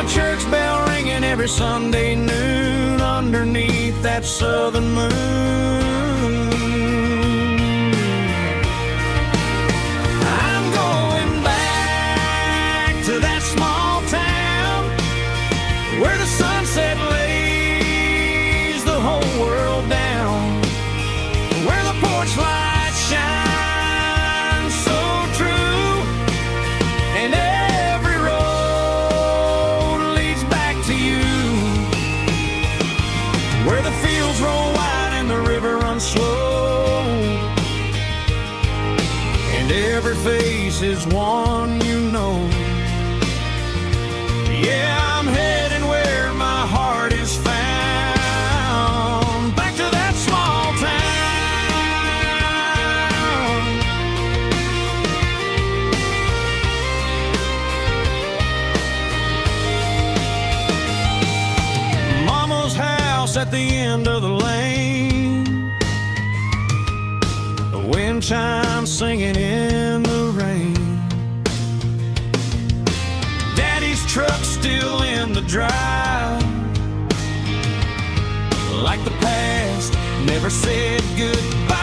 my church bell ringing every Sunday noon underneath that southern moon. I'm going back to that small town where the sunset lays the whole world down, where the porch light shines so true, and every road leads back to you, where the fields roll wide and the river runs slow, and every face is one you know. Yeah, I'm heading where my heart is found, back to that small town. Mama's house at the end of the lane, the wind chimes singing in the rain, truck still in the drive, like the past never said goodbye.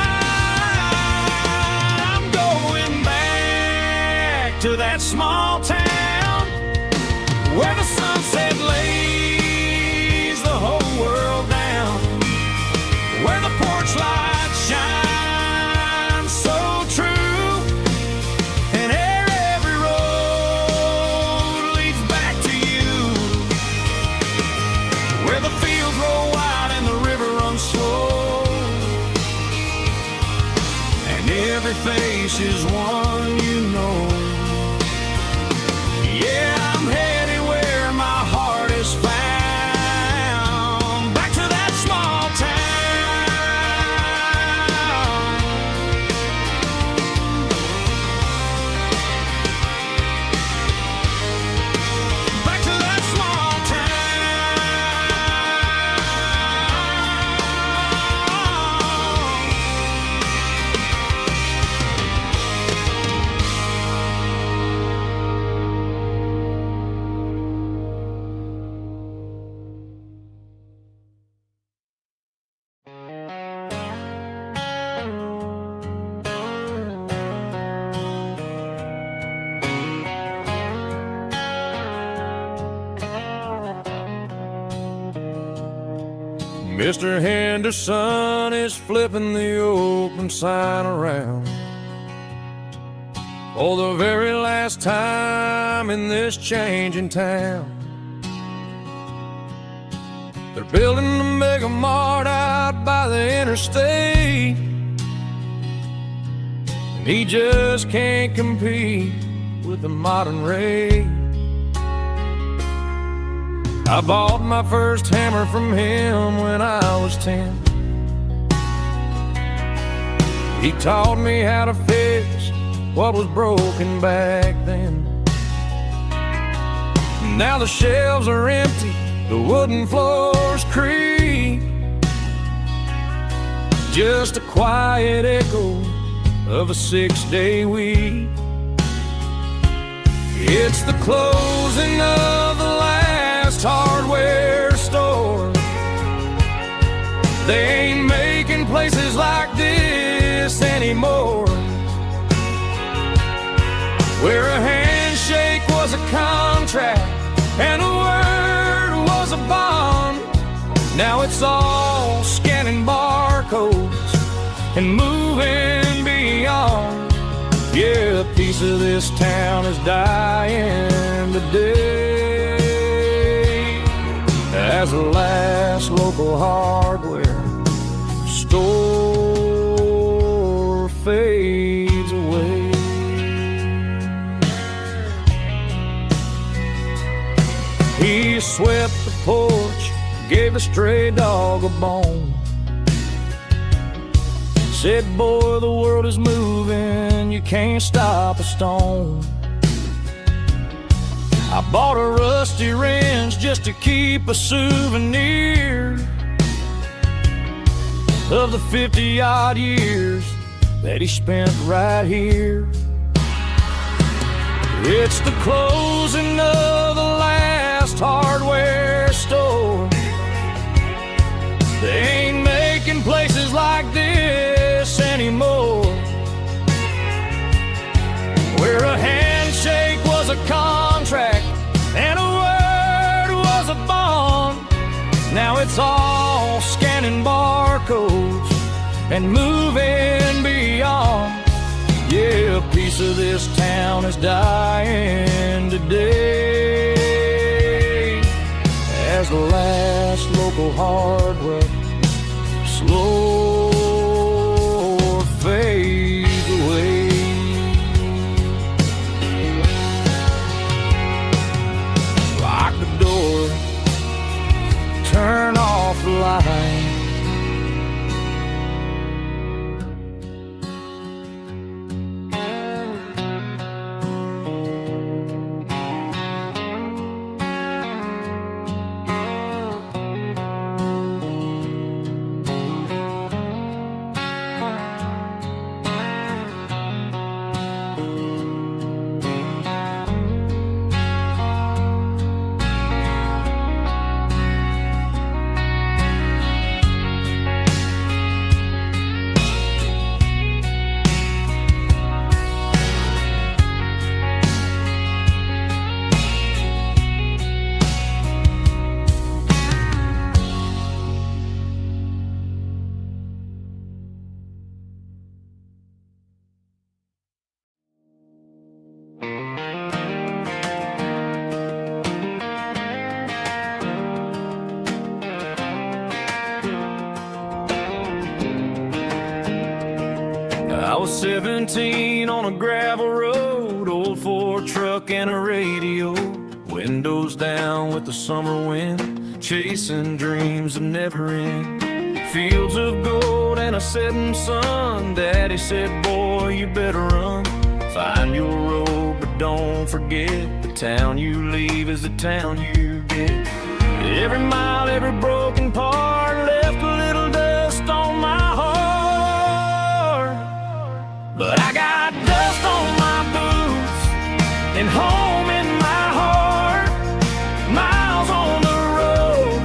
I'm going back to that small town where the sunset lays the whole world down, where the porch light shines so true, and every road leads back to you, where the fields roll wide and the river runs slow, and every face is one you know. Yeah, I'm headed where my heart is found, back to that small town. Back to that small Mr. Henderson is flipping the open sign around for the very last time in this changing town. They're building a mega mart out by the interstate, and he just can't compete with the modern rate. I bought my first hammer from him when I was 10. He taught me how to fix what was broken back then. Now the shelves are empty, the wooden floors creak, just a quiet echo of a 6-day week. It's the closing of the last hardware store. They ain't making places like this anymore, where a handshake was a contract and a word was a bond. Now it's all scanning barcodes and moving beyond. Yeah, a piece of this town is dying today as the last local hardware store fades away. He swept the porch, gave a stray dog a bone, said, boy, the world is moving, you can't stop a stone. I bought a rusty wrench just to keep a souvenir of the 50-odd years that he spent right here. It's the closing of the last hardware it's all scanning barcodes and moving beyond. Yeah, a piece of this town is dying today as the last local hardware slow fades away. Lock the door, turn off the light. I was 17 on a gravel road, old Ford truck and a radio, windows down with the summer wind, chasing dreams that never end. Fields of gold and a setting sun. Daddy said, boy, you better run. Find your road, but don't forget, the town you leave is the town you get. Every mile, every broken part left a little dust on my heart. But I got dust on my boots and home in my heart. Miles on the road,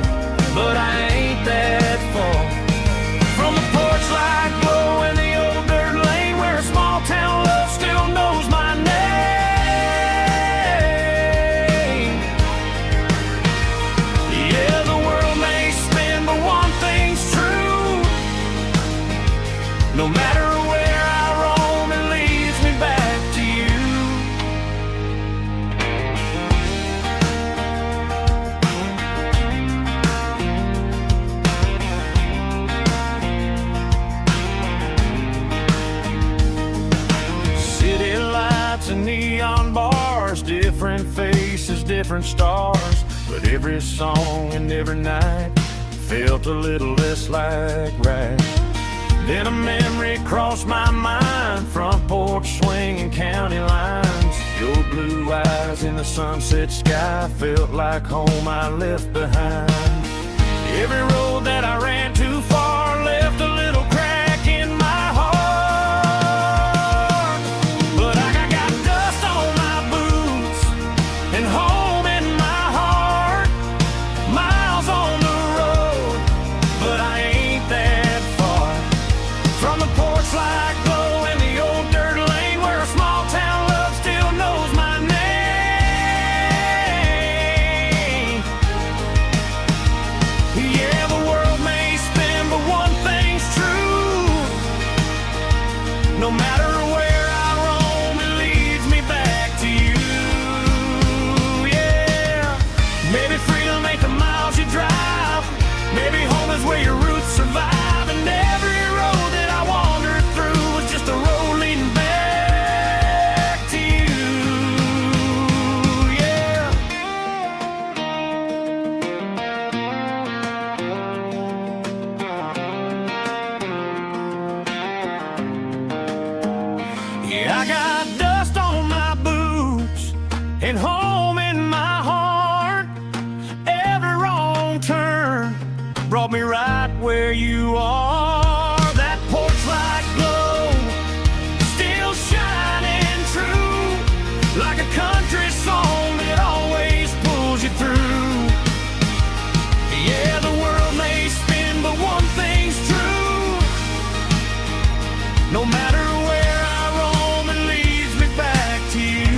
but I ain't that far from the porch light glow in the old dirt lane where a small town love still knows my name. Yeah, the world may spin, but one thing's true. No matter where I roam, it leads me back to you. City lights and neon bars, different faces, different stars, but every song and every night felt a little less like right. Then a memory crossed my mind, front porch swinging county lines. Your blue eyes in the sunset sky felt like home I left behind. Every road that I ran too far left a little crack in my heart. But I got dust on my boots and home in my heart. Miles on the road, but I ain't that far from the porch light glow in the old dirt lane where a small town love still knows my name. Yeah, the world may spin, but one thing's true. No matter where I roam, it leads me back to you. Yeah, maybe freedom ain't the miles you drive. Maybe home is where your roots survive. And every road that I wandered through was just a road leading back to you. Yeah. Yeah, I got dust on my boots and home in my heart. Every wrong turn brought me right where you are. That porch light glow still shining true, like a country song that always pulls you through. Yeah, the world may spin, but one thing's true. No matter where I roam, it leads me back to you.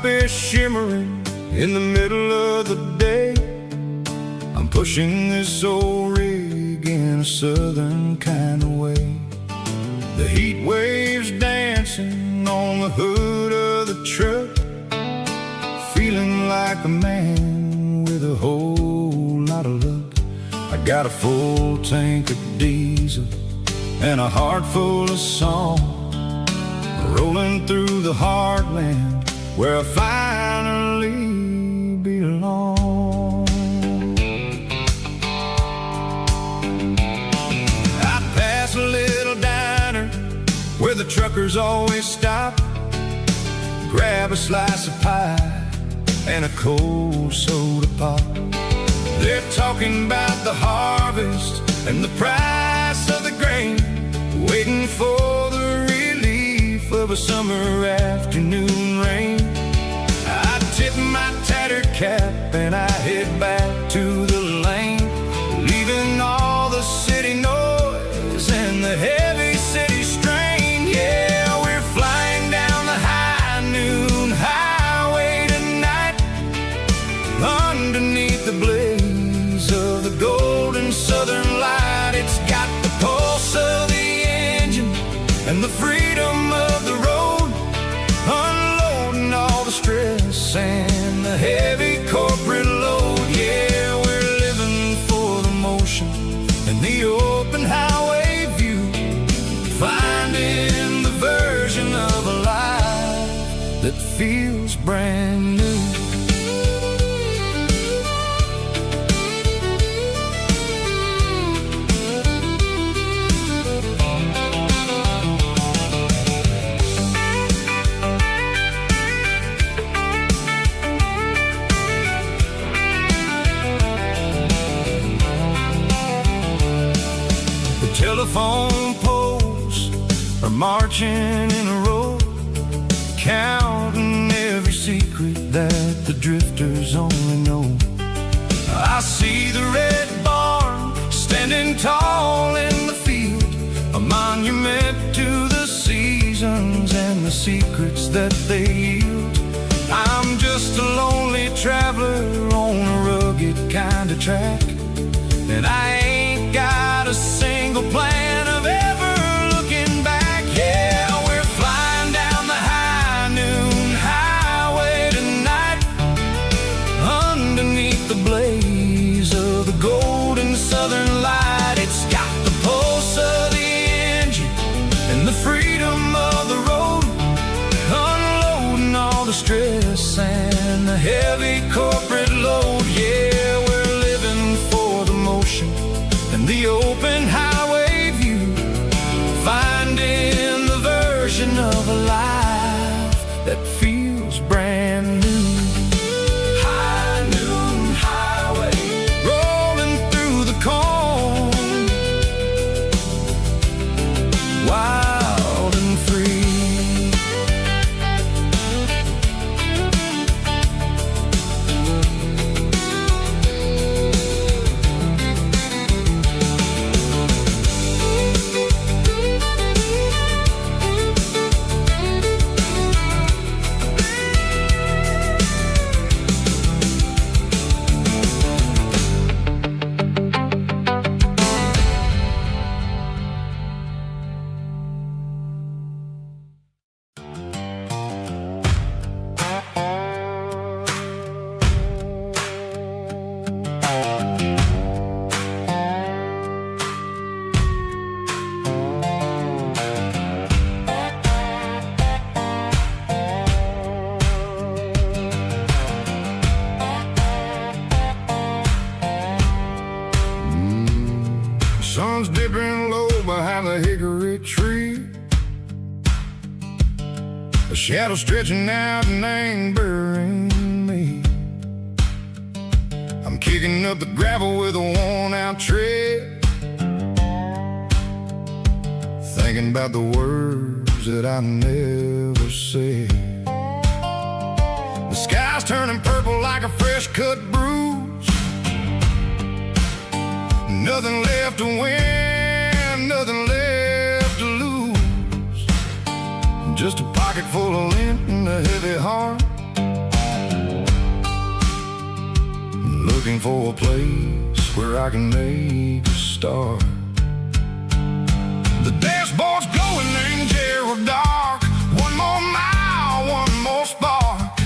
is shimmering in the middle of the day. I'm pushing this old rig in a southern kind of way. The heat waves dancing on the hood of the truck, feeling like a man with a whole lot of luck. I got a full tank of diesel and a heart full of song, rolling through the heartland where I finally belong. I pass a little diner where the truckers always stop, grab a slice of pie and a cold soda pop. They're talking about the harvest and the price of the grain, waiting for the relief of a summer afternoon rain. I tip my tattered cap and I head back to the lane, leaving all the city noise and the heavy city strain. Yeah, we're flying down the high noon highway tonight, underneath the blaze of the golden southern light. It's got the pulse of the engine and the freedom of the road, unloading all the stress and the heavy corporate load. Yeah, we're living for the motion and the open highway view, finding the version of a life that feels brand new. Telephone poles are marching in a row, counting every secret that the drifters only know. I see the red barn standing tall in the field, a monument to the seasons and the secrets that they yield. I'm just a lonely traveler on a rugged kind of track, and I ain't got a single plan of ever looking back. Yeah, we're flying down the high noon highway tonight, underneath the blaze of the golden southern light. It's got the pulse of the engine and the freedom of the road, unloading all the stress and the heavy corporate load. Yeah, we're living for the motion and the open highway view, finding the version of a life that feels brand new. High noon highway, rolling through the corn, wild and free. Sun's dipping low behind the hickory tree, a shadow stretching out and angering me. I'm kicking up the gravel with a worn-out tread, thinking about the words that I never said. The sky's turning purple like a fresh-cut bruise, nothing left to win, nothing left to lose, just a pocket full of lint and a heavy heart looking for a place where I can make a start. The dashboard's glowing in Gerald dark. One more mile, one more spark.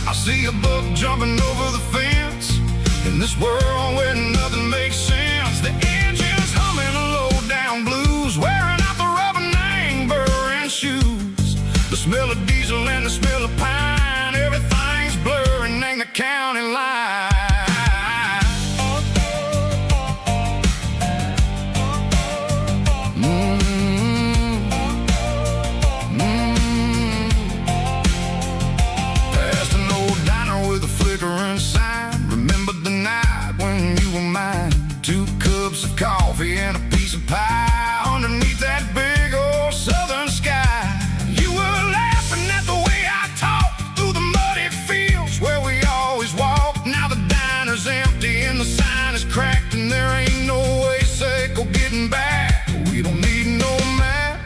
I see a buck jumping over the fence in this world where nothing makes sense. The engine's humming a low-down blues, wearing out the rubber-nang burring shoes. The smell of diesel and the smell of pine, everything's blurring in the county line. Past an old diner with a flickering sign. Remember the night when you were mine. 2 cups of coffee and a piece of pie underneath that big old southern sky. You were laughing at the way I talked through the muddy fields where we always walked. Now the diner's empty and the sign is cracked, and there ain't no way safe or getting back. We don't need no map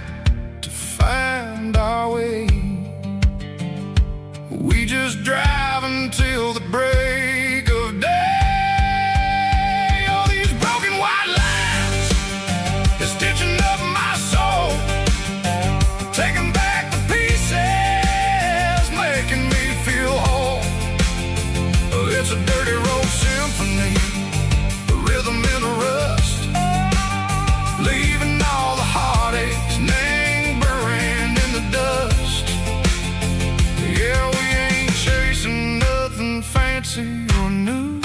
to find our way. We just drive until the break of day. All these broken white lines is stitching up my soul, taking back the pieces, making me feel whole. It's a dirty road symphony, a rhythm in a rust, leaving all the heartaches lingering in the dust. Yeah, we ain't chasing nothing fancy or new,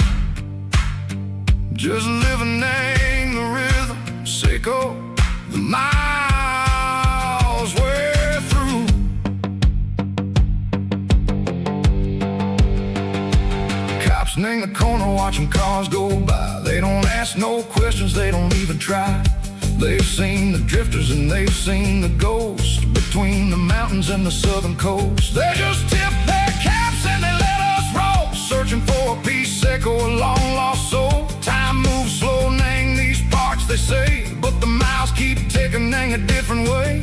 just living in the rhythm, sicko, the miles we're through. Cops in the corner watching cars go by. They don't ask no questions, they don't even try. They've seen the drifters and they've seen the ghosts between the mountains and the southern coast. They just tip their caps and they let us roll, searching for a piece seco, a long lost soul. Time moves slow, nang these parts they say, but the miles keep ticking, nang a different way.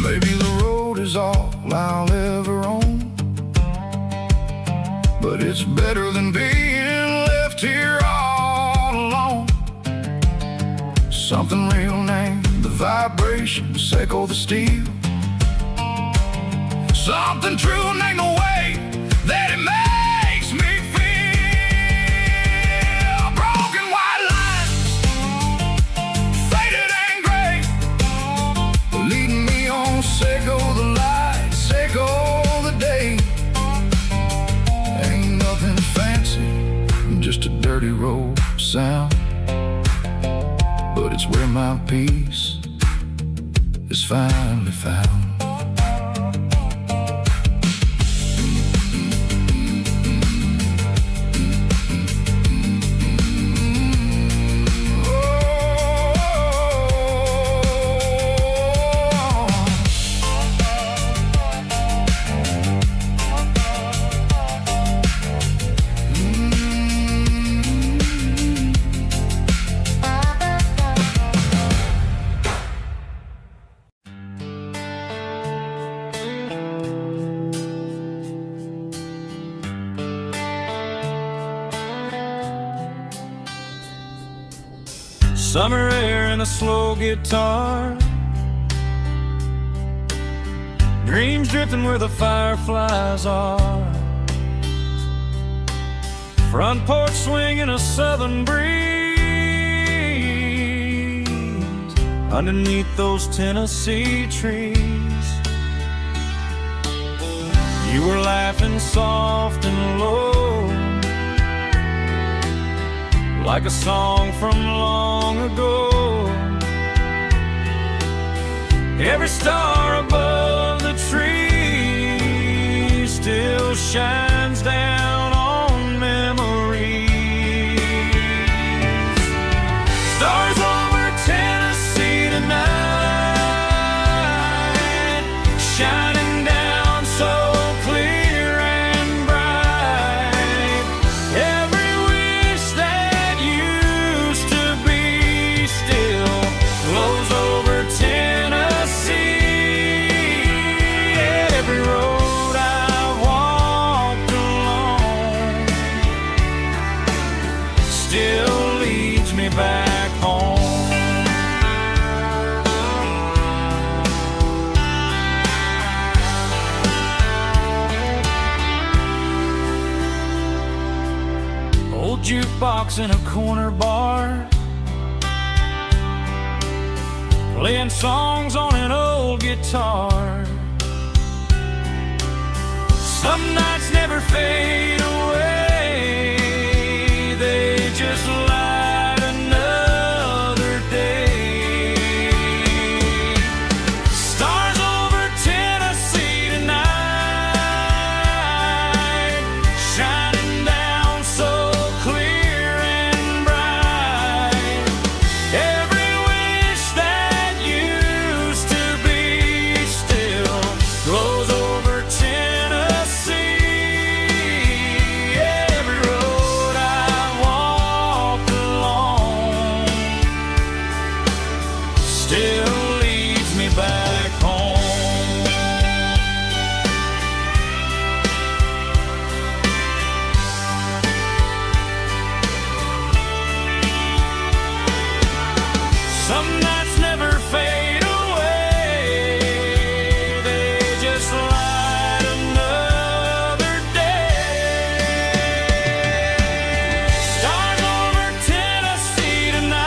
Maybe the road is all I'll ever own, but it's better than being left here all alone. Something real name, the vibration, seco the steel. Something true name, the way that it makes me feel. Broken white lines, faded and gray, leading me on, seco the light, seco the day. Ain't nothing fancy, just a dirty road sound, but it's where my peace is finally found. Summer air and a slow guitar, dreams drifting where the fireflies are. Front porch swinging a southern breeze underneath those Tennessee trees. You were laughing soft and low, like a song from long ago. Every star above the tree still shines down on memories. Stars over Tennessee tonight, shining down so clear and bright. Every wish that used to be still flows over Tennessee. Every road I've walked old jukebox in a corner bar, playing songs on an old guitar. Some nights never fade away, they just light another day. Stars over Tennessee tonight, shining down so clear and bright. Every wish that used to be still glows over Tennessee. Every road I've walked along still leads me back home. Some nights never fade away, they just light another day. Stars over Tennessee tonight,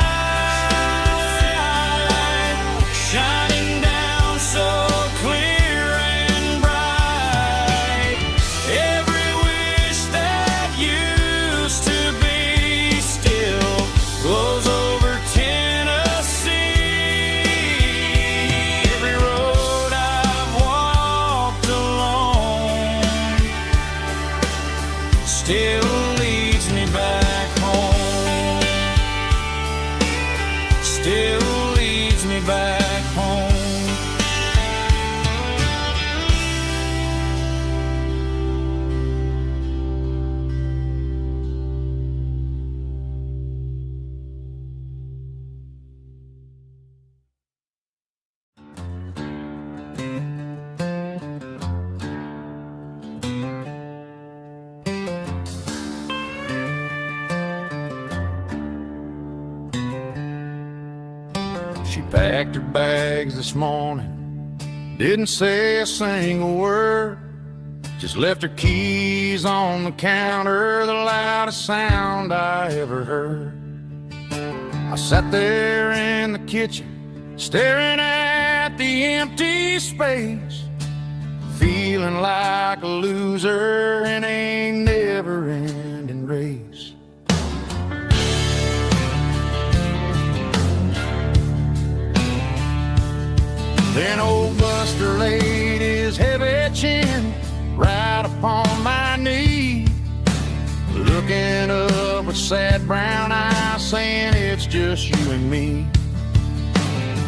shining down so clear and bright. Every wish that used to be still glows over Tennessee. Every road I've walked along still leads me back home. Still leads me back home. She packed her bags this morning, didn't say a single word, just left her keys on the counter, the loudest sound I ever heard. I sat there in the kitchen, staring at the empty space, feeling like a loser in a never-ending race. Then old Buster laid his heavy chin right upon my knee, looking up with sad brown eyes, saying it's just you and me.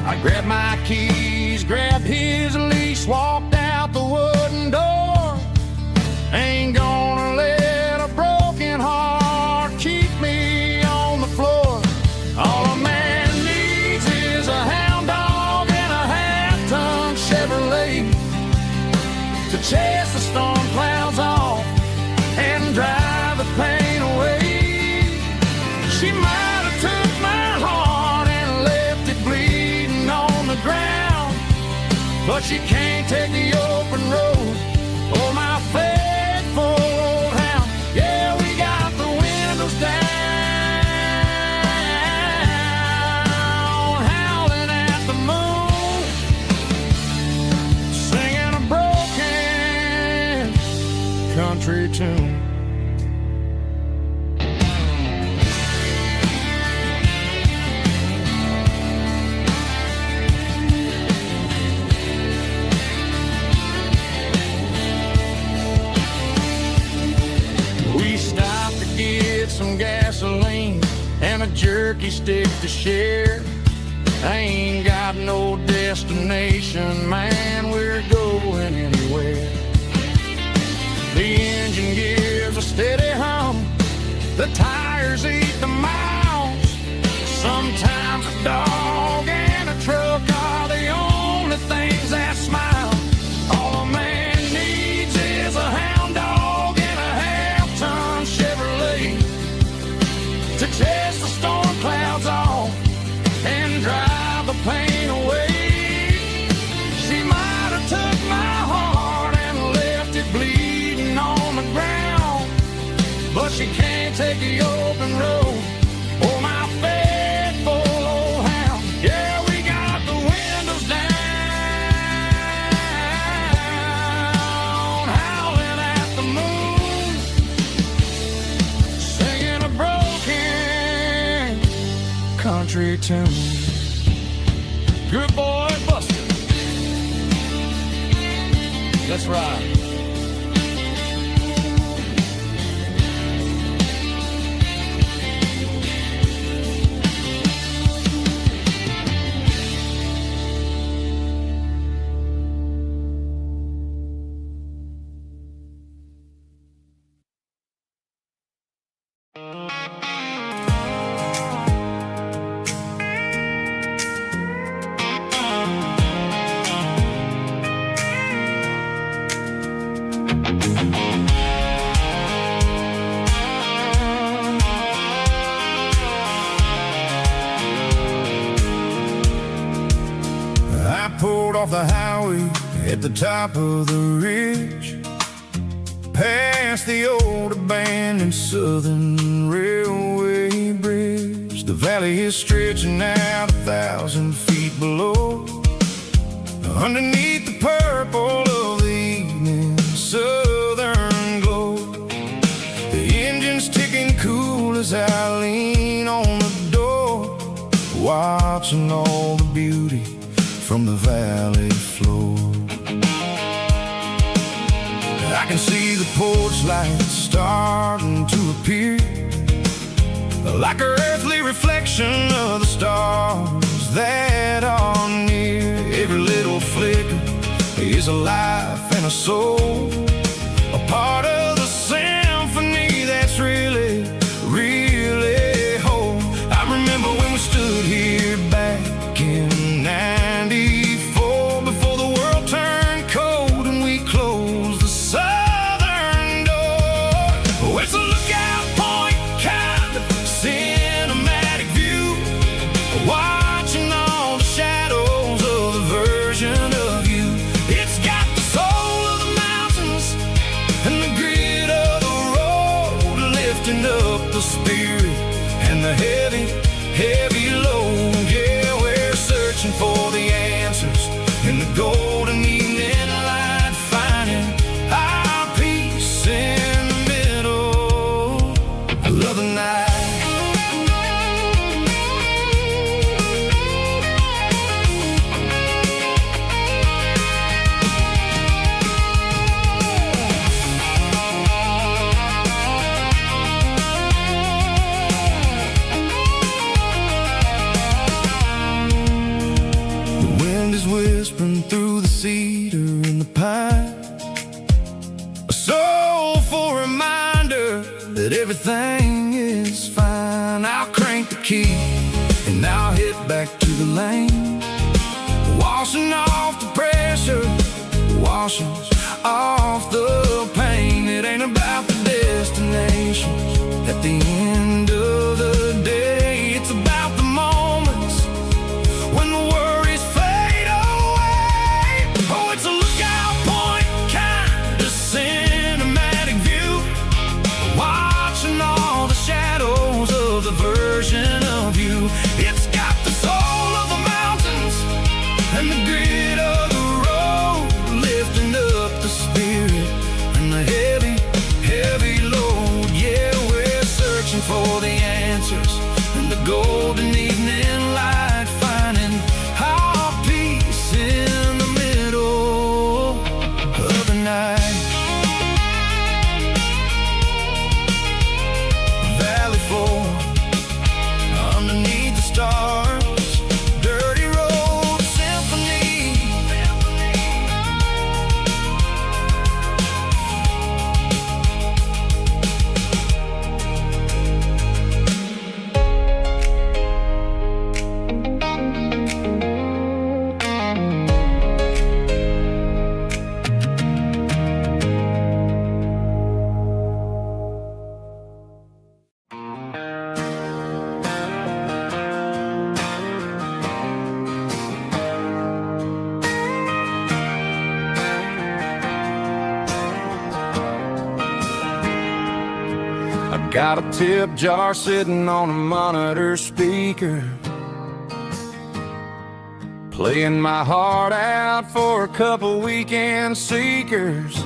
I grabbed my keys, grabbed his leash, walked out the wooden door. Ain't gonna let a broken heart keep me on the floor. All a man needs is a hound dog and a half-ton Chevrolet to chase the storm clouds off and drive the pain away. She might have took my heart and left it bleeding on the ground, but she can't take the open road or my faithful old hound. Yeah, we got the windows down, howling at the moon, singing a broken country tune. We stopped to get some gasoline and a jerky stick to share. I ain't got no destination, man, we're going anywhere. The engine gives a steady hum, the tires eat the miles. Sometimes a dog and a truck are the only things that smile. All a man needs is a hound dog and a half-ton Chevrolet to chase the storm clouds off and drive the pain away. She might have took my heart and left it bleeding on the ground, but she can't take the open road. Oh, my faithful old hound. Yeah, we got the windows down, howling at the moon, singing a broken country tune. Good boy, Buster. Let's ride. Off the highway at the top of the ridge, past the old abandoned Southern Railway bridge. The valley is stretching out 1,000 feet below, underneath the purple of the evening southern glow. The engine's ticking cool as I lean on the door, watching all the beauty from the valley floor. I can see the porch lights starting to appear, like an earthly reflection of the stars that are near. Every little flicker is a life and a soul, a part of the symphony that's really, really whole. I remember when we stood here back in '94, before the world turned cold and we closed the southern door. Oh, it's a lookout point, kind of cinematic view, watching all the shadows of the version of you. It's got the soul of the mountains and the grit of the road, lifting up the spirit and the heavy, heavy load. Yeah, we're searching for the answers in the golden evening light, finding our peace in the middle of the night. Whispering through the cedar and the pine, a soulful reminder that everything is fine. I'll crank the key and I'll head back to the lane, washing off the pressure, washing off the pain. It ain't about the destination at the end of the day, it's about the moments when the worries fade away. Oh, it's a lookout point, kind of cinematic view, watching all the shadows of the version of you. It's got the soul of the mountains and the grit of the road, lifting up the spirit and the heavy, heavy load. Yeah, we're searching for the answers in the golden evening light, finding our peace in the middle of the night. Valley floor, underneath the stars, dirty road symphony. Got a tip jar sitting on a monitor speaker, playing my heart out for a couple weekend seekers.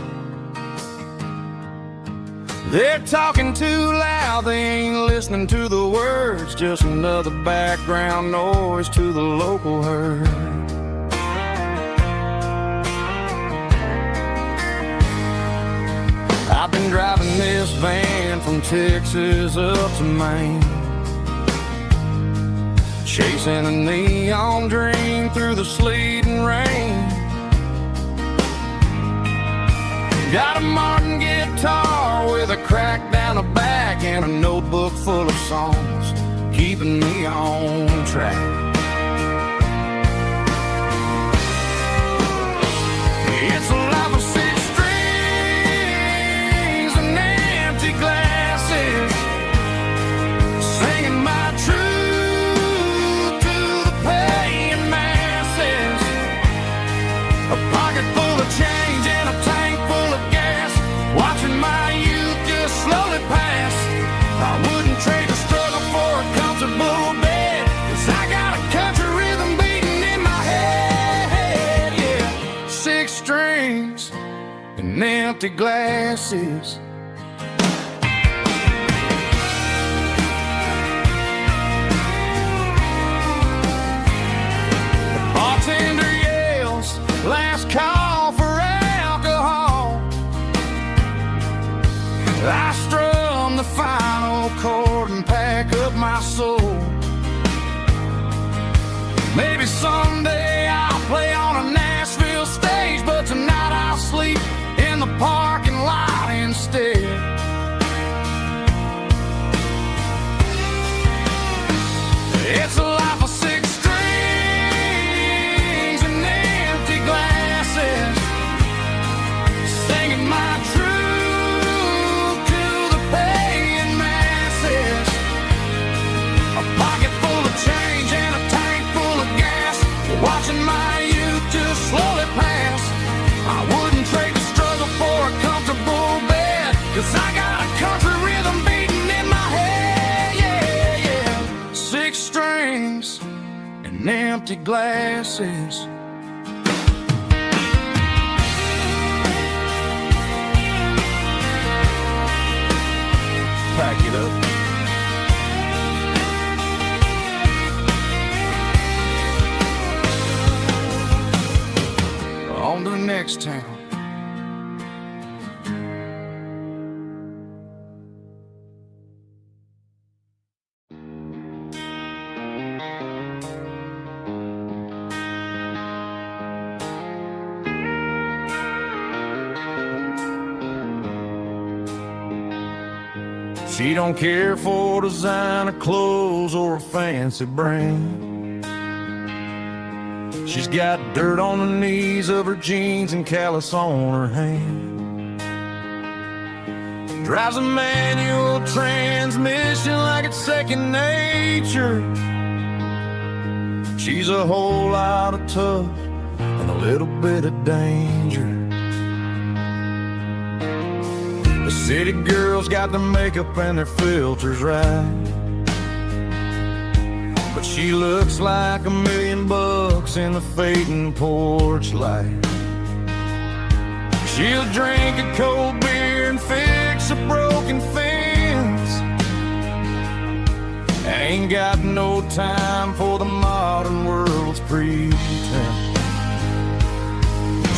They're talking too loud, they ain't listening to the words, just another background noise to the local herd. I've been driving this van from Texas up to Maine, chasing a neon dream through the sleet and rain. Got a Martin guitar with a crack down the back and a notebook full of songs, keeping me on track. It's a life of six strings and empty glasses, singing my truth to the paying masses. A pocket full of change and a tank full of gas, watching my youth just slowly pass. I wouldn't trade the struggle for a comfortable bed, 'cause I got a country rhythm beating in my head, yeah. Six strings and empty glasses. The bartender yells, last call for alcohol. I strum the final chord and pack up my soul. Maybe someday I'll play on a Nashville stage, but tonight I'll sleep in the parking lot instead. It's a life of six strings and empty glasses, singing my truth to the paying masses. A pocket full of change and a tank full of gas, watching my youth just slowly pass. I wouldn't trade the struggle for a comfortable bed, 'cause I got a country rhythm beating in my head, yeah, yeah. Six strings and empty glasses. Pack it up. On to the next town. She don't care for designer clothes or a fancy brand. She's got dirt on the knees of her jeans and callus on her hand. Drives a manual transmission like it's second nature. She's a whole lot of tough and a little bit of danger. The city girls got their makeup and their filters right, but she looks like $1 million in the fading porch light. She'll drink a cold beer and fix a broken fence. Ain't got no time for the modern world's pretense.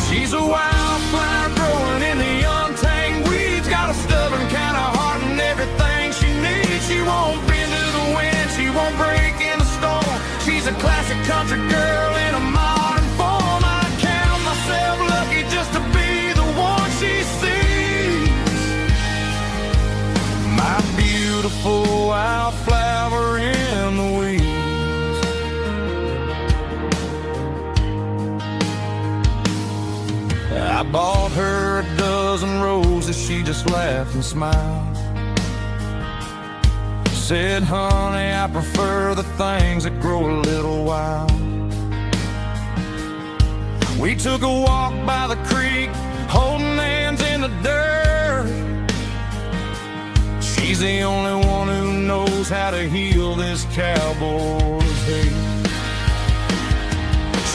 She's a wildflower growing in the untamed weeds, got a stubborn kind of heart and everything she needs. She won't bend to the wind, she won't break in the storm. She's a classic country girl in a modern form. I count myself lucky just to be the one she sees. My beautiful wildflower in the weeds. I bought her a dozen roses, she just laughed and smiled. Said, honey, I prefer the things that grow a little wild. We took a walk by the creek, holding hands in the dirt. She She's the only one who knows how to heal this cowboy's hate.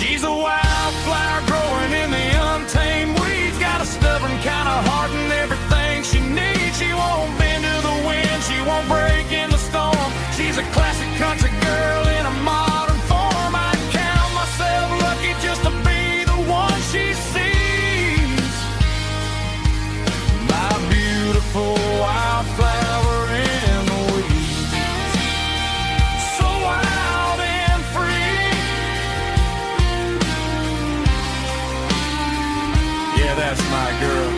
She's a wildflower growing in the untamed weeds. Got a stubborn kind of heart and everything she needs. She won't bend to the wind, she won't break in the storm. She's a classic country girl in a modern form. I count myself lucky just to be the one she sees. My beautiful wildflower in the weeds, so wild and free. Yeah, that's my girl.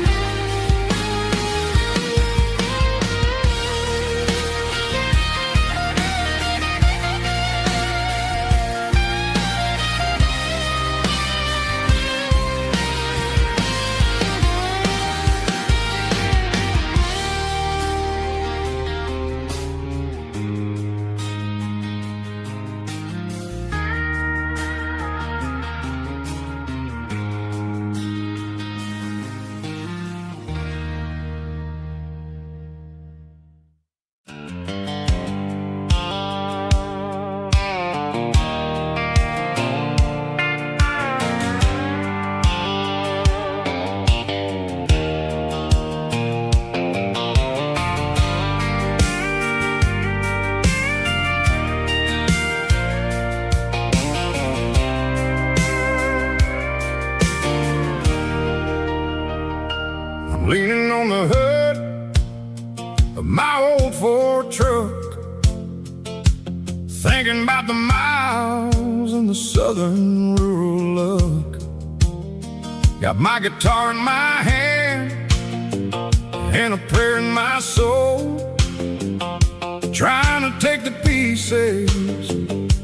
Leaning on the hood of my old Ford truck, thinking about the miles and the southern rural look. Got my guitar in my hand and a prayer in my soul, trying to take the pieces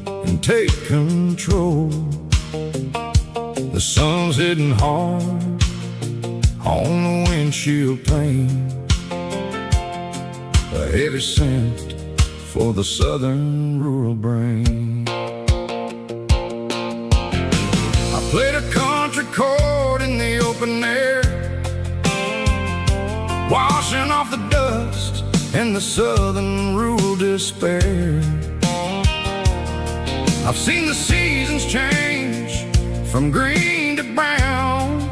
and take control. The sun's hitting hard on the windshield pane, a heavy scent for the southern rural brain. I played a country chord in the open air, washing off the dust and the southern rural despair. I've seen the seasons change from green to brown,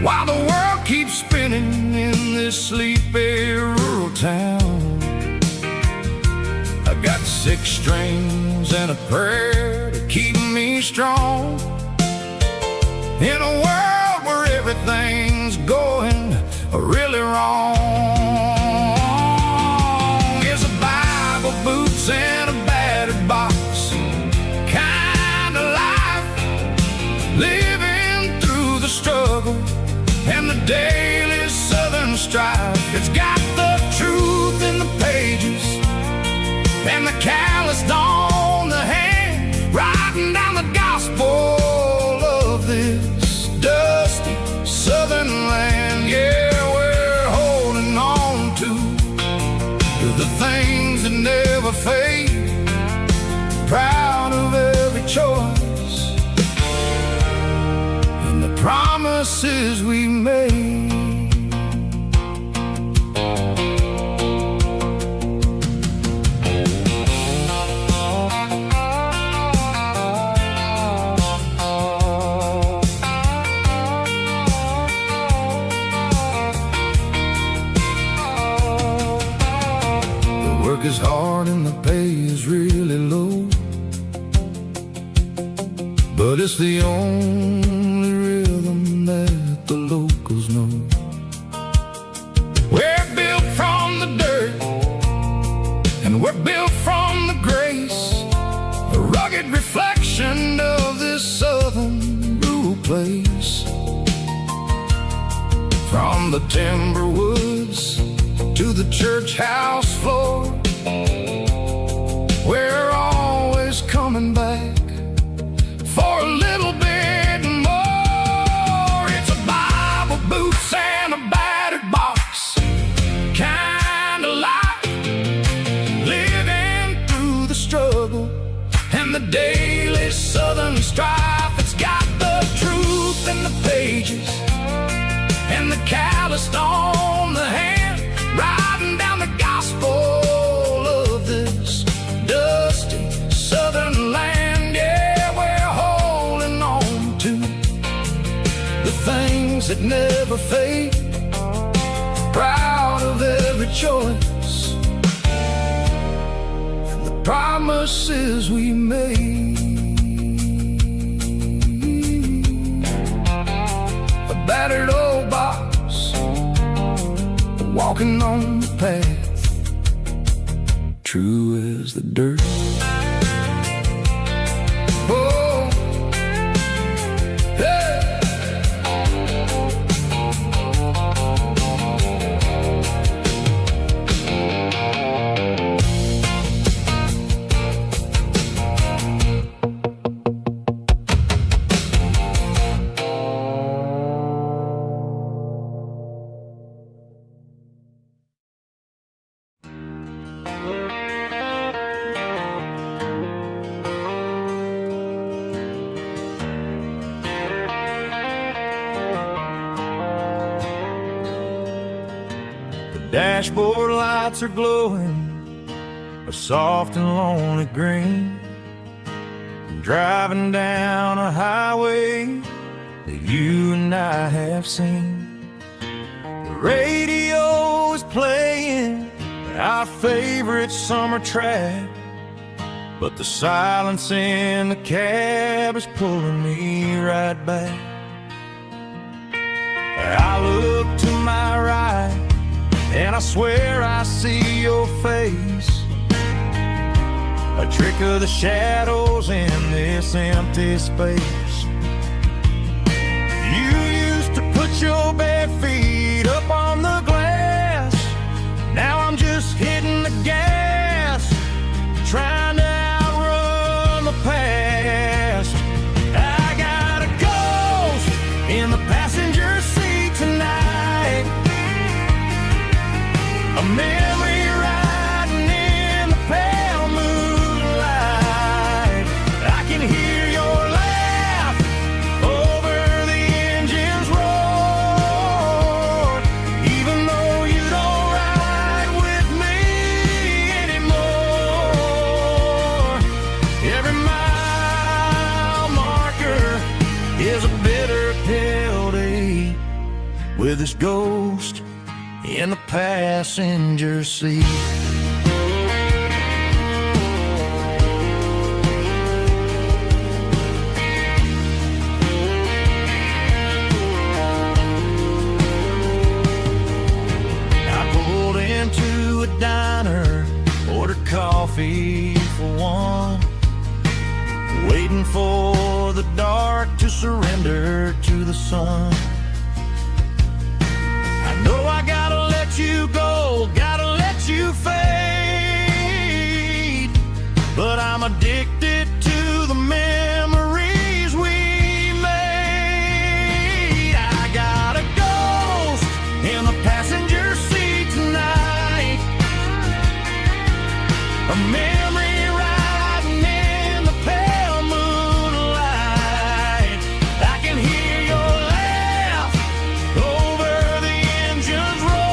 while the world keeps spinning in this sleepy rural town. I got 6 strings and a prayer to keep me strong in a world where everything's going really wrong. It's a Bible, boots, and a battered box kind of life, living through the struggle and the daily southern strife. It's got the truth in the pages and the calloused on the hand, writing down the gospel of this dusty southern land. Yeah, we're holding on to the things that never fade, proud of every choice and the promises we made. The work is hard and the pay is really low, but it's the only rhythm that the locals know. We're built from the dirt and we're built from the grace, a rugged reflection of this southern rural place. From the timber woods to the church house floor, we're always coming back for a little bit more. It's a Bible, boots, and a battered box kind of life, living through the struggle and the daily southern strife. It's got the truth in the pages and the calloused on the hand, writing down the never fade, proud of every choice and the promises we made. A battered old box, walking on the path, true as the dirt. Oh, hey. Dashboard lights are glowing a soft and lonely green. I'm driving down a highway that you and I have seen. The radio is playing our favorite summer track, but the silence in the cab is pulling me right back. I look to my right and I swear I see your face, a trick of the shadows in this empty space. You used to put your bare feet up on the glass. Now I'm just hitting the gas, trying to outrun the past. I got a ghost in the passenger seat tonight, a memory riding in the pale moonlight. I can hear your laugh over the engine's roar, even though you don't ride with me anymore. Every mile marker is a bitter pill to eat, with this ghost in the passenger seat. I pulled into a diner, ordered coffee for one, waiting for the dark to surrender to the sun. I know I gotta let you go, gotta let you fade, but I'm addicted to the memories we made. I got a ghost in the passenger seat tonight, a memory riding in the pale moonlight. I can hear your laugh over the engine's roar,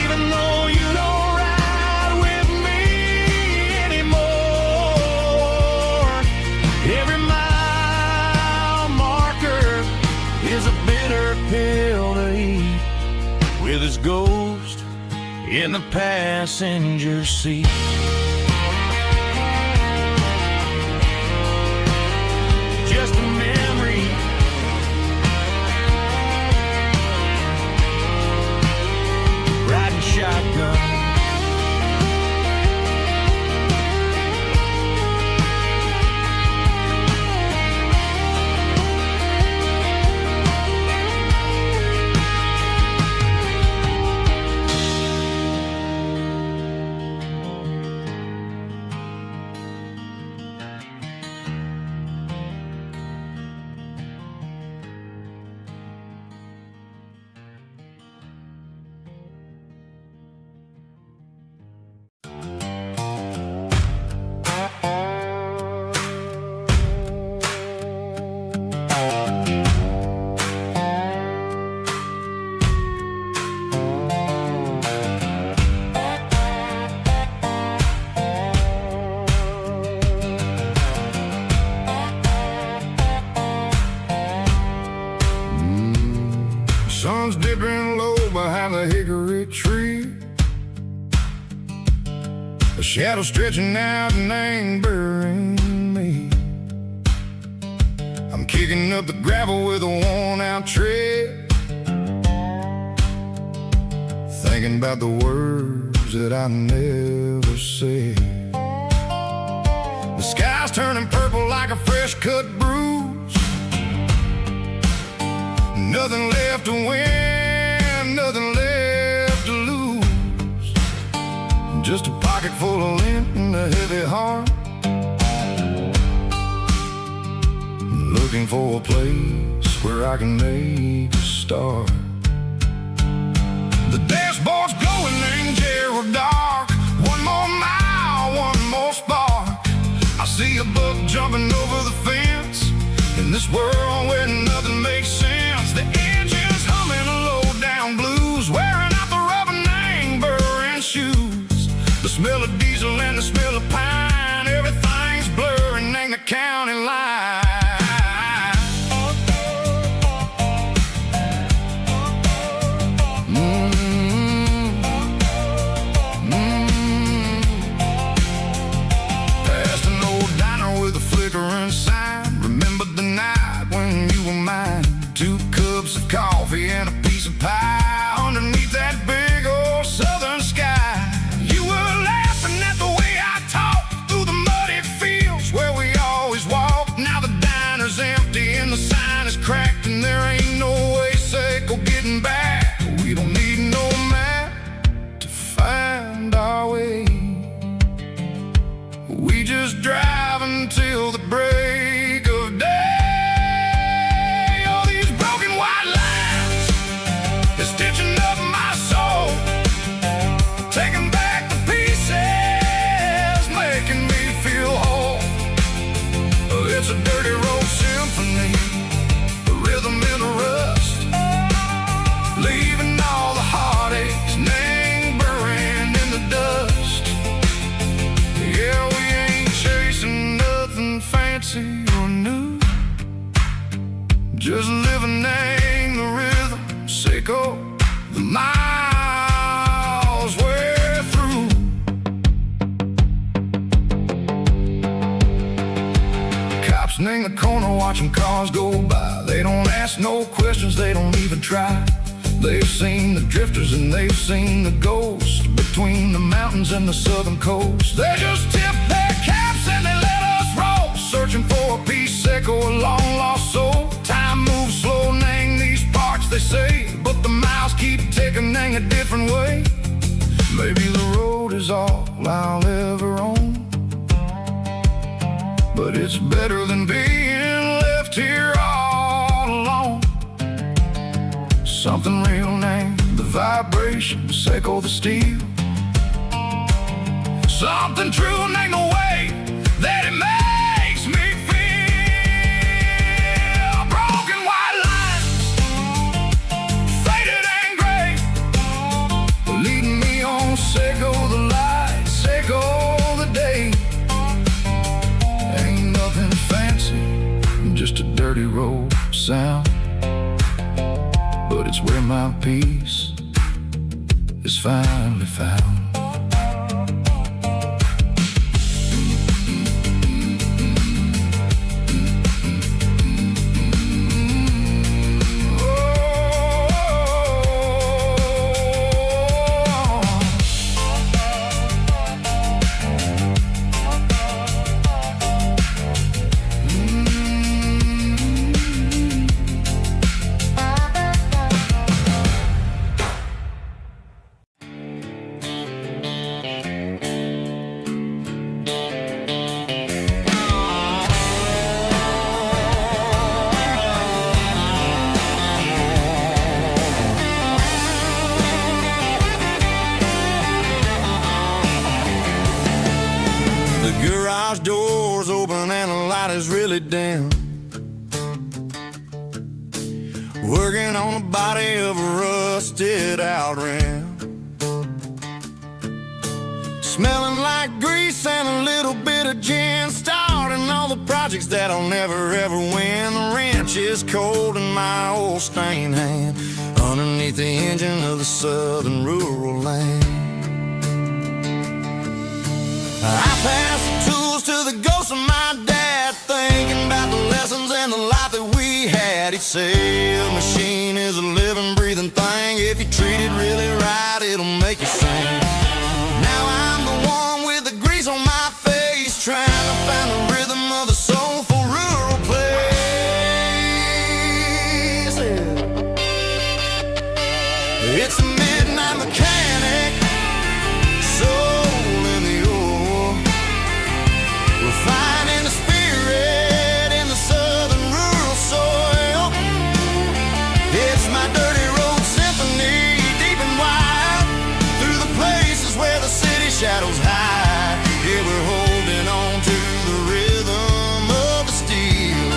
even though you don't ride with me anymore. Every mile marker is a bitter pill to eat, with his ghost in the passenger seat. Just a memory, riding shotgun. a shadow stretching out and angering me. I'm kicking up the gravel with a worn-out tread, thinking about the words that I never said. The sky's turning purple like a fresh-cut bruise. Nothing left to win, nothing left to lose. Just a pocket full of lint and a heavy heart, looking for a place where I can make a start. The dashboard's glowing in Gerald dark. One more mile, one more spark. I see a buck jumping over the fence in this world where nothing makes sense. The engine's humming a low-down blues, wearing out the rubber burring shoes. The smell of diesel and the smell of pine, everything's blurring in the county line. Coffee and a piece of pie underneath that big old southern sky. You were laughing at the way I talked through the muddy fields where we always walked. Now the diner's empty and the sign is cracked, and there ain't no way safe or getting back. We don't need no map to find our way. We just drive until the break of day. Stitching up my soul, taking back the pieces, making me feel whole. It's a dirty road symphony, a rhythm in the rust, leaving all the heartaches lingering in the dust. Yeah, we ain't chasing nothing fancy or new, just living in the rhythm. Sicko, the miles we're through. Cops in the corner watching cars go by. They don't ask no questions, they don't even try. They've seen the drifters and they've seen the ghosts between the mountains and the southern coast. They just tip their caps and they let us roll, searching for a piece or a long lost soul. Time moves slow, nang these parts they say, but the miles keep ticking a different way. Maybe the road is all I'll ever own, but it's better than being left here all alone. Something real named the vibrations echo the steel. Something true named the way that it makes me feel. Broken white lines, faded and gray, leading me on. Sicko the light, sicko the day. Ain't nothing fancy, just a dirty road sound, but it's where my peace is finally found. Garage doors open and the light is really dim. Working on the body of a rusted out rim. Smelling like grease and a little bit of gin. Starting all the projects that I'll never ever win. The wrench is cold in my old stained hand underneath the engine of the southern rural land. say a machine is a living, breathing thing. If you treat it really right, it'll make you sing. Now I'm the one with the grease on my face, trying to find the rhythm of a soulful rural place. It's a midnight mechanic, soul in the ore, refining the spirit in the southern rural soil. It's my dirty road symphony, deep and wide, through the places where the city shadows hide. Yeah, we're holding on to the rhythm of the steel,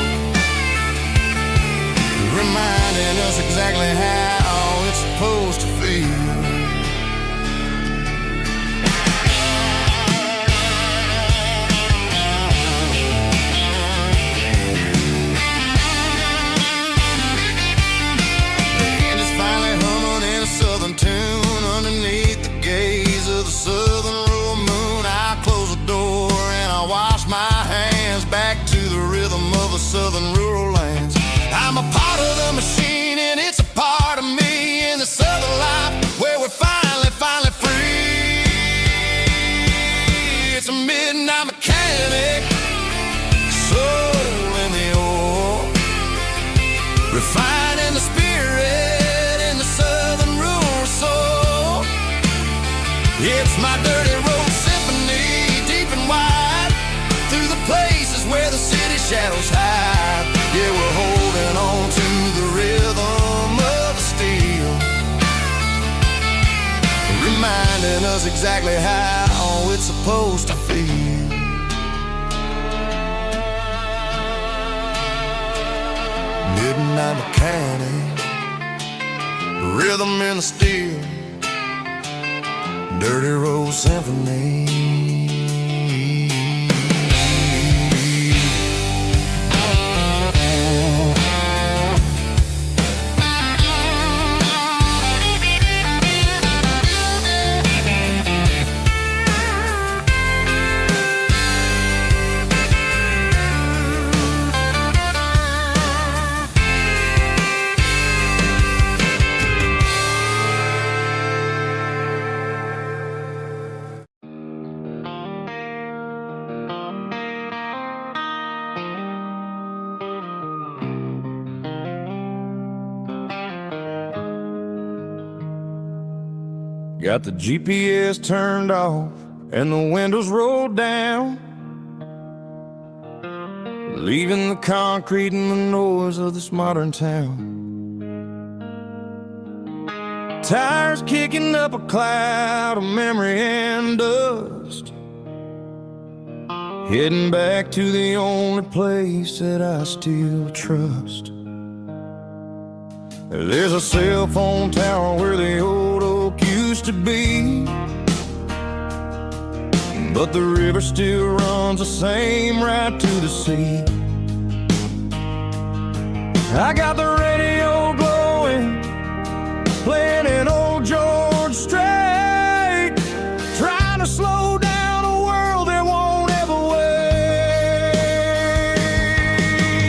reminding us exactly how it's supposed to feel. And it's finally humming in a southern tune underneath the gaze of the southern rural moon. I close the door and I wash my hands back to the rhythm of the southern rural lands. I'm a part of the machine and it's a part of me in the southern life where we're finally free. It's a midnight mechanic, soul in the ore, refining the spirit in the southern rural soul. It's my dirty road symphony, deep and wide, through the places where the city shadows hide. Yeah, we're holding on to the rhythm of the steel, reminding us exactly how it's supposed to feel. Midnight mechanic, rhythm in the steel, dirty road symphony. Got the GPS turned off and the windows rolled down, leaving the concrete and the noise of this modern town. Tires kicking up a cloud of memory and dust, heading back to the only place that I still trust. There's a cell phone tower where the old oak used to be, but the river still runs the same right to the sea. I got the radio glowing, playing an old George Strait, trying to slow down a world that won't ever wait.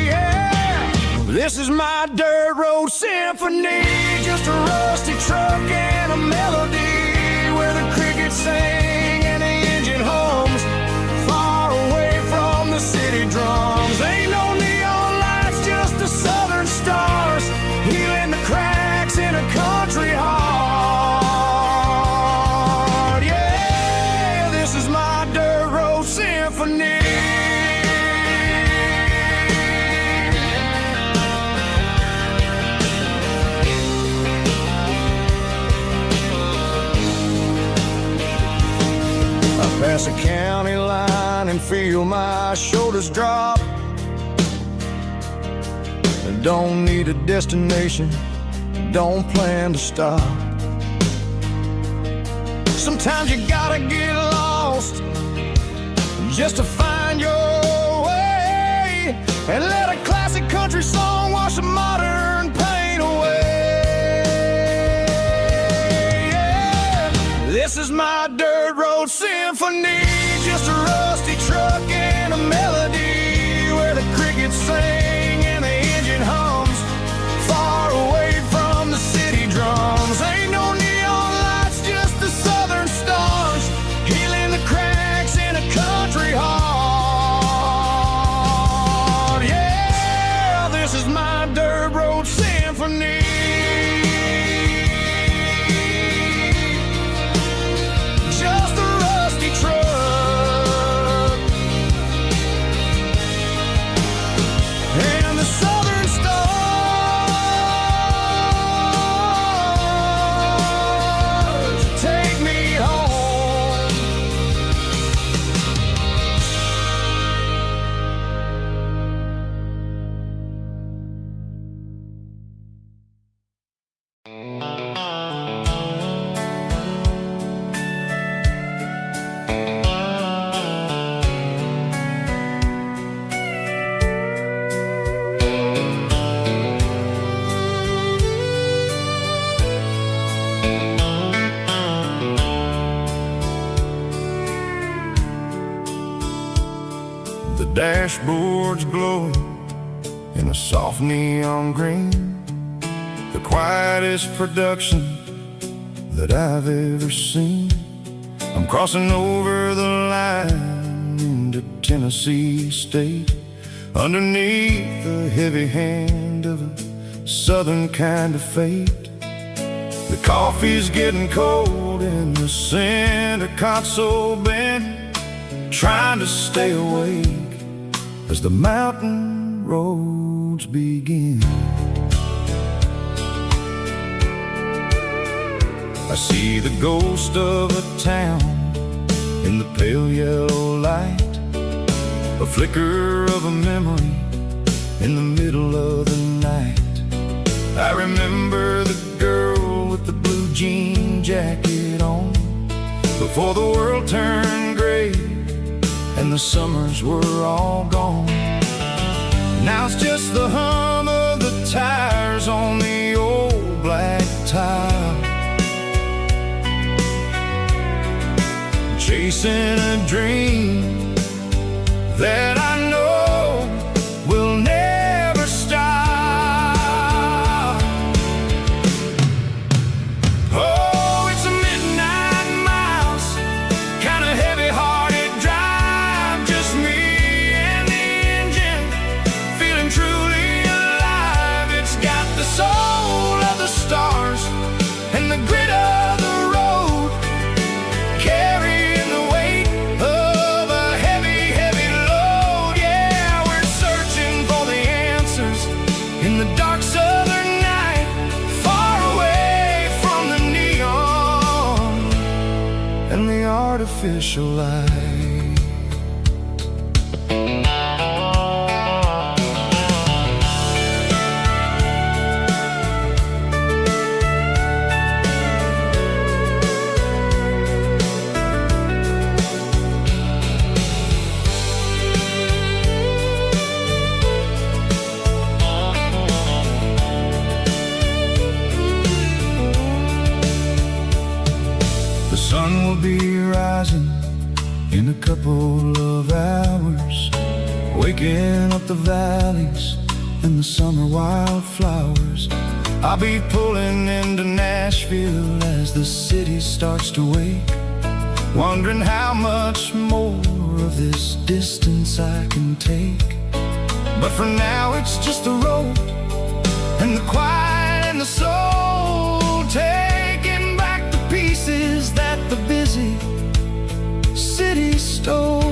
Yeah. This is my dirt road symphony, just a rusty truck and a melody where the crickets sing and the engine hums, far away from the city drums. Ain't no neon lights, just the southern stars, healing the cracks in a country heart. Yeah, this is my dirt road symphony. Pass a county line and feel my shoulders drop. Don't need a destination, don't plan to stop. Sometimes you gotta get lost just to find your way, and let a classic country song wash a modern pain away. Yeah. This is my dirt road symphony, just a rusty truck and a melody where the crickets sing and the engine hums, dashboard's glowing in a soft neon green, the quietest production that I've ever seen. I'm crossing over the line into Tennessee State, underneath the heavy hand of a southern kind of fate. The coffee's getting cold in the center console bin, trying to stay awake as the mountain roads begin. I see the ghost of a town in the pale yellow light, a flicker of a memory in the middle of the night. I remember the girl with the blue jean jacket on, before the world turned gray and the summers were all gone. Now it's just the hum of the tires on the old black tile, chasing a dream that I know will never stop. Oh, it's a midnight mouse, kind of heavy-hearted drive, just me and the engine, feeling truly alive. It's got the soul of the stars and the grit of the road, carrying the weight of a heavy, heavy load. Yeah, we're searching for the answers in the dark southern night, far away from the neon and the artificial light. The sun will be rising in a couple of hours, waking up the valleys and the summer wildflowers. I'll be pulling into Nashville as the city starts to wake, wondering how much more of this distance I can take. But for now it's just the road and the quiet and the soul, taking back the pieces that the busy city stole.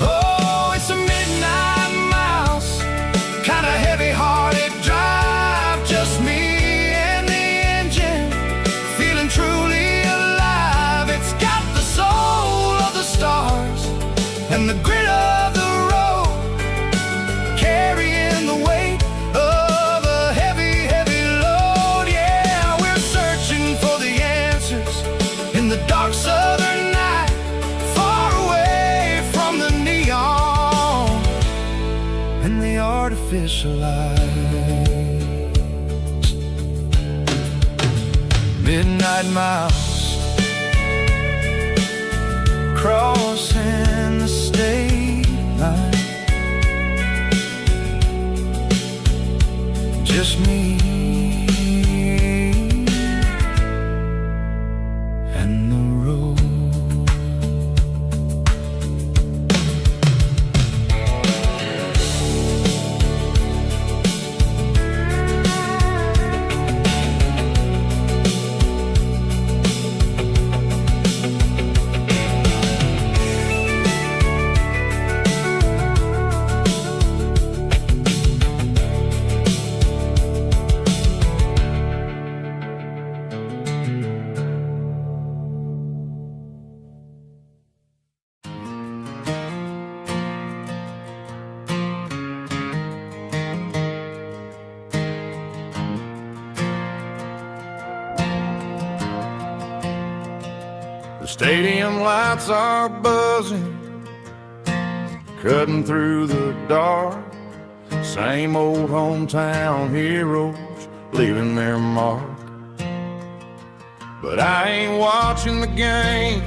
Oh, it's a midnight mouse, kind of heavy-hearted drive, just me and the engine, feeling truly alive. It's got the soul of the stars and the grit of the road, carrying the weight of a heavy, heavy load. Yeah, we're searching for the answers in the dark southern night, far away from the neon and the artificial lights. Midnight mouse, crossing the state line, just me and the road. The stadium lights are buzzing, cutting through the dark. Same old hometown heroes leaving their mark. But I ain't watching the game,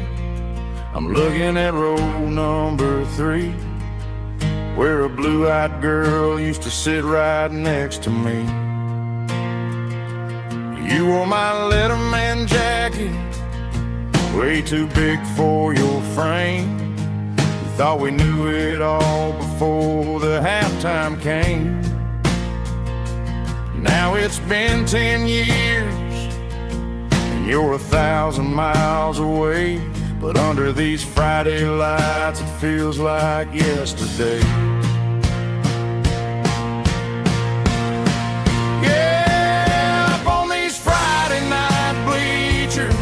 I'm looking at row number 3, where a blue-eyed girl used to sit right next to me. You wore my Letterman jacket, way too big for your frame. We thought we knew it all before the halftime came. Now it's been 10 years, and you're 1,000 miles away. But under these Friday lights, it feels like yesterday. Yeah, up on these Friday night bleachers,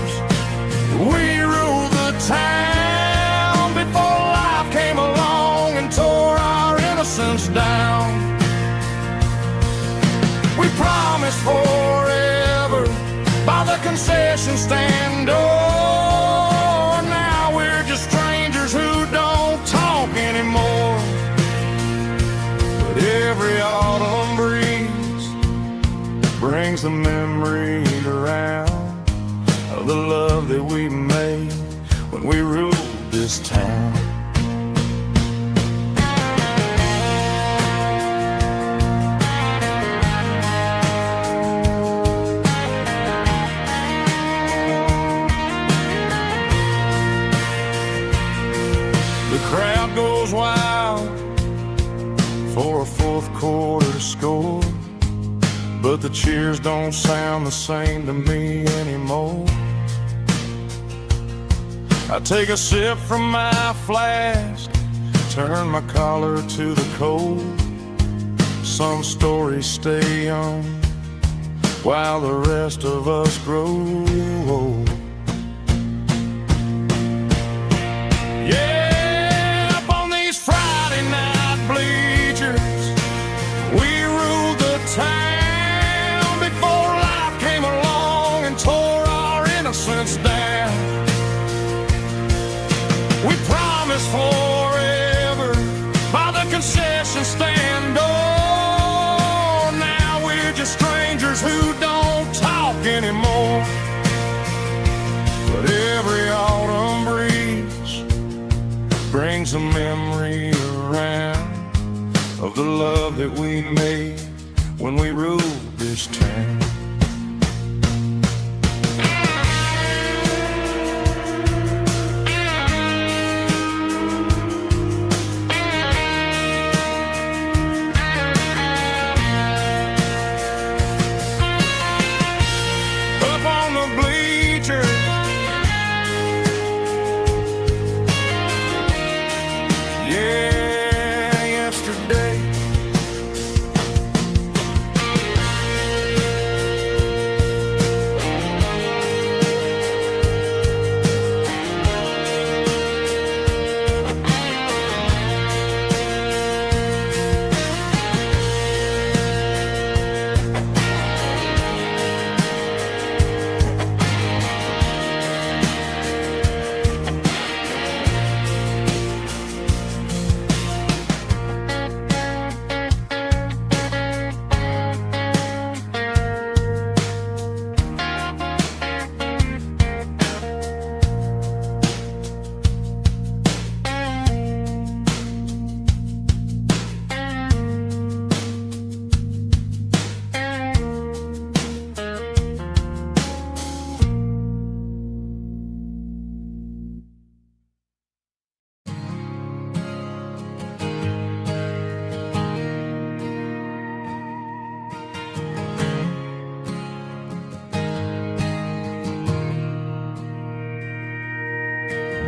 we rule the town before life came along and tore our innocence down. We promised forever by the concession stand door. Strangers who don't talk anymore. But every autumn breeze brings the memory around of the love that we made when we ruled this town. Crowd goes wild for a fourth quarter score, but the cheers don't sound the same to me anymore. I take a sip from my flask, turn my collar to the cold. Some stories stay young while the rest of us grow old. Yeah, town before life came along and tore our innocence down. We promised forever by the concession stand door. Now we're just strangers who don't talk anymore. But every autumn breeze brings a memory around of the love that we made when we ruled this town. Up on the bleachers, yeah, yesterday.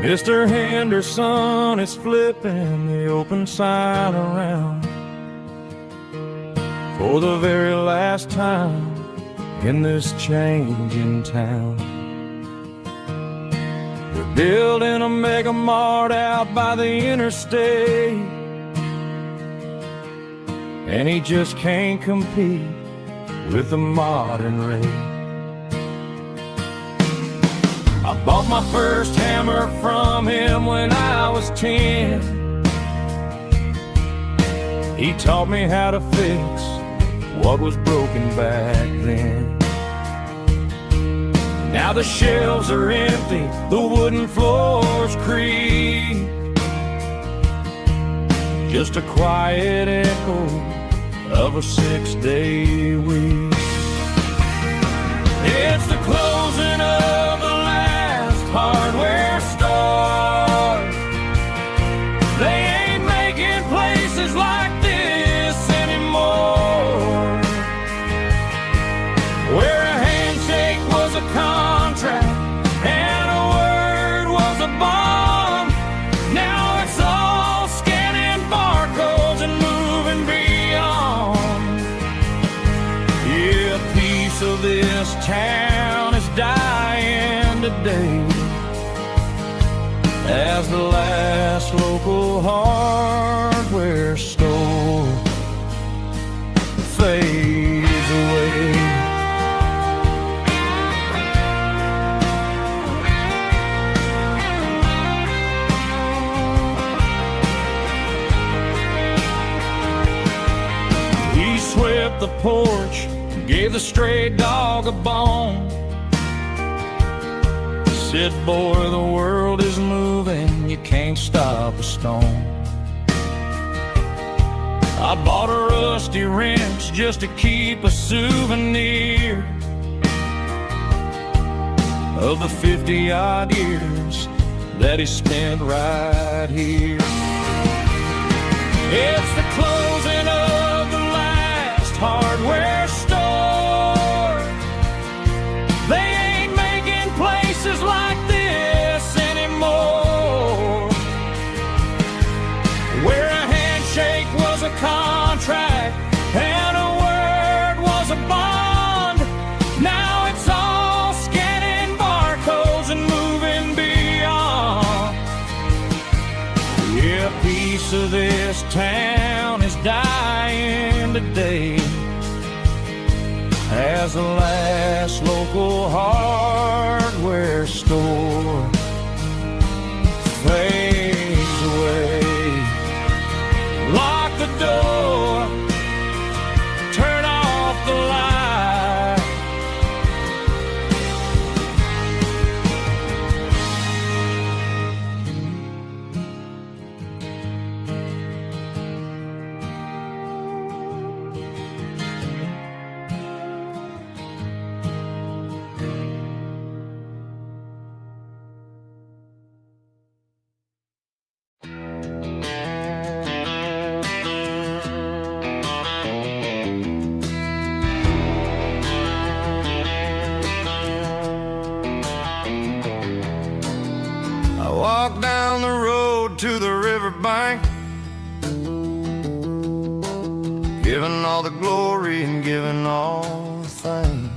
Mr. Henderson is flipping the open sign around for the very last time in this changing town. They're building a mega mart out by the interstate, and he just can't compete with the modern rate. I bought my first hammer from him when I was 10. He taught me how to fix what was broken back then. Now the shelves are empty, the wooden floors creak. Just a quiet echo of a 6-day week. It's the closing of the last hardware store. They ain't making places like this anymore, where a handshake was a contract and a word was a bond. Now it's all scanning barcodes and moving beyond. Yeah, a piece of this town is dying today as the last local hardware store fades away. He swept the porch, gave the stray dog a bone. Said, boy, the world is moving, you can't stop a stone. I bought a rusty wrench just to keep a souvenir of the 50-odd years that he spent right here. It's the closing of the last hardware store. They ain't making places like this anymore, where a handshake was a contract and a word was a bond. Now it's all scanning barcodes and moving beyond. Yeah, a piece of this town is dying today as the last local hardware store fades away. Lock the door, turn off the light. Walk down the road to the riverbank, giving all the glory and giving all the thanks.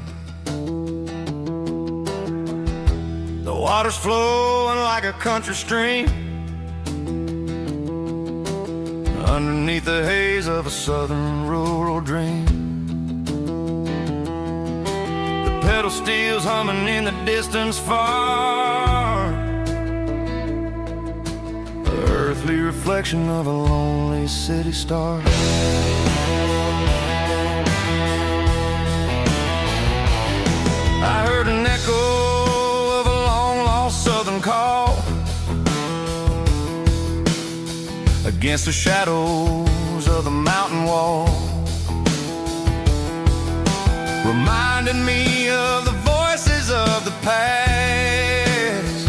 The water's flowing like a country stream underneath the haze of a southern rural dream. The pedal steel's humming in the distance far, earthly reflection of a lonely city star. I heard an echo of a long-lost southern call against the shadows of the mountain wall, reminding me of the voices of the past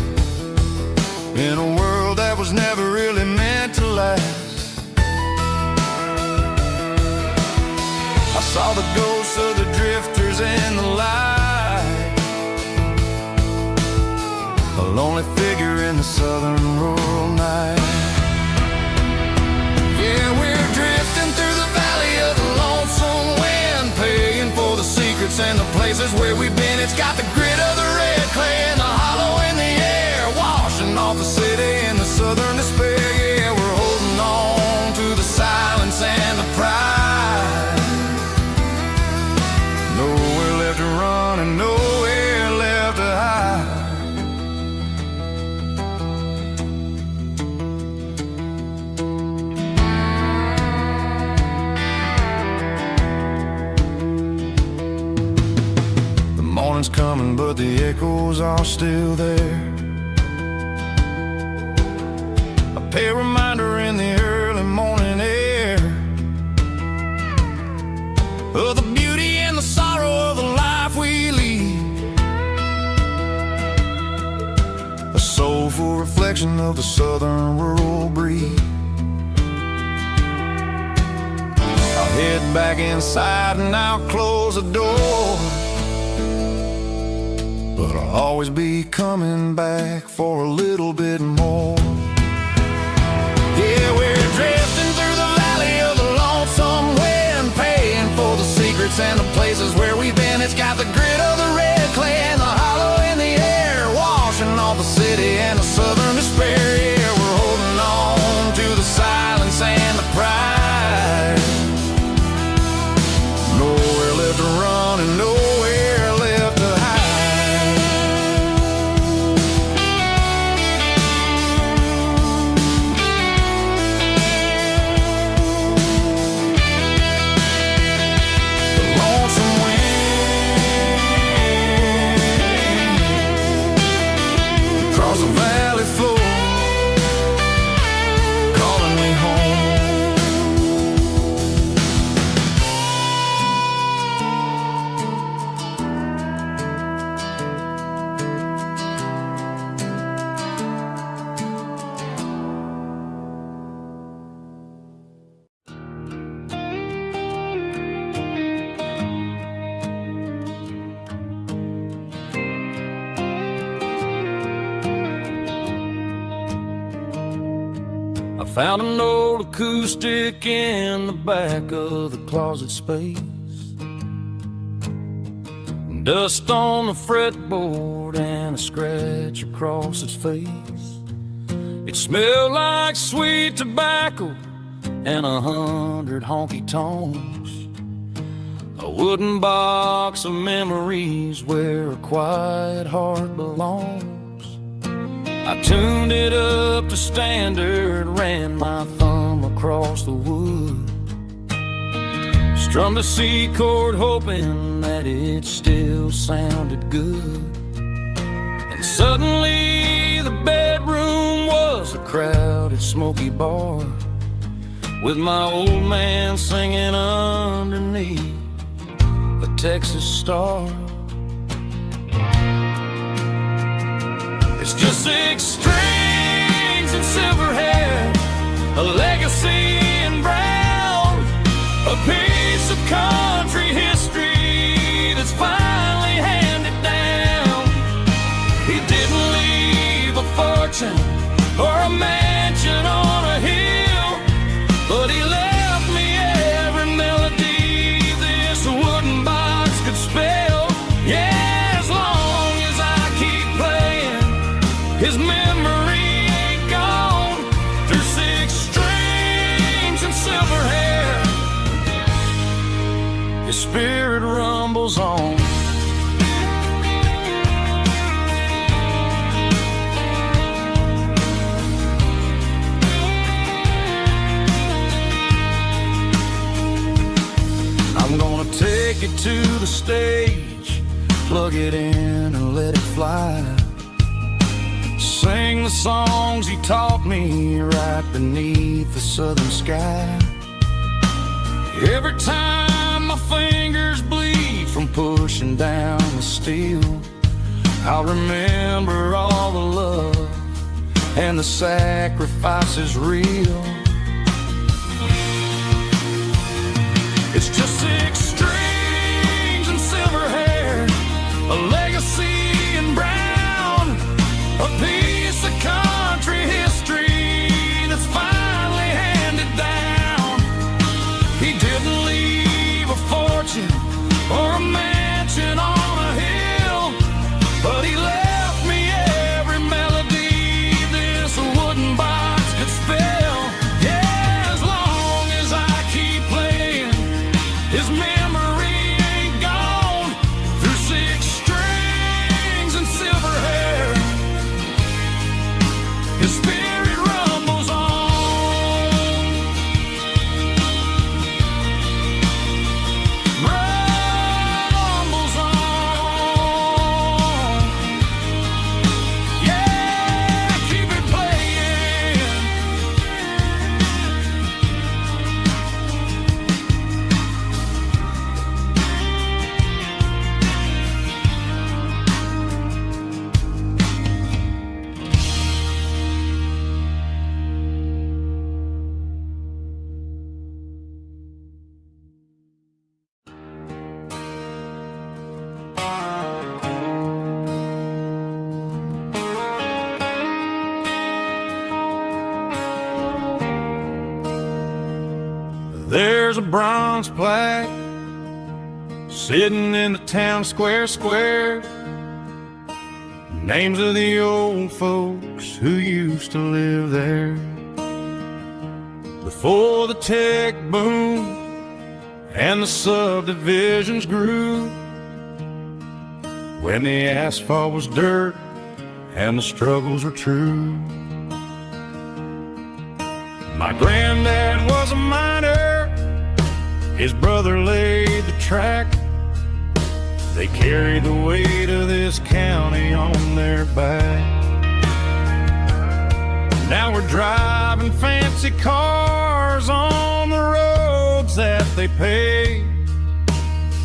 in a world that was never really meant to last. I saw the ghosts of the drifters in the light, a lonely figure in the southern rural night. Yeah, we're drifting through the valley of the lonesome wind, paying for the secrets and the places where we've been. It's got the grit of the red clay and the hollow in the air, washing off the city and the southern despair. Yeah, we're holding on to the silence and the pride. Nowhere left to run and nowhere left to hide. echoes are still there. A pale reminder in the early morning air of the beauty and the sorrow of the life we lead. A soulful reflection of the southern rural breed. I'll head back inside and I'll close the door, but I'll always be coming back for a little bit more. Yeah, we're drifting through the valley of the lonesome wind, paying for the secrets and the places where we've been. It's got the grit of the red clay and the hollow in the air, washing off the city and the southern despair. Yeah, we're holding on to the silence and the pride. Nowhere left to run and nowhere left to hide. The lonesome wind across the valley floor, calling me home. I found an old acoustic in the back of the closet space. Dust on the fretboard and a scratch across its face. It smelled like sweet tobacco and 100 honky-tonks. A wooden box of memories where a quiet heart belongs. I tuned it up to standard, ran my thumb across the wood, strummed a C chord hoping that it still sounded good. And suddenly the bedroom was a crowded smoky bar, with my old man singing underneath the Texas star. It's just 6 strings and silver hair, a legacy in brown, a piece of country history that's finally handed down. He didn't leave a fortune or a mansion on a hill, but he left me every melody this wooden box could spell. Yeah, as long as I keep playing, his memory ain't gone. Through 6 strings and silver hair, his spirit rumbles on. I'm gonna take it to the stage, plug it in and let it fly. Sing the songs he taught me right beneath the southern sky. Every time my fingers bleed from pushing down the steel, I'll remember all the love and the sacrifices real. It's just 6 strings and silver hair, a legacy in brown, a piece of country history that's finally handed down. He didn't leave a fortune or a mansion on a hill, but he left me every melody this wooden box could spell. Yeah, as long as I keep playing, his memory ain't gone. Through 6 strings there's a bronze plaque sitting in the town square. Names of the old folks who used to live there. Before the tech boom and the subdivisions grew, when the asphalt was dirt and the struggles were true. My granddad was a miner, his brother laid the track. They carried the weight of this county on their back. Now we're driving fancy cars on the roads that they paved,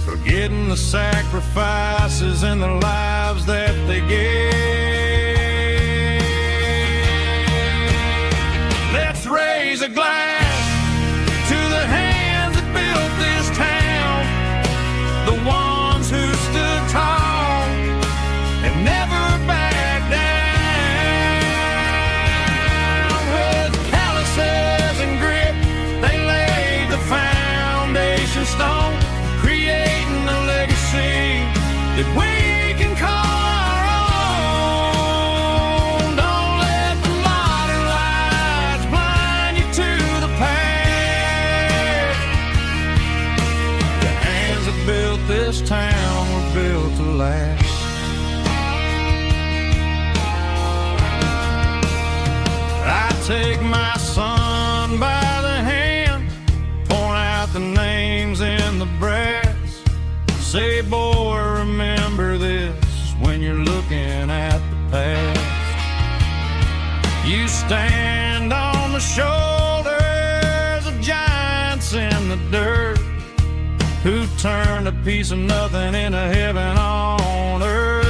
forgetting the sacrifices and the lives that they gave. Let's raise a glass to the hands that built this town, the ones who stood tall and never backed down. With calluses and grit, they laid the foundation stone, creating a legacy that we can call our own. Don't let the modern lights blind you to the past. The hands that built this town were built to last. I take my son by the hand, point out the names in the brass. Say, boy, remember this when you're looking at the past. You stand on the shoulders of giants in the dirt, who turned a piece of nothing into heaven on earth.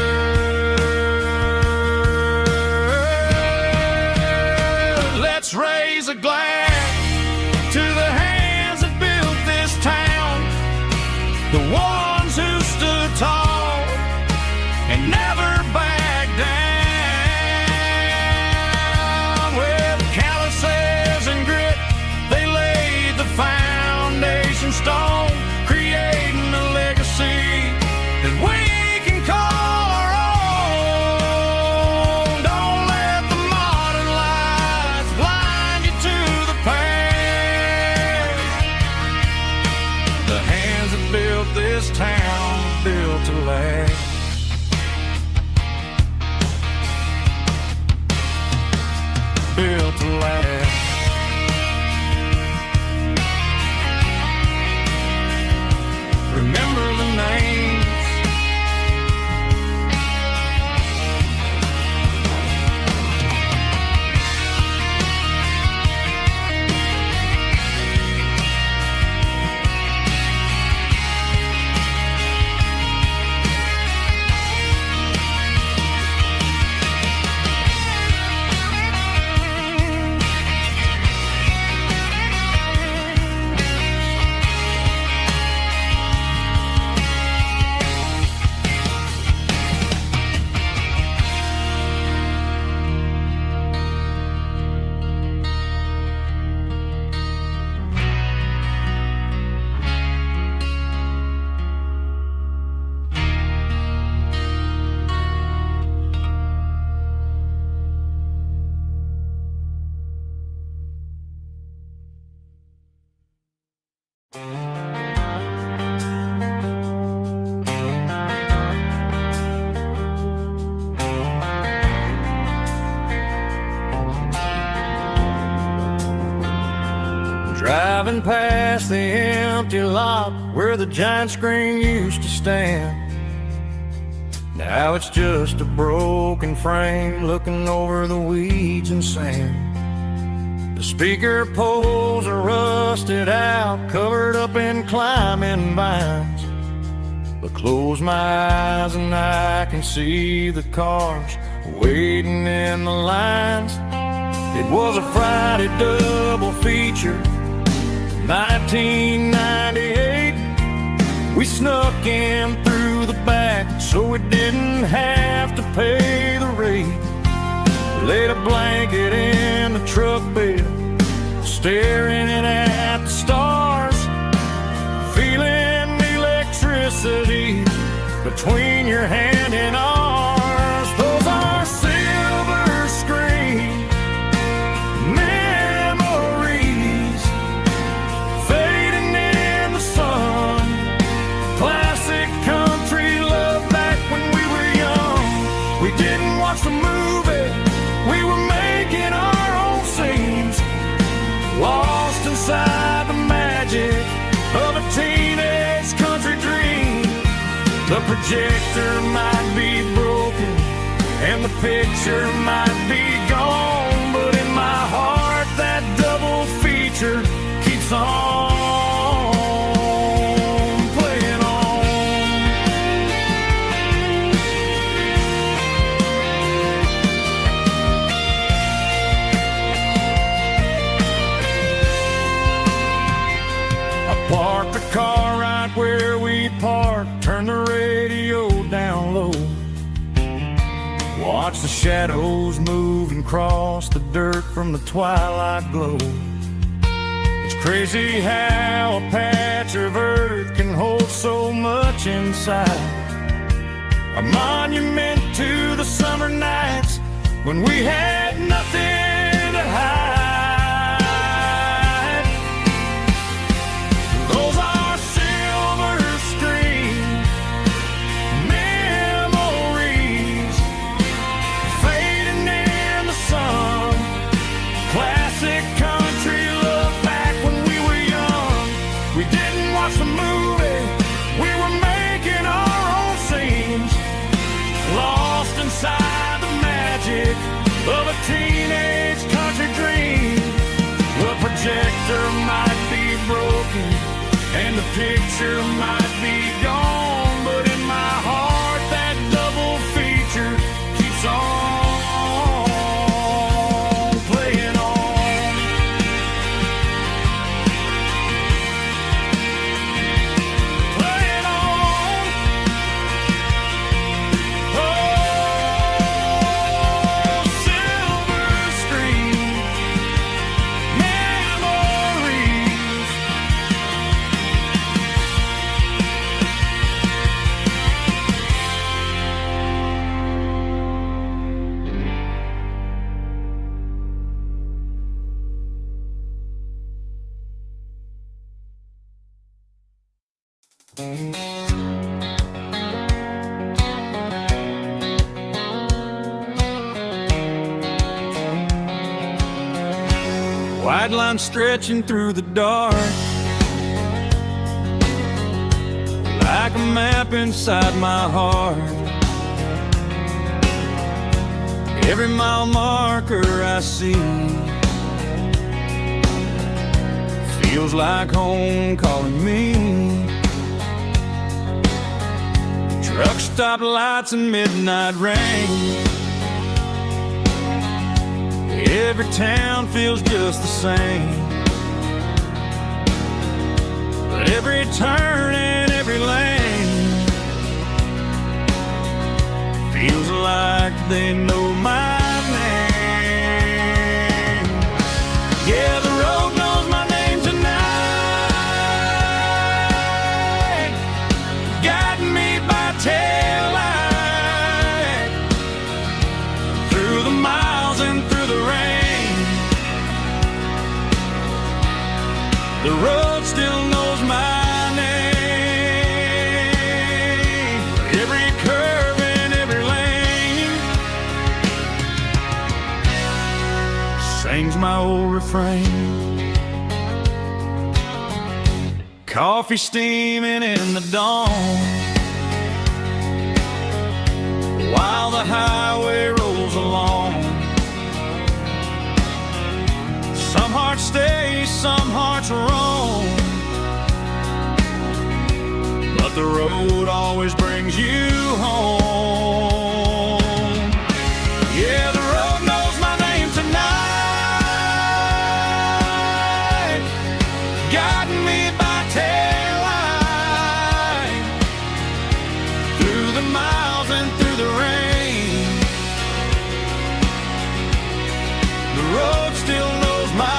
Let's raise a glass to the hands that built this town, the ones who stood tall and never backed down. With calluses and grit, they laid the foundation stone, creating a legacy that we can call our own. Don't let the modern lights blind you to the past. The hands that built this town built to last. Built to last. Remember the names. Driving past the empty lot where the giant screen used to stand. Now it's just a broken frame looking over the weeds and sand. The speaker poles are rusted out, covered up in climbing vines. But close my eyes and I can see the cars waiting in the lines. It was a Friday double feature, 1998. We snuck in through the back so we didn't have to pay the rate. Laid a blanket in the truck bed, staring at the stars. didn't watch the movie, we were making our own scenes, lost inside the magic of a teenage country dream. The projector might be broken and the picture might be gone, but in my heart that double feature keeps on playing on. I parked the car right where we parked, turned the radio down low, watch the shadows move and cross the dirt from the twilight glow. It's crazy how a patch of earth can hold so much inside, a monument to the summer nights when we had nothing to hide. Those are silver screen memories fading in the sun, classic country look back when we were young. We didn't watch the movie, we were making our own scenes, lost inside the magic of a teenage country dream. The projector might be broken and the picture might be gone, but in my heart that double feature keeps on playing on. Playing on. Oh, silver screen memories. White line stretching through the dark, like a map inside my heart. Every mile marker I see feels like home calling me. Truck stop lights and midnight rain, every town feels just the same, but every turn and every lane feels like they know my name. Yeah, the road knows my name tonight, guiding me by taillight through the miles and through the rain. The road still knows my name, every curve and every lane sings my old refrain. Coffee steaming in the dawn, while the highway rolls along. Some hearts stay, some hearts roam, but the road always brings you home. Yeah, the road knows my name tonight, guiding me by taillight through the miles and through the rain. The road still knows my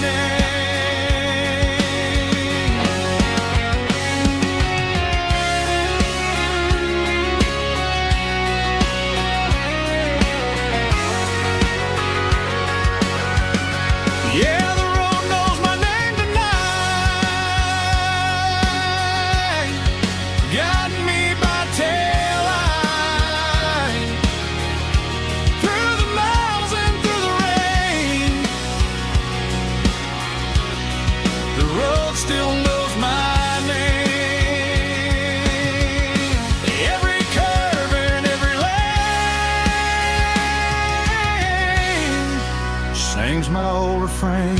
name. sings my old refrain.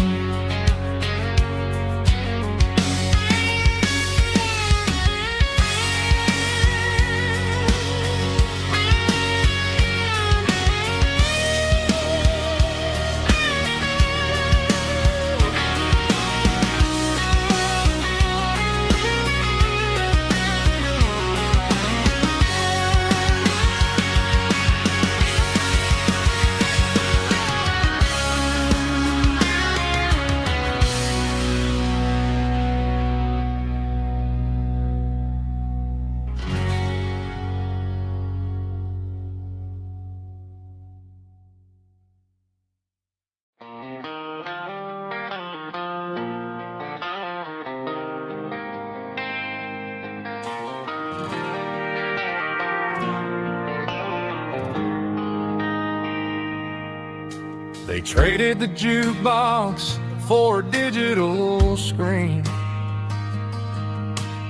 They traded the jukebox for a digital screen,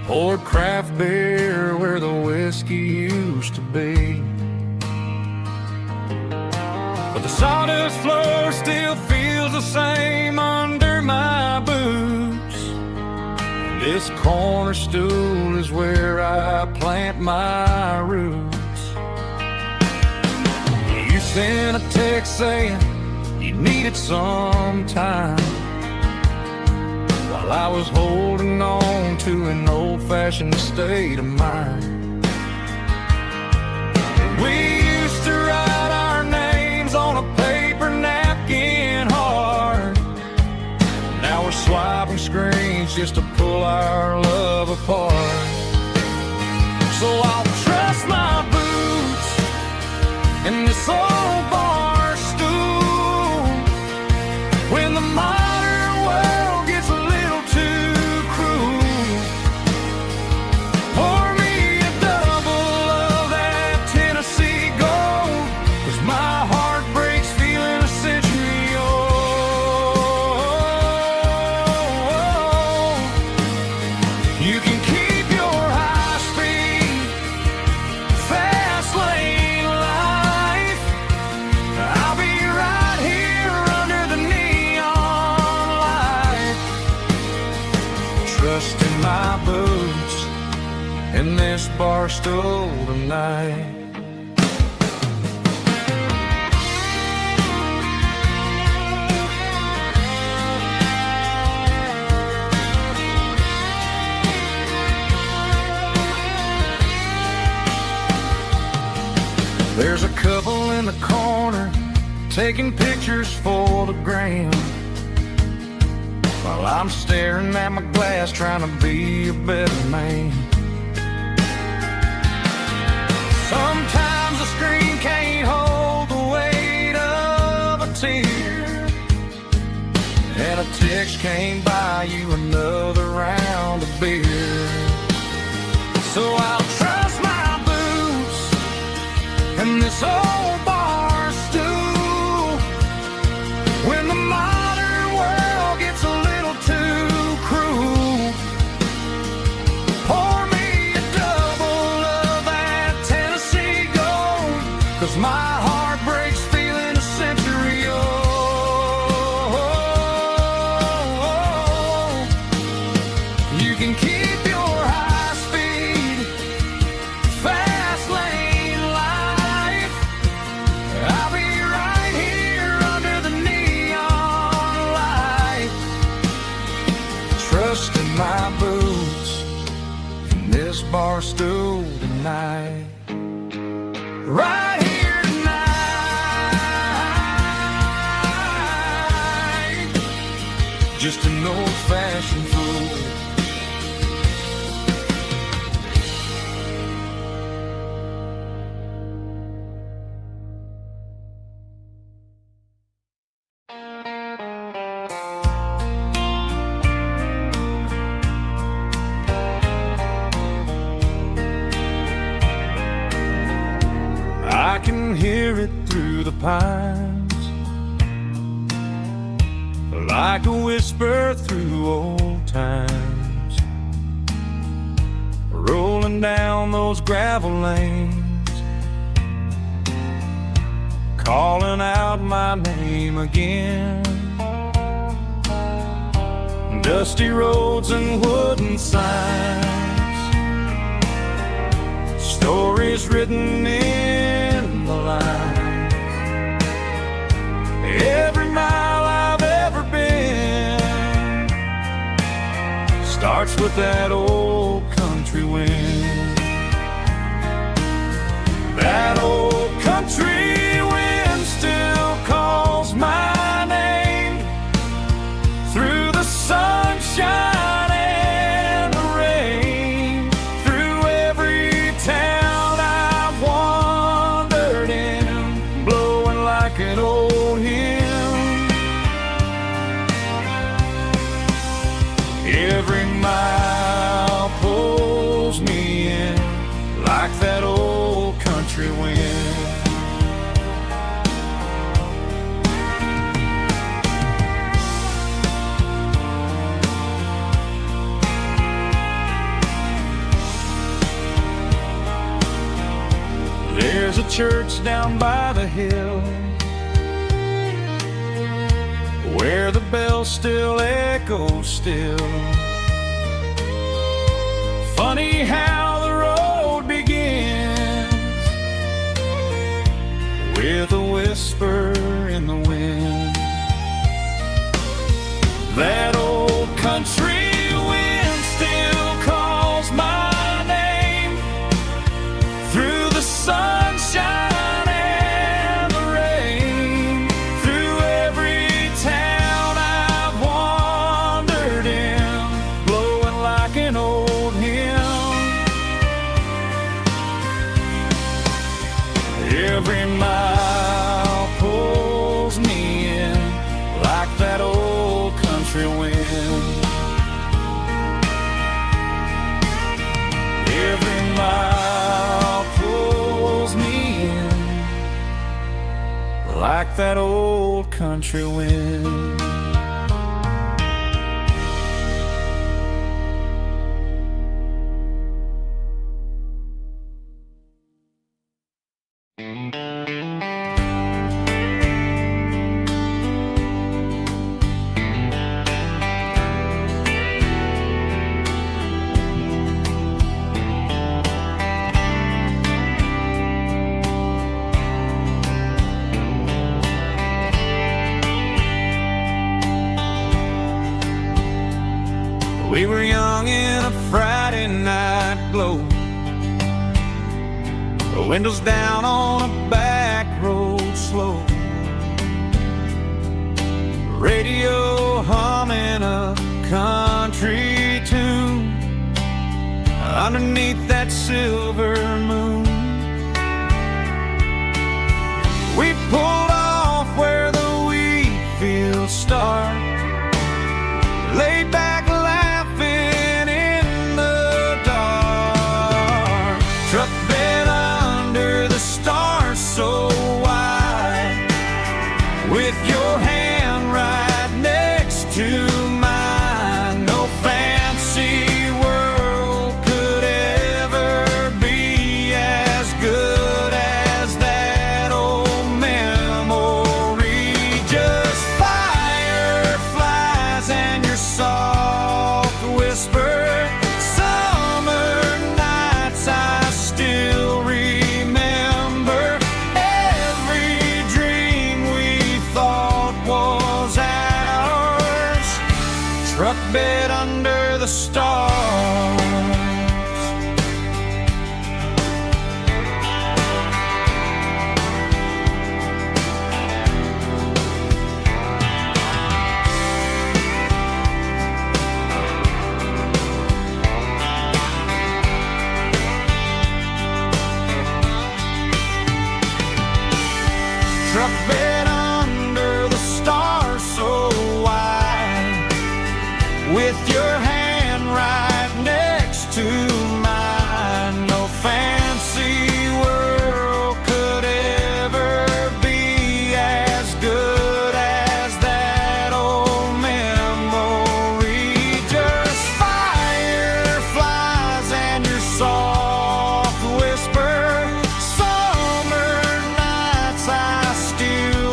poured craft beer where the whiskey used to be. But the sawdust floor still feels the same under my boots. This corner stool is where I plant my roots. You sent a text saying you needed some time, while I was holding on to an old-fashioned state of mind. We used to write our names on a paper napkin hard. Now we're swiping screens just to pull our love apart. So I'll trust my boots in this old bar stool when the modern world gets a little too cruel. Pour me a double of that Tennessee Gold, 'cause my heart breaks feeling a century old. You can keep your high-speed, fast lane life. I'll be right here under the neon light, trusting my boots in this bar stool tonight. There's a couple in the corner taking pictures for the gram, while I'm staring at my glass trying to be a better man. Sometimes the screen can't hold the weight of a tear, and a text can't buy you another round of beer. So I'll trust my boots and this old bar stool when the modern world gets a little too cruel. Pour me a double of that Tennessee Gold, 'cause my heart breaks feeling a century old. You can keep your high-speed, fast lane life. I'll be right here under the neon light, trusting my boots in this bar stool tonight. Right here tonight, just an old-fashioned fool. I can hear it through the pines, like a whisper through old times, rolling down those gravel lanes, calling out out my name again. Dusty roads and wooden signs, stories written in the lines. Every mile I've ever been starts with that old country wind. That old country wind still calls my name through the sunshine and the rain, through every town I've wandered in, blowing like an old hymn. Every mile pulls me in like that old country wind. There's a church down by the hill where the bells still echo still. Funny how the road begins with a whisper in the wind. That old country wind still calls my name through the sunshine and the rain, through every town I've wandered in, blowing like an old hymn. Every mile pulls me in like that old country wind. Every mile pulls me in like that old country wind. We were young in a Friday night glow, the windows down on a back road slow, radio humming a country tune underneath that silver moon. We pulled off where the wheat fields start, laid back so wide, with your hand right next to mine. No fancy world could ever be as good as that old memory. Just fireflies and your soft whisper. Summer nights I still remember. Truck bed under the stars. Truck bed under the stars so wide, with your hand right next to mine. No fancy world could ever be as good as that old memory. Just fireflies and your soft whisper. Summer nights I still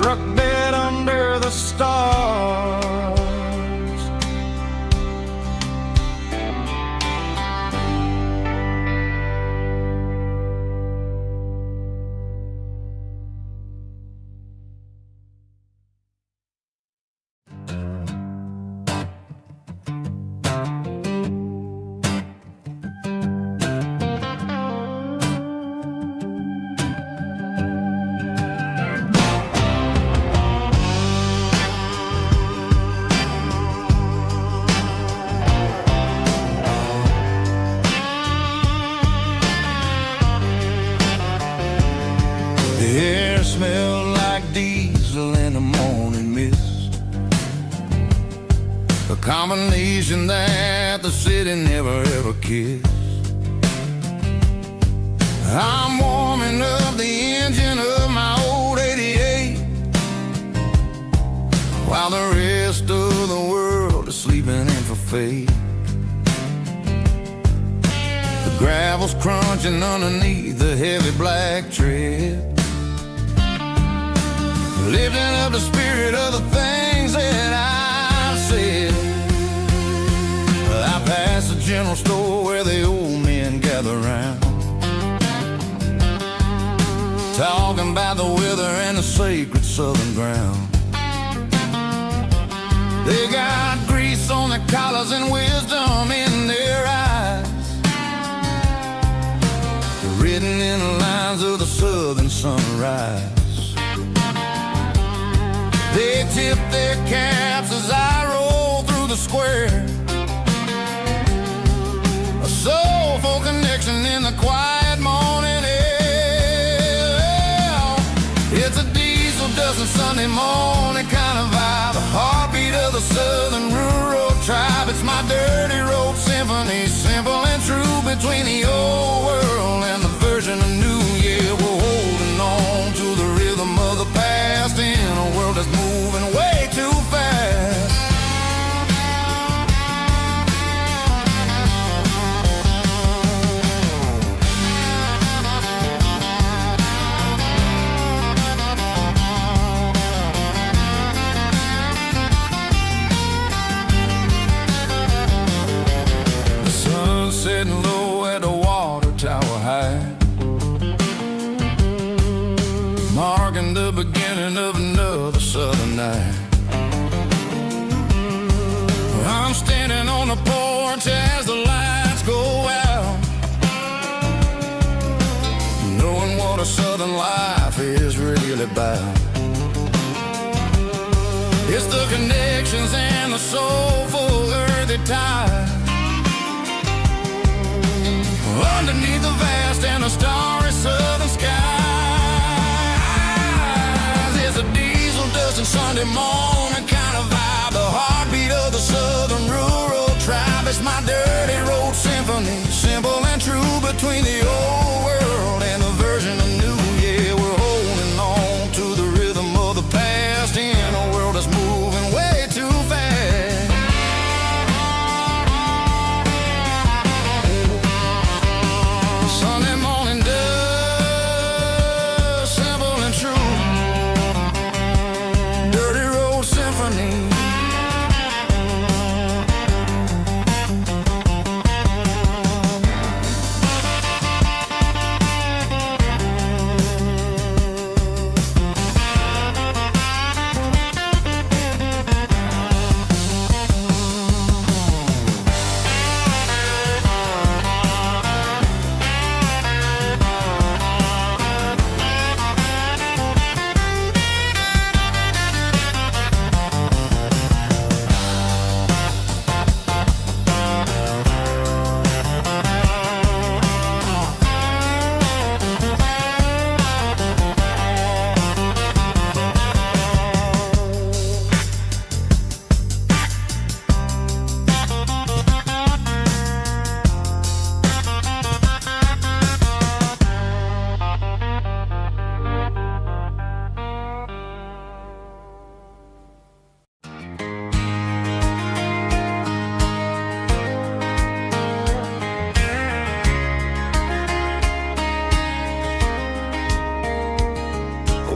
truck bed under the stars. The air smelled like diesel in the morning mist, a combination that the city never ever kissed. I'm warming up the engine of my old 88, while the rest of the world is sleeping in for fate. The gravel's crunching underneath the heavy black tread, lifting up the spirit of the things that I've said. I pass the general store where the old men gather round, talking about the weather and the sacred southern ground. They got grease on their collars and wisdom in their eyes, written in the lines of the southern sunrise. They tip their caps as I roll through the square, a soulful connection in the quiet morning air. It's a diesel dusting Sunday morning kind of vibe, the heartbeat of the southern rural tribe. It's my dirty road symphony, simple and true, between the old world and the version of new. Yeah, we're holding on to the rhythm of the past in a world that's moving way too fast. The sun setting low at the water tower high, marking the beginning of another southern night. I'm standing on the porch as the lights go out, knowing what a southern life is really about. It's the connections and the soulful earthy ties, underneath the vast and the starry southern skies. It's a diesel dusting Sunday morning kind of vibe, the heartbeat of the southern rural tribe. It's my dirty road symphony, simple and true, between the old world and the version of new. Yeah, we're holding on to the rhythm of the past in a world that's moving way too fast. Sunday morning dust, simple and true, dirty road symphony.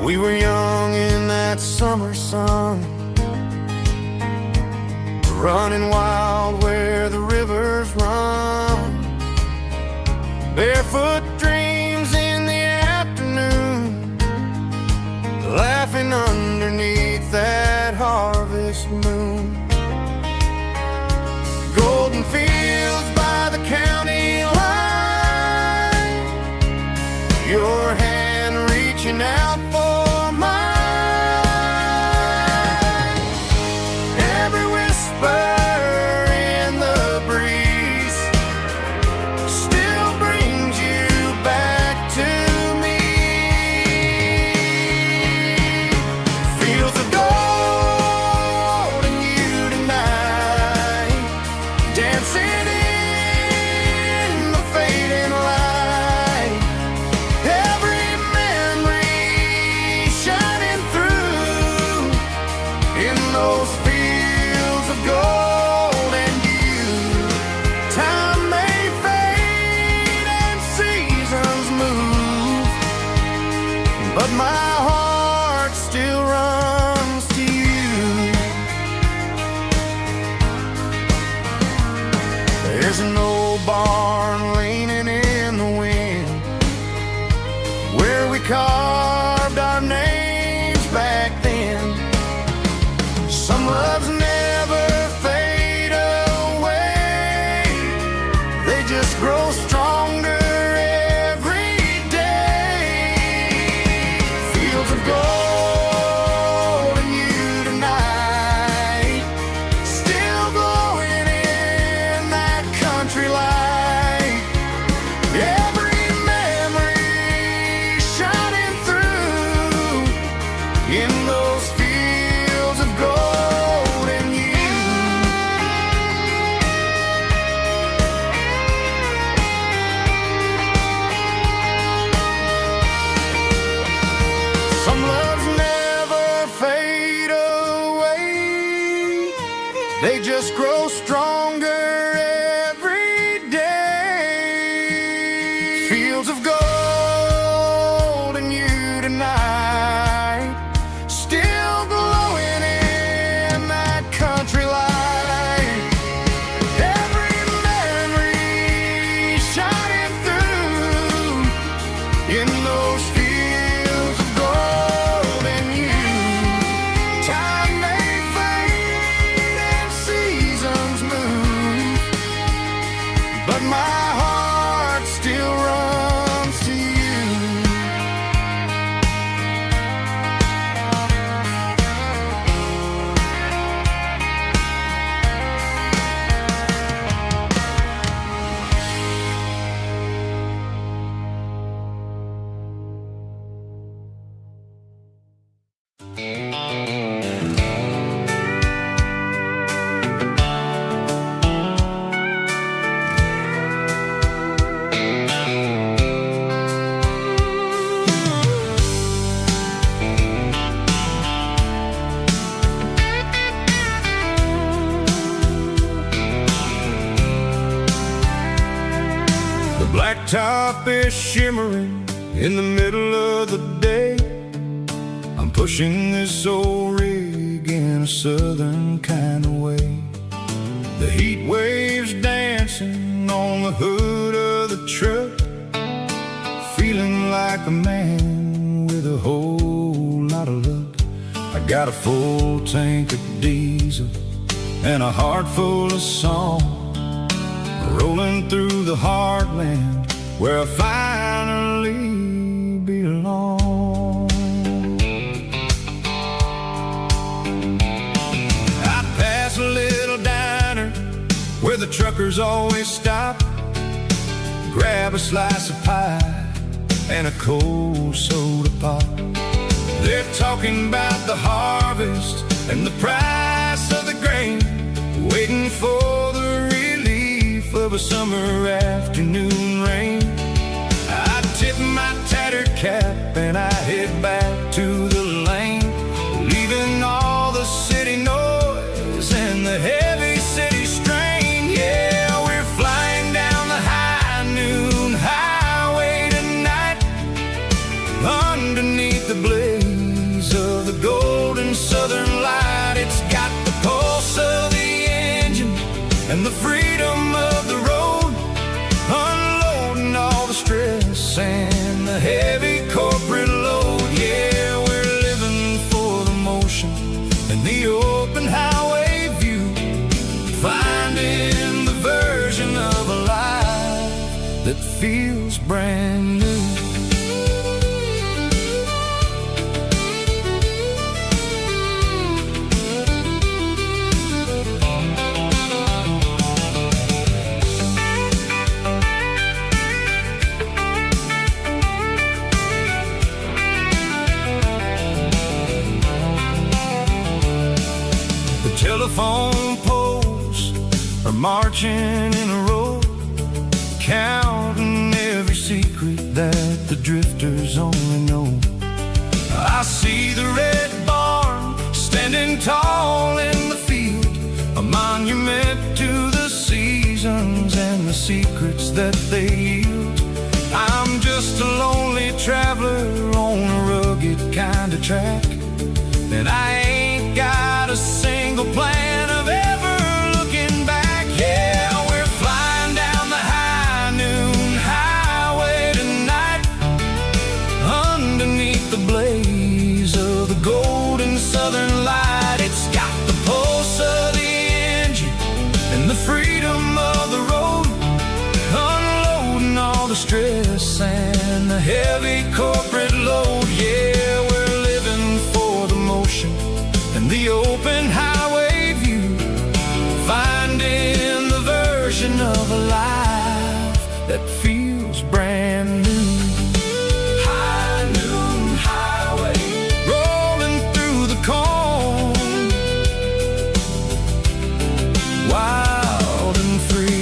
We were young in that that summer sun, running wild where the rivers run. Barefoot dreams in the afternoon, laughing underneath that harvest moon. Golden fields by the county line, your hand reaching out for mine. Every whisper in the breeze still brings you back to me. Fields of gold and you tonight, dancing in the fading light. Every memory shining through in those fields of gold and you. Time may fade and seasons move, but my heart still runs to you. There's an old barn leaning in the wind where we carved our names back then. Some loves never fade away, they just grow stronger every day. Fields of gold and you tonight, still glowing in that country light. Every memory shining through in those fields of gold and you. Some loves never fade away, they just grow stronger every day. Fields of gold and you tonight, still glowing in that country light. Every memory shining through in those fields of gold and you. Time may fade and seasons move, but my heart still runs to you. The blacktop is shimmering in the middle of the day. I'm pushing this old rig in a southern kind of way. The heat waves dancing on the hood of the truck, feeling like a man with a whole lot of luck. I got a full tank of diesel and a heart full of song, rolling through the heartland where I finally belong. I pass a little diner where the truckers always stop, grab a slice of pie and a cold soda pop. They're talking about the harvest and the price of the grain, waiting for the relief of a summer afternoon rain. I tip my tattered cap and I head back to the lane, leaving all the city noise and the heavy city strain. Yeah, we're flying down the high noon highway tonight, underneath the blaze of the gold the stress and the heavy corporate load. Yeah, we're living for the motion and the open highway view, finding the version of a life that feels brand new. Telephone poles are marching in a row, counting every secret that the drifters only know. I see the red barn standing tall in the field, a monument to the seasons and the secrets that they yield. I'm just a lonely traveler on a rugged kind of track, and I ain't got a single plan of ever looking back. Yeah, we're flying down the high noon highway tonight, underneath the blaze of the golden southern light. It's got the pulse of the engine and the freedom of the road, unloading all the stress and the heavy corporate load. Yeah, we're living for the motion and the open highway view, finding the version of a life that feels brand new. High noon highway, rolling through the corn, wild and free.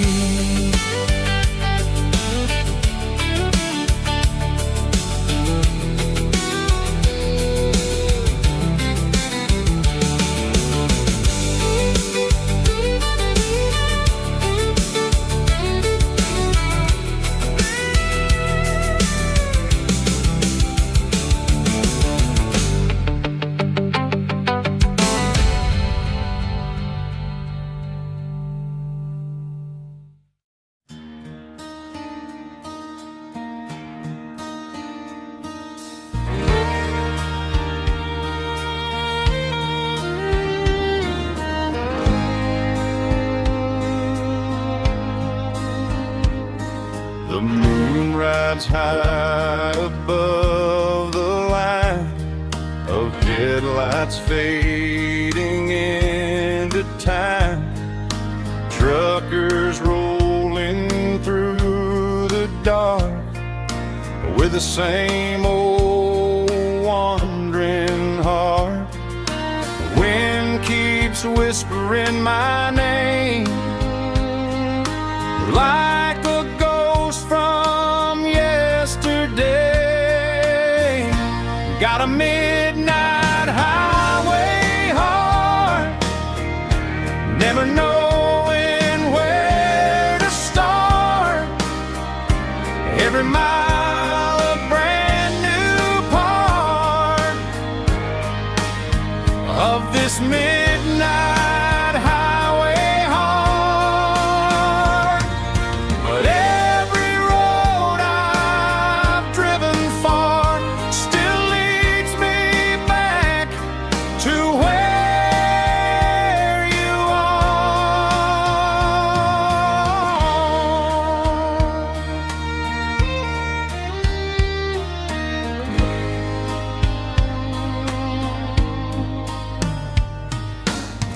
The moon rides high above the line of headlights fading into time. Truckers rolling through the dark with the same old wandering heart. The wind keeps whispering my name like a ghost from yesterday. Got a midnight highway heart, never knowing where to start. Every mile a brand new part of this midnight highway heart. But every road I've driven far still leads me back to where you are.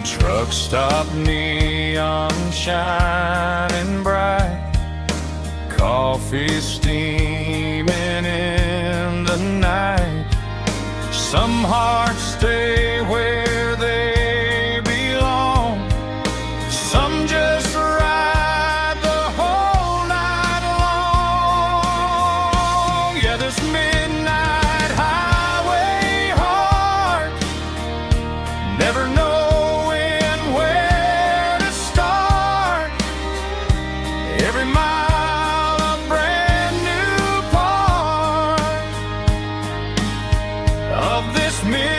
Truck stop, neon shining bright, coffee steaming in the night. Some hearts stay where they belong, some just ride the whole night long. Yeah, this midnight highway heart, never knowing where to start. Every mile a brand new part of this midnight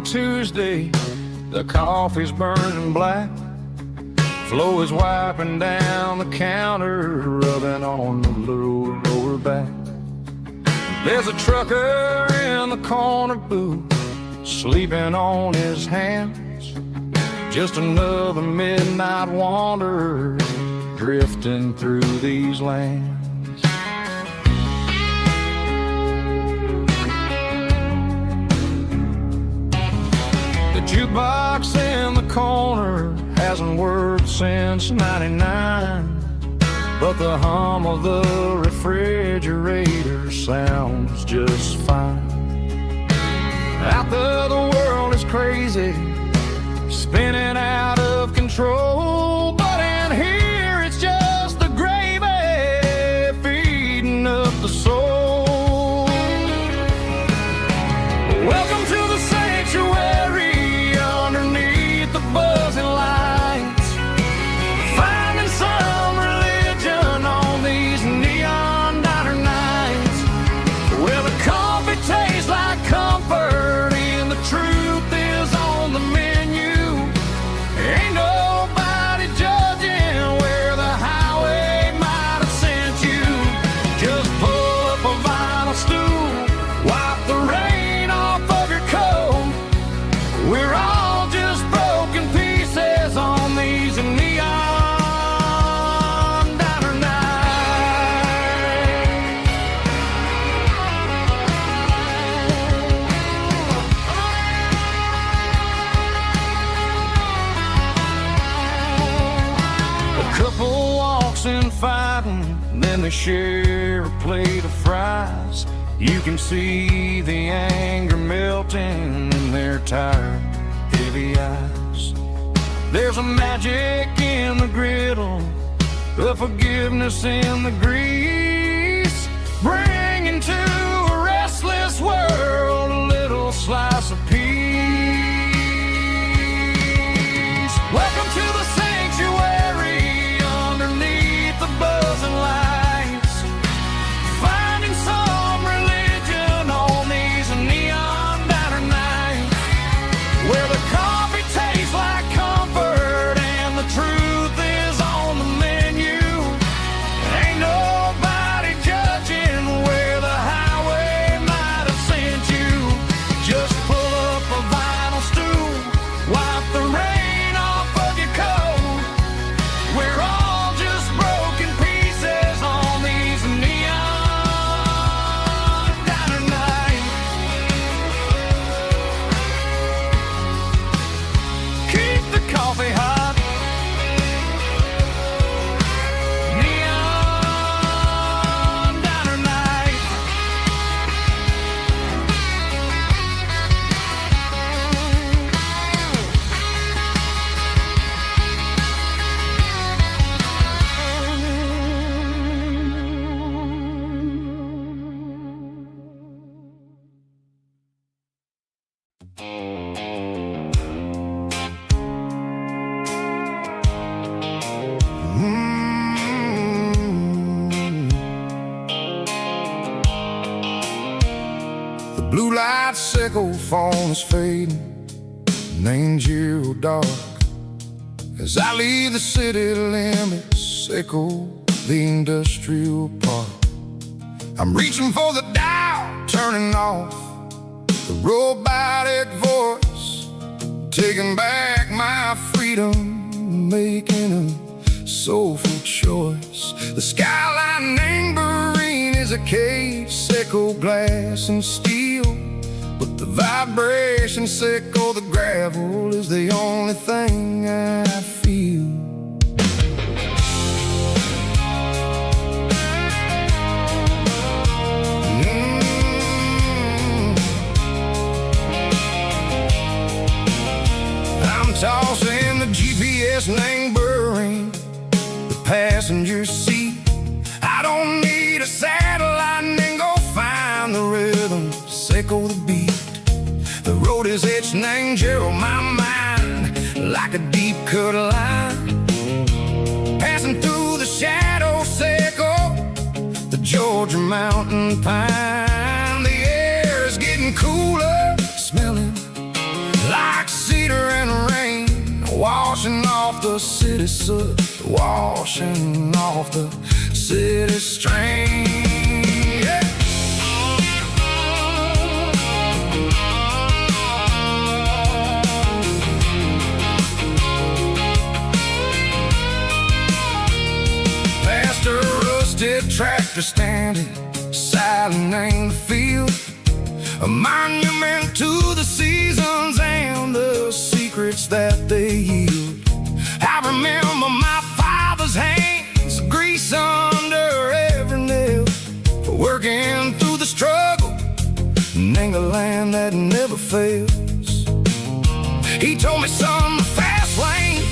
Tuesday, the coffee's burning black. Flo is wiping down the counter, rubbing on the lower back. There's a trucker in the corner booth, sleeping on his hands. Just another midnight wanderer drifting through these lands. The jukebox in the corner hasn't worked since '99, but the hum of the refrigerator sounds just fine. Out there the world is crazy, spinning out of control, but in here it's just the gravy feeding up the soul. Welcome to the sanctuary underneath the buzzing lights, finding some religion on these neon diner nights, where the coffee tastes like comfort and the truth is on the menu. Ain't nobody judging where the highway might have sent you. Just pull up a vinyl stool, wipe the rain off of your coat. We're all just broken pieces on these neon diner nights. A couple walks in fighting, then they share a plate of fries. You can see the anger melting in their tired, heavy eyes. There's a magic in the griddle, a forgiveness in the grease, bringing to a restless world a little slice of peace. Welcome to the sanctuary underneath the buzzing lights, finding some religion on these neon diner nights, where the coffee tastes like comfort and the truth is on the menu. Ain't nobody judging where the highway might have sent you. Just pull up a vinyl stool, wipe the rain off of your coat. We're all just broken pieces on these neon diner nights. Keep the coffee hot. Neon diner night. The blue light sickle phone is fading, named zero dark. As I leave the city limits, sickle the industrial park. I'm reaching for the dial, turning off the robotic voice, taking back my freedom, making a soulful choice. The skyline named Marine is a cage, sickle glass and steel, but the vibration sickle, the gravel is the only thing I feel. I'm tossing the GPS named Burring, the passenger seat. I don't need a satellite and go find the rhythm, sickle the beat. The road is etched named Gerald, my mind, like a deep cut line. Passing through the shadow sickle, the Georgia mountain pine. The air is getting cooler, smelling washing off the city soot, washing off the city strain. Yeah. Past a rusted tractor standing silent in the field, a monument to the seasons and the secrets that they yield. I remember my father's hands, grease under every nail, working through the struggle, and the land that never fails. He told me, son, the fast lane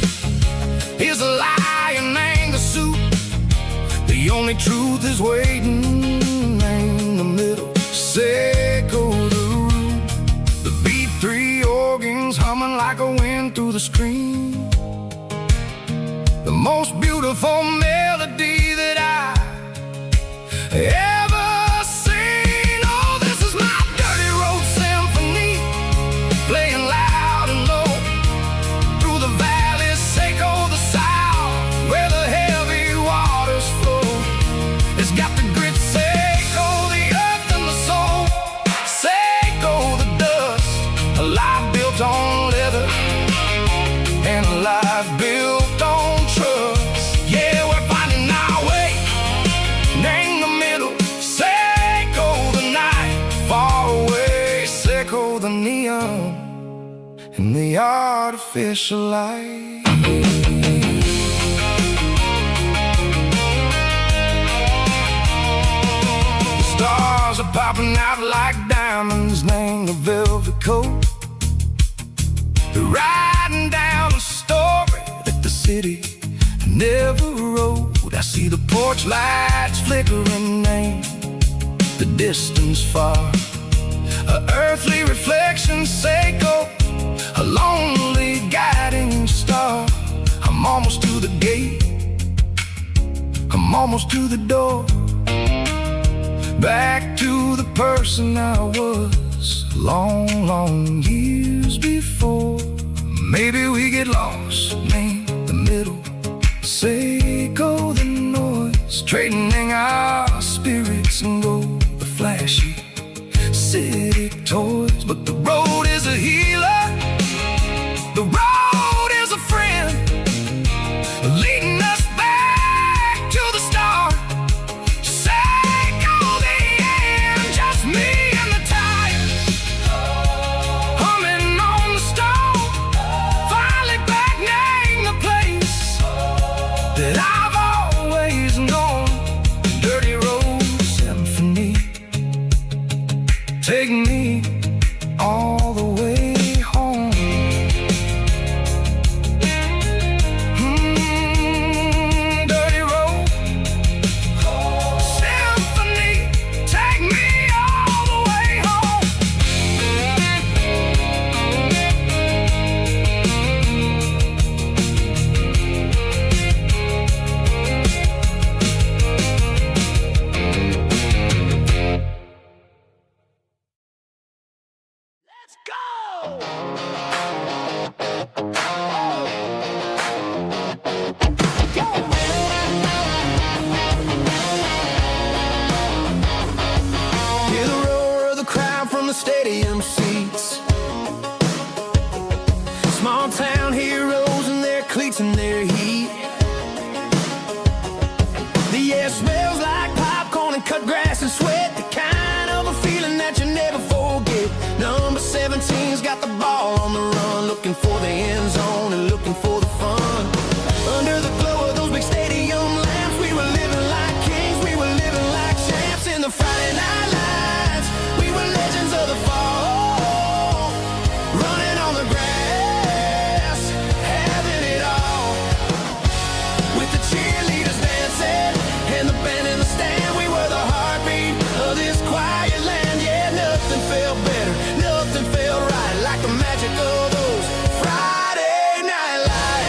is a lion and the suit. The only truth is waiting in the middle. Seco the root, the B3 organs humming like a wind through the screen. The most beautiful melody that I ever seen. Oh, this is my dirty road symphony, playing loud and low through the valleys, Seco the south, where the heavy waters flow. It's got the grit, Seco the earth and the soul, Seco the dust, a life built on leather and a life built on trust. Yeah, we're finding our way in the middle. Seco the night, far away. Seco the neon and the artificial light. The stars are popping out like diamonds, named the velvet coat. They're riding down the story that the city never wrote. I see the porch lights flickering in the distance far, a earthly reflection, Seco, a lonely guiding star. I'm almost to the gate, I'm almost to the door, back to the person I was long, long years before. Maybe we get lost in the middle, Seco the noise, trading our spirits and go the flashy city toys. But the road is a healer, the road is a friend, leading us back to the start. Seco the end, just me and the tires, humming on the stove, finally back name the place that I've always known. Dirty road symphony, take me all the way home. Dirty road symphony, take me all the way home. Let's go! Hear the roar of the crowd from the stadium seats. Small town heroes in their cleats and their heat. The air smells like popcorn and cut grass and sweat, the kind of a feeling that you never forget. Number 17's got the ball on the run, looking for the end zone and looking for the fun. Under the glow of those big stadium lamps, we were living like kings, we were living like champs in the Friday night lights. We were legends of the fall, running on the grass, having it all, with the cheerleaders dancing and the band in the stand. We were the heartbeat of this quiet land. Yeah, nothing felt better, nothing felt right like the magic of those Friday night lights.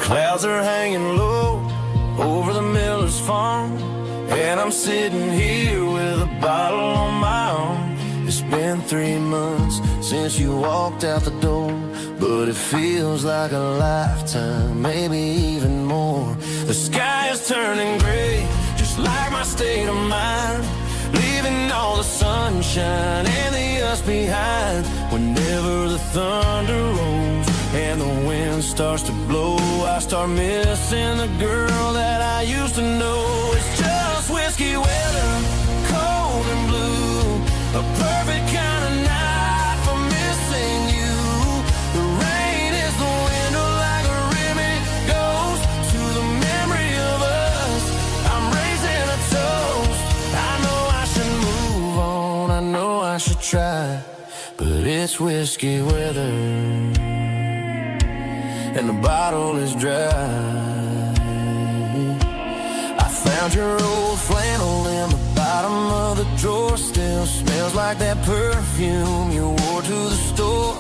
Clouds are hanging low over the miller's farm, and I'm sitting here with a bottle on my arm. It's been 3 months since you walked out the door, but it feels like a lifetime, maybe even more. The sky is turning gray, just like my state of mind, leaving all the sunshine and the us behind. Whenever the thunder rolls and the wind starts to blow, I start missing the girl that I used to know. It's just whiskey weather, cold and blue, a perfect kind of night for missing you. The rain is the window like a ribbon goes to the memory of us. I'm raising a toast. I know I should move on, I know I should try, but it's whiskey weather and the bottle is dry. I found your old flannel in the bottom of the drawer, still smells like that perfume you wore to the store.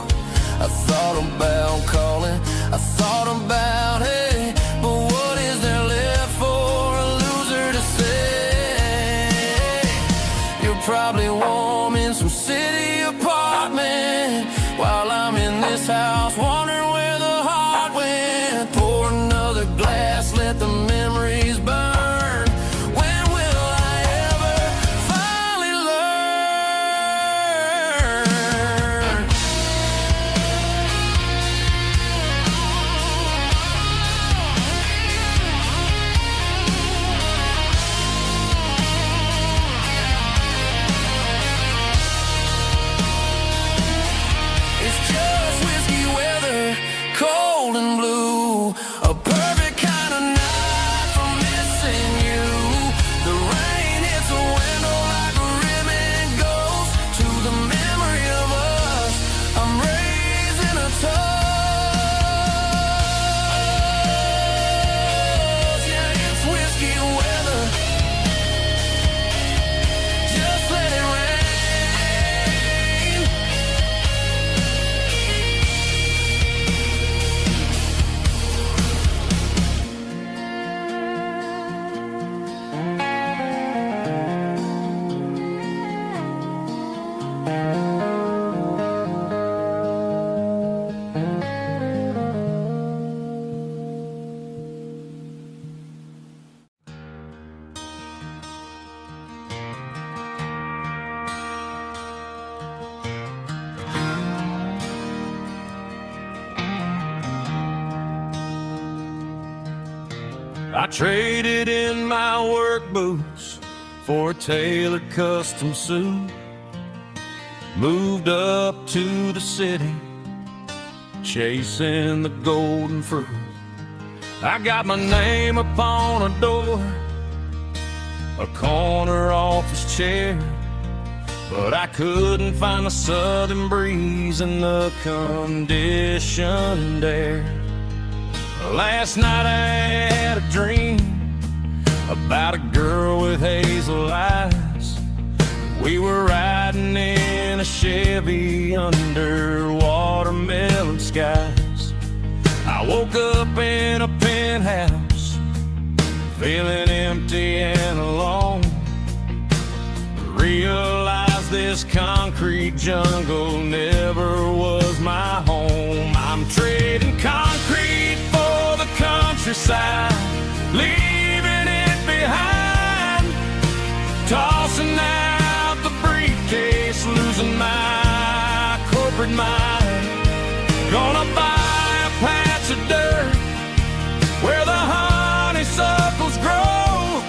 I thought about calling, I thought about, hey, but what is there left for a loser to say? You're probably warm in some city apartment while I'm in this house wondering where the heart went. Pour another glass, let the memories burn. When will I ever finally learn? It's just whiskey weather, cold and blue, a perfect kind of night for missing you. The rain hits the window like a ribbon goes to the memory of us. I'm raising a toast. Yeah, it's whiskey weather. Just let it rain. I traded in my work boots for a tailored custom suit, moved up to the city, chasing the golden fruit. I got my name upon a door, a corner office chair, but I couldn't find the southern breeze in the conditioned air. Last night I had a dream about a girl with hazel eyes. We were riding in a Chevy under watermelon skies. I woke up in a penthouse, feeling empty and alone. Realized this concrete jungle never was my home. I'm trading concrete for the countryside, leaving it behind, tossing out the briefcase, losing my corporate mind. Gonna buy a patch of dirt where the honeysuckles grow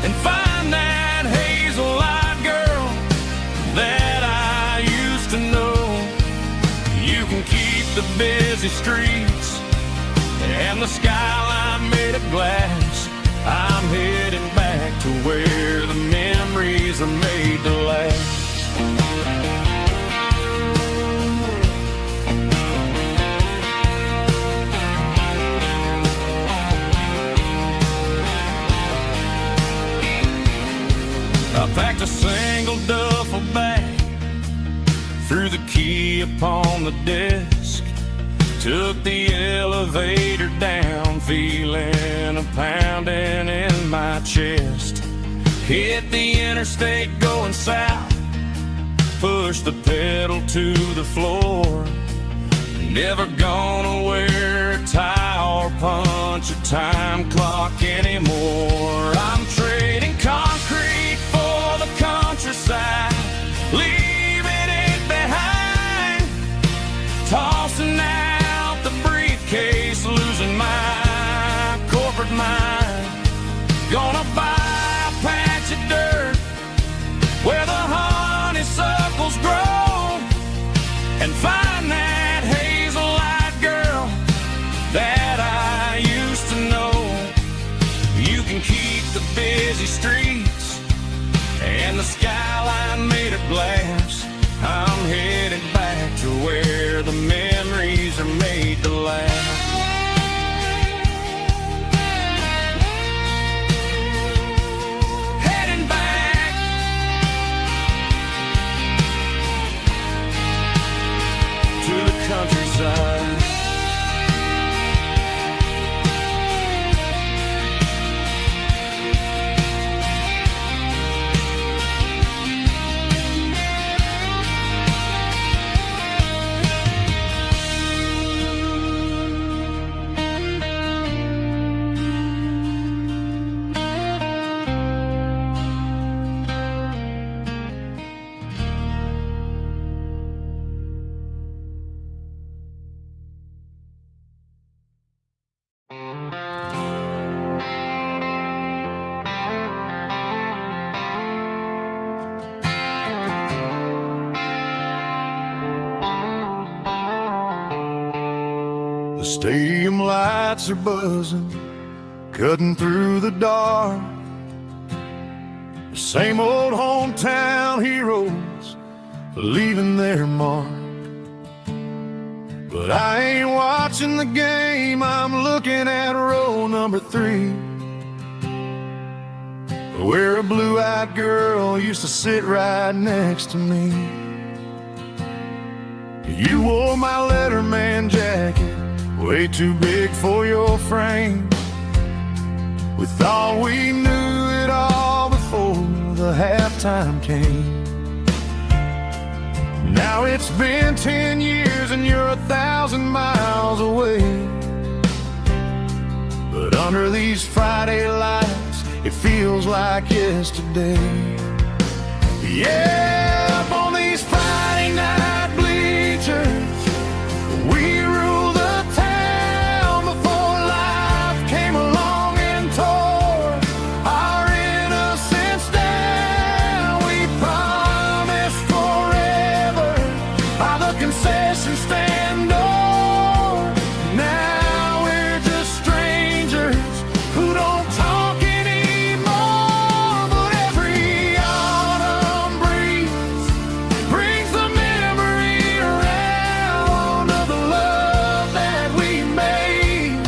and find that hazel-eyed girl that I used to know. You can keep the busy streets and the skyline made of glass. I'm heading back to where the memories are made to last. I packed a single duffel bag, threw the key upon the desk, Took the elevator down, feeling a pounding in my chest. Hit the interstate going south, pushed the pedal to the floor. Never gonna wear a tie or punch a time clock anymore. I'm trading concrete for the countryside, leaving it behind, tossing out the briefcase, losing my corporate mind. Gonna buy a patch of dirt where the honeysuckles grow and find that hazel-eyed girl that I used to know. You can keep the busy streets and the skyline made of glass. I'm headed back to where the memories are made to last. Heading back to the countryside. The stadium lights are buzzing, cutting through the dark. The same old hometown heroes leaving their mark. But I ain't watching the game, I'm looking at row number 3, where a blue-eyed girl used to sit right next to me. You wore my Letterman jacket, way too big for your frame. We thought we knew it all before the halftime came. Now it's been 10 years and you're 1,000 miles away. But under these Friday lights, it feels like yesterday. Yeah, up on these Friday night bleachers, we rule the town before life came along and tore our innocence down. We promised forever by the concession stand door. Now we're just strangers who don't talk anymore. But every autumn breeze brings the memory around of the love that we made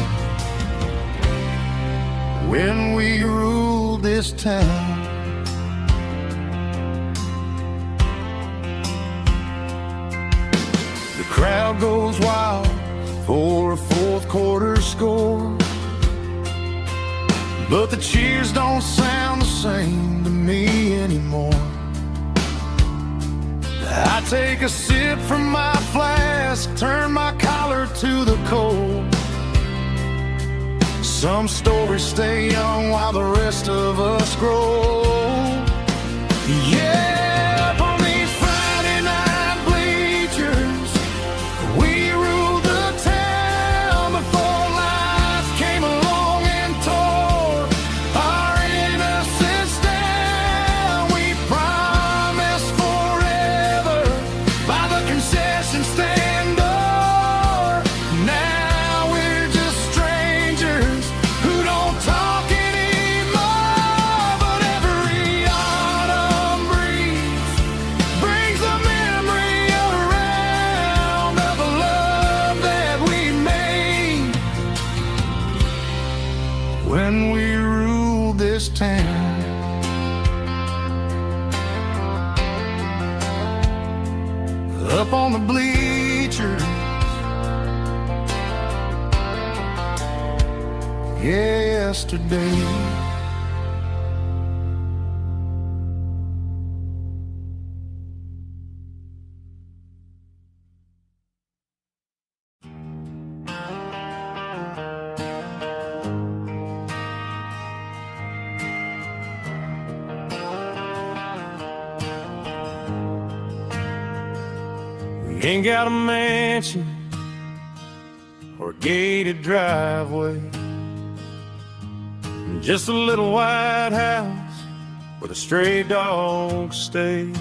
when we ruled this town. The crowd goes wild for a fourth quarter score, but the cheers don't sound the same to me anymore. I take a sip from my flask, turn my collar to the cold. Some stories stay young while the rest of us grow. Yeah, up on these Friday night bleachers, we ruled the town before life came along and tore our innocence down. We promised forever by the concession stand door. Now we're just strangers who don't talk anymore. But every yeah, yesterday. Ain't got a mansion or a gated driveway, just a little white house where the stray dogs stay.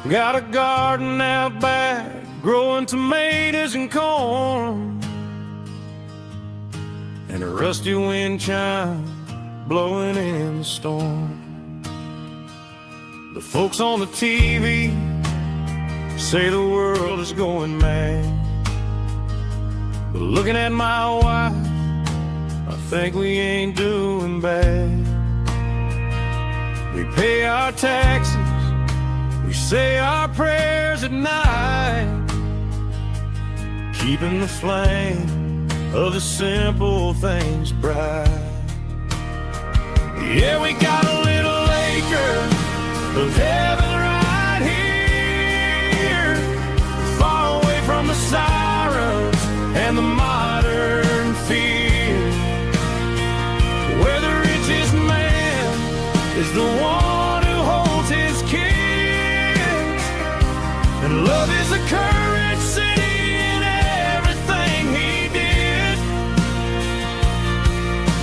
Got a garden out back growing tomatoes and corn, and a rusty wind chime blowing in the storm. The folks on the TV say the world is going mad, but looking at my wife, I think we ain't doing bad. We pay our taxes, we say our prayers at night, keeping the flame of the simple things bright. Yeah, we got a little acre of heaven right here, far away from the sirens and the modern fear, where the richest man is the one who holds his kids, and love is the currency in everything he did.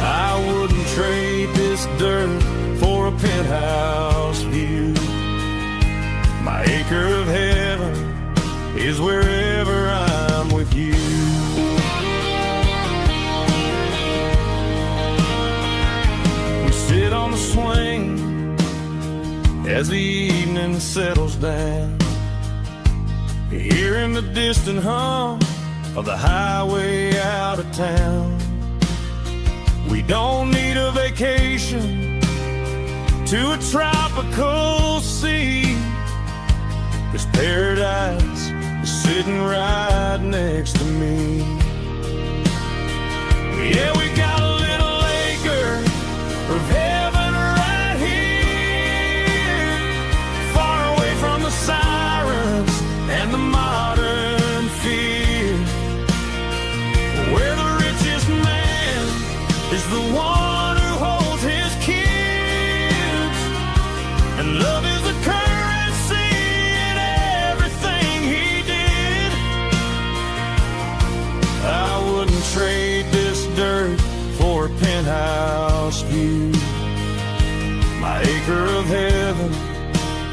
I wouldn't trade this dirt for a penthouse view. My acre of heaven is wherever I'm with you. We sit on the swing as the evening settles down, hearing the distant hum of the highway out of town. We don't need a vacation to a tropical sea, 'cause paradise is sitting right next to me. Yeah, we got a little acre of heaven right here, far away from the sirens and the modern fear, where the richest man is the one who holds his kids, and love is the currency in everything he did. I wouldn't trade this dirt for a penthouse view. My acre of heaven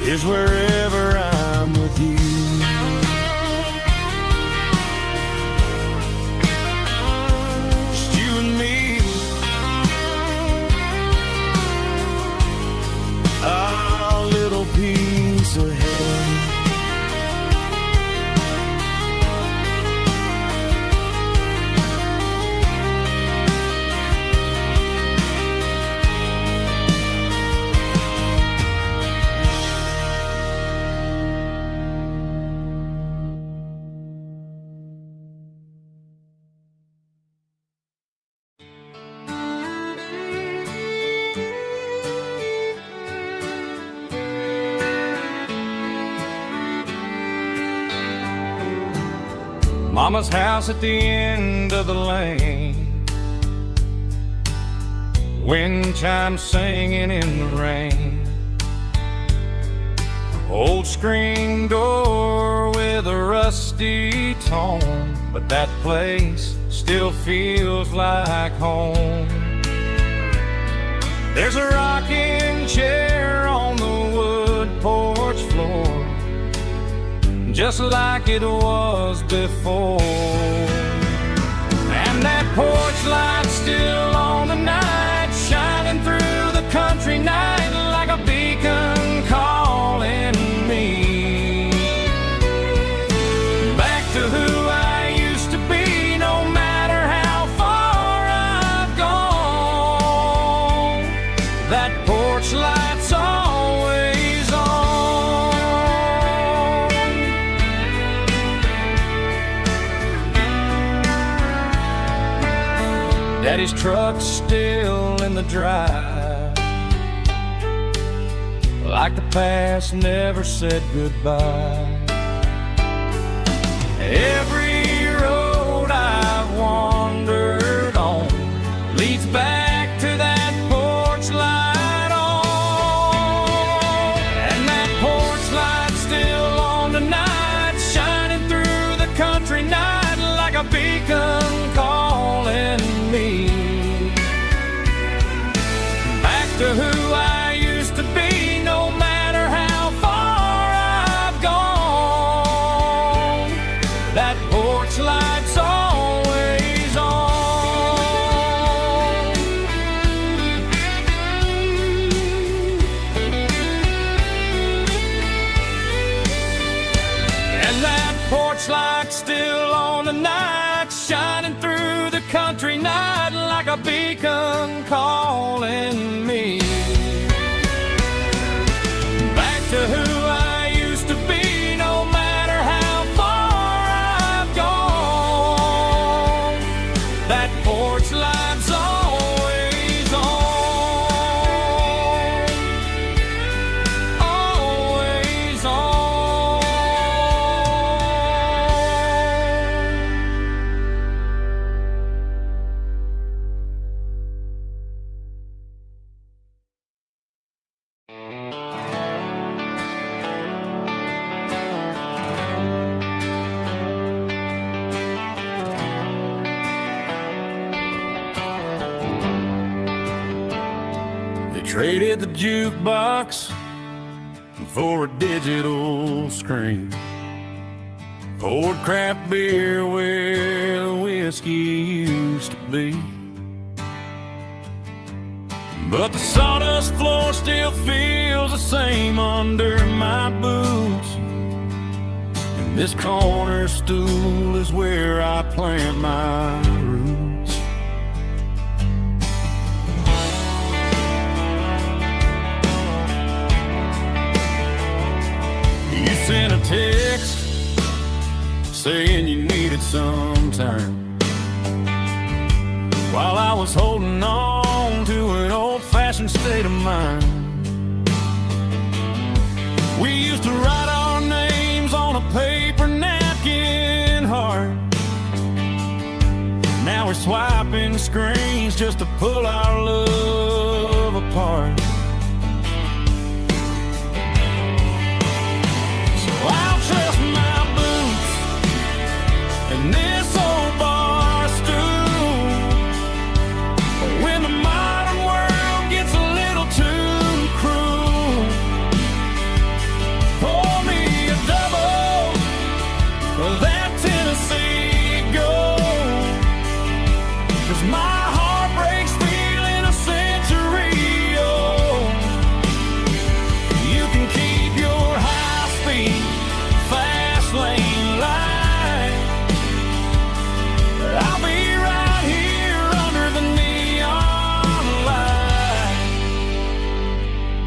is wherever I'm with you. Just you and me, our little piece of heaven. Mama's house at the end of the lane, wind chimes singing in the rain, old screen door with a rusty tone, but that place still feels like home. There's a rocking chair on the wood porch floor, just like it was before, and that porch light's still on tonight, shining through the country night like a beacon calling me back to who I used to be. No matter how far I've gone, that porch light's always on. Daddy's truck's still in the drive, like the past never said goodbye. Every road I've wandered on leads back to that porch light on. And that porch light's still on tonight, shining through the country night like a beacon calling me back to who I used to be, no matter how far I've gone. That porch light's always on. And that porch light's still on tonight, shining through the country night like a beacon calling me back to who I used to be, no matter how far I've gone. That porch light's always on, always on. They traded the jukebox for a digital screen, poured craft beer where the whiskey used to be. But the sawdust floor still feels the same under my boots, and this corner stool is where I plant my roots. You sent a text saying you needed some time, while I was holding on to an old-fashioned state of mind. We used to write our names on a paper napkin heart. Now we're swiping screens just to pull our love apart. So I'll trust my boots and this old bar stool. When the modern world gets a little too cruel, pour me a double of that Tennessee Gold, 'cause my heart breaks feeling a century old. You can keep your high-speed, fast lane light, but I'll be right here under the neon light,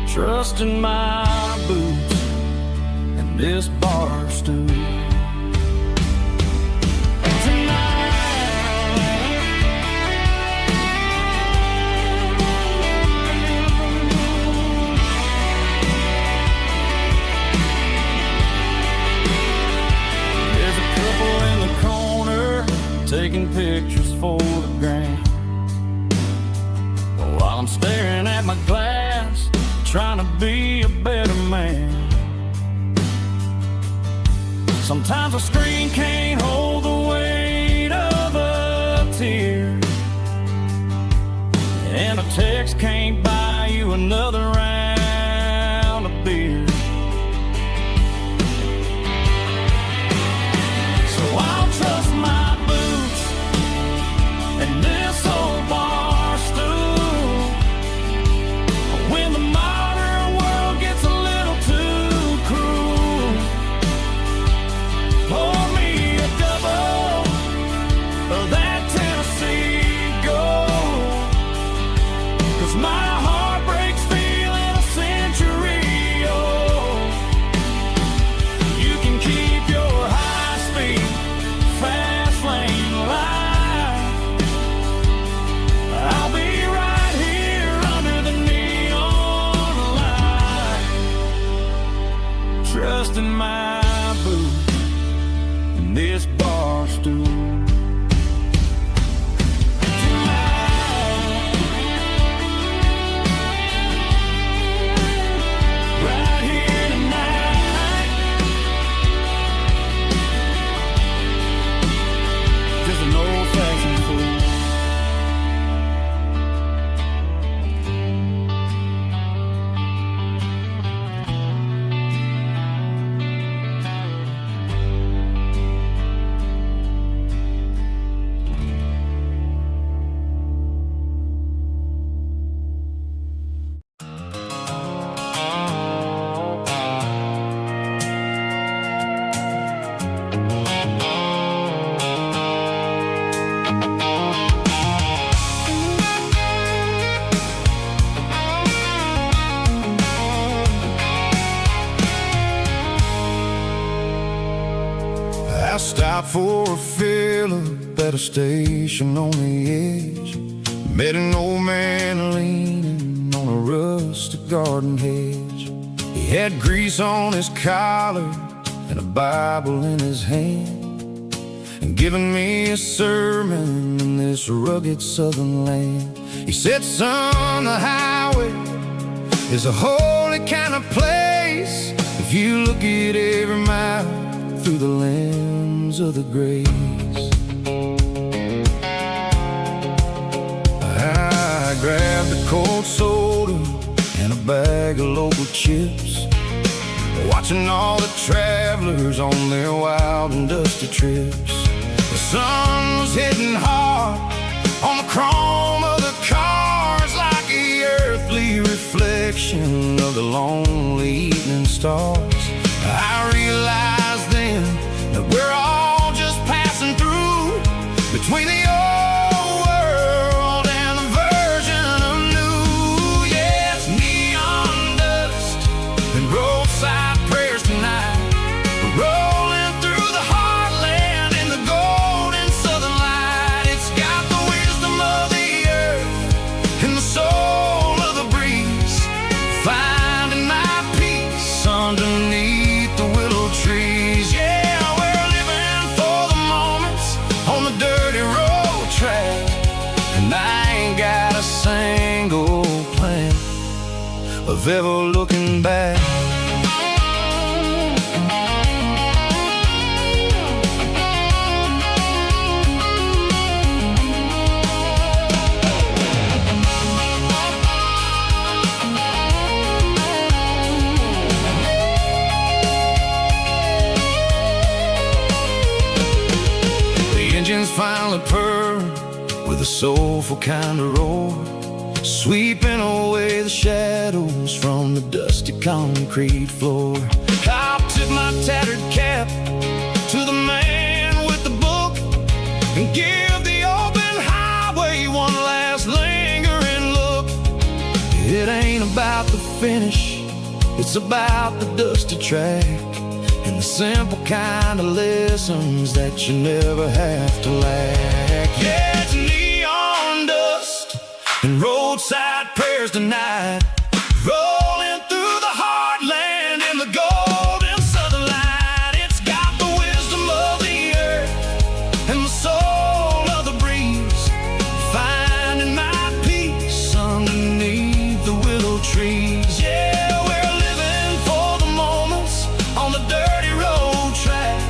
trusting my boots and this bar stool. There's a couple in the corner taking pictures for the gram, while I'm staring at my glass, trying to be a better man. Sometimes a screen can't hold the weight of a tear, and a text can't buy you another round of beer. So I'll trust my boots and this old bar stool. When the modern world gets a little too cruel, pour me a double for a fill-up at a station on the edge. Met an old man leaning on a rustic garden hedge. He had grease on his collar and a Bible in his hand, and giving me a sermon in this rugged southern land. He said, son, the highway is a holy kind of place if you look at every mile through the lens of the grace. I grabbed a cold soda and a bag of local chips, watching all the travelers on their wild and dusty trips. The sun was hitting hard on the chrome of the cars, like the earthly reflection of the lonely evening stars. I realized then that we're all just passing through between the old world and the version of new. Yeah, it's neon dust and roadside prayers tonight. We're rolling through the heartland in the golden southern light. It's got the wisdom of the earth and the soul of the breeze, finding my peace underneath the willow trees. Yeah, we're living for the moments on the dirty road track, and I ain't got a single plan of ever looking back. Finally purred with a soulful kind of roar, sweeping away the shadows from the dusty concrete floor. I tip my tattered cap to the man with the book and give the open highway one last lingering look. It ain't about the finish, it's about the dusty track and the simple kind of lessons that you never have to lack. Yeah, it's neon dust and roadside prayers tonight, rolling through the heartland in the golden southern light. It's got the wisdom of the earth and the soul of the breeze, finding my peace underneath the willow trees. Yeah, we're living for the moments on the dirty road track,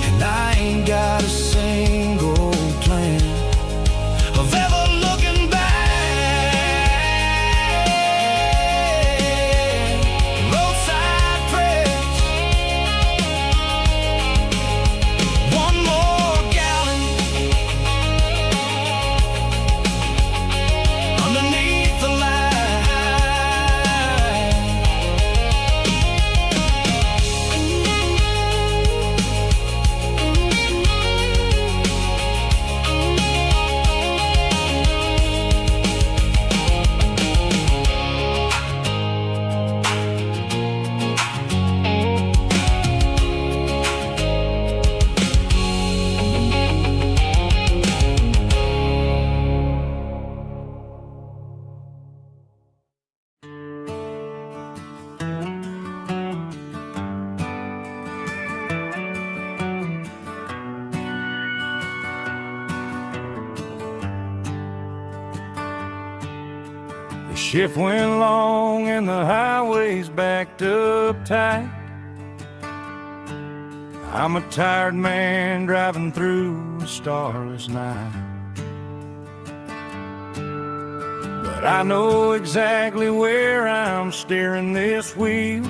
and I ain't got a single plan of ever looking back. Roadside prayers, one more gallon underneath the light. The shift went long and the highway's backed up tight. I'm a tired man driving through a starless night, but I know exactly where I'm steering this wheel,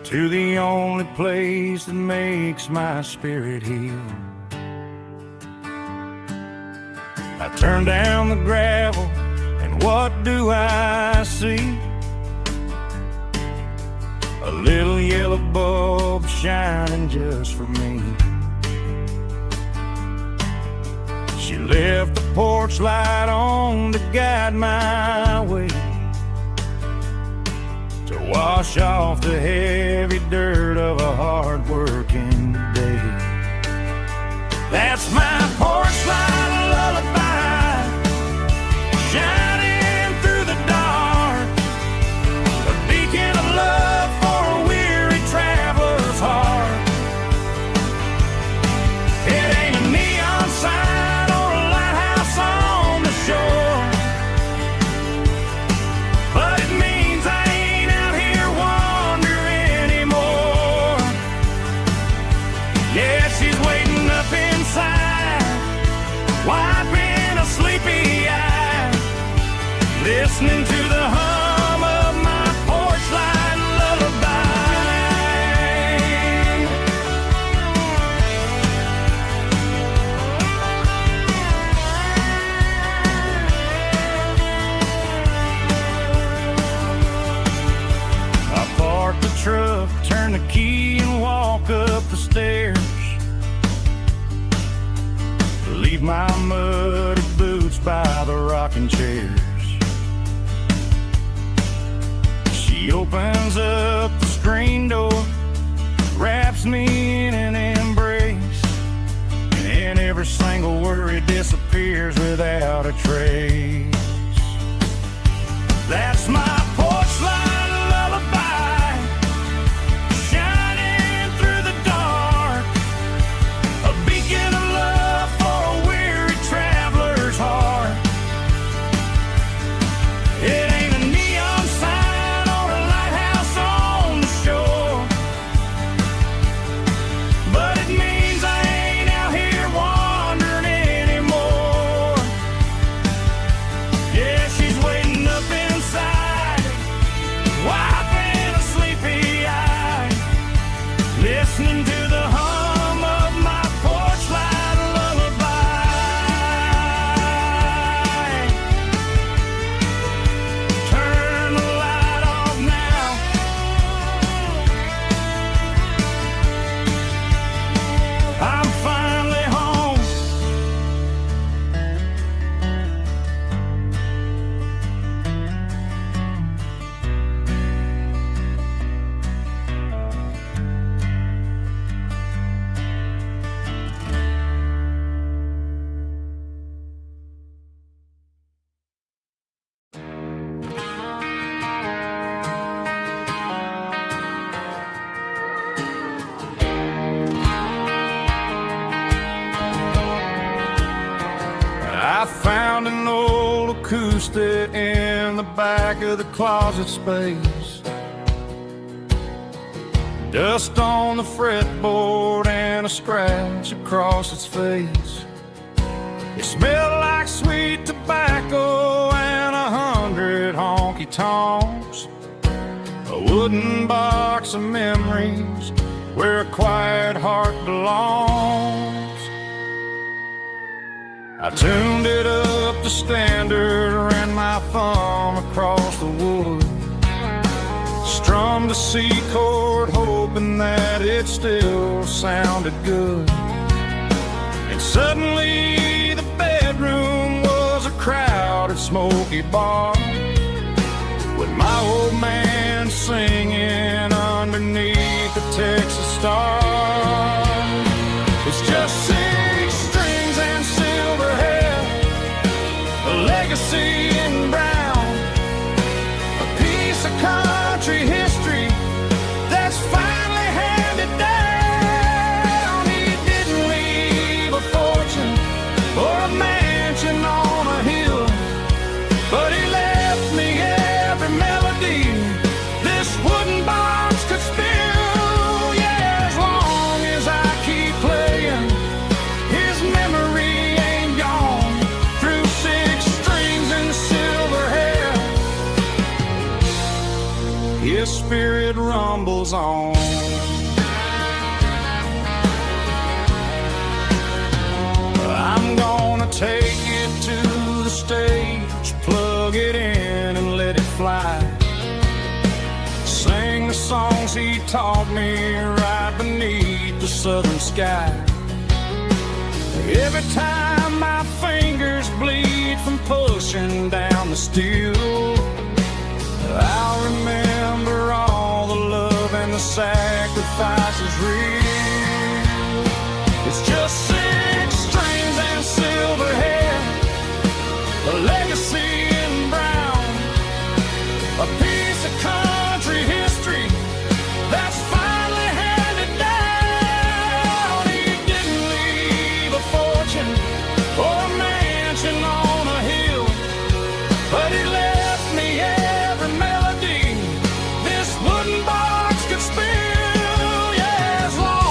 to the only place that makes my spirit heal. I turn down the gravel, and what do I see? A little yellow bulb shining just for me. She left the porch light on to guide my way, to wash off the heavy dirt of a hard-working wiping a sleepy eye, listening to the hum of my porch light lullaby. I park the truck, turn the key and walk up the stairs. Leave my muddy boots by the rocking chairs. She opens up the screen door, wraps me in an embrace, and every single worry disappears without a trace. That's my porch light lullaby, shining through the dark, a beacon of love for a weary traveler's heart. It ain't a neon sign or a lighthouse on the shore, but it means I ain't out here wandering anymore. Yeah, she's waiting up inside, wiping a sleepy eye, listening to the hum of my porch light lullaby. Turn the light off now. I'm finally home. I found an old acoustic in the back of the closet space. Dust on the fretboard and a scratch across its face. It smelled like sweet tobacco and 100 honky-tonks. A wooden box of memories where a quiet heart belongs. I tuned it up to standard, ran my thumb across the wood, strummed a C chord, hoping that it still sounded good. And suddenly the bedroom was a crowded, smoky bar, with my old man singing underneath the Texas star. It's just 6 strings and silver hair, a legacy in brown, a piece of country history that's finally handed down. He didn't leave a fortune or a mansion on a hill, but he left me every melody this wooden box could spill. Yeah, as long as I keep playing, his memory ain't gone. Through 6 strings and silver hair, his spirit rumbles on. I'm gonna take it to the stage, plug it in and let it fly. Sing the songs he taught me right beneath the southern sky. Every time my fingers bleed from pushing down the steel, I'll remember all the love and the sacrifices real. It's just 6 strings and silver hair, a legacy in brown, a piece of country history that's finally handed down. He didn't leave a fortune or a mansion on a hill, but he left me every melody this wooden box could spill. Yeah, as long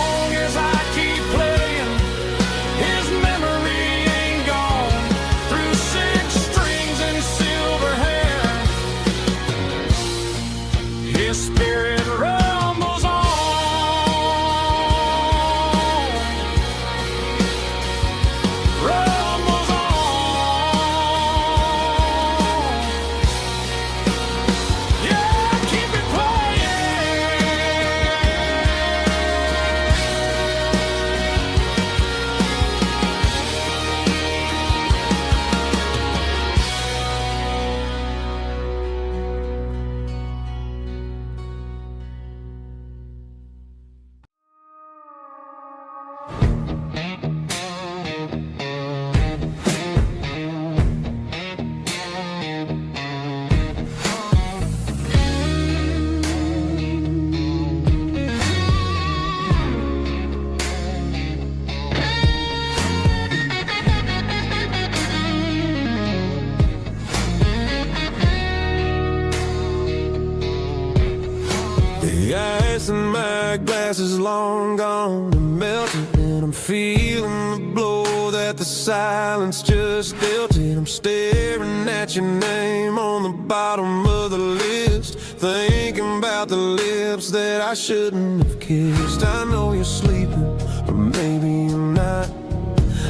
and my glass is long gone and melted, and I'm feeling the blow that the silence just dealt it. I'm staring at your name on the bottom of the list, thinking about the lips that I shouldn't have kissed. I know you're sleeping, but maybe you're not.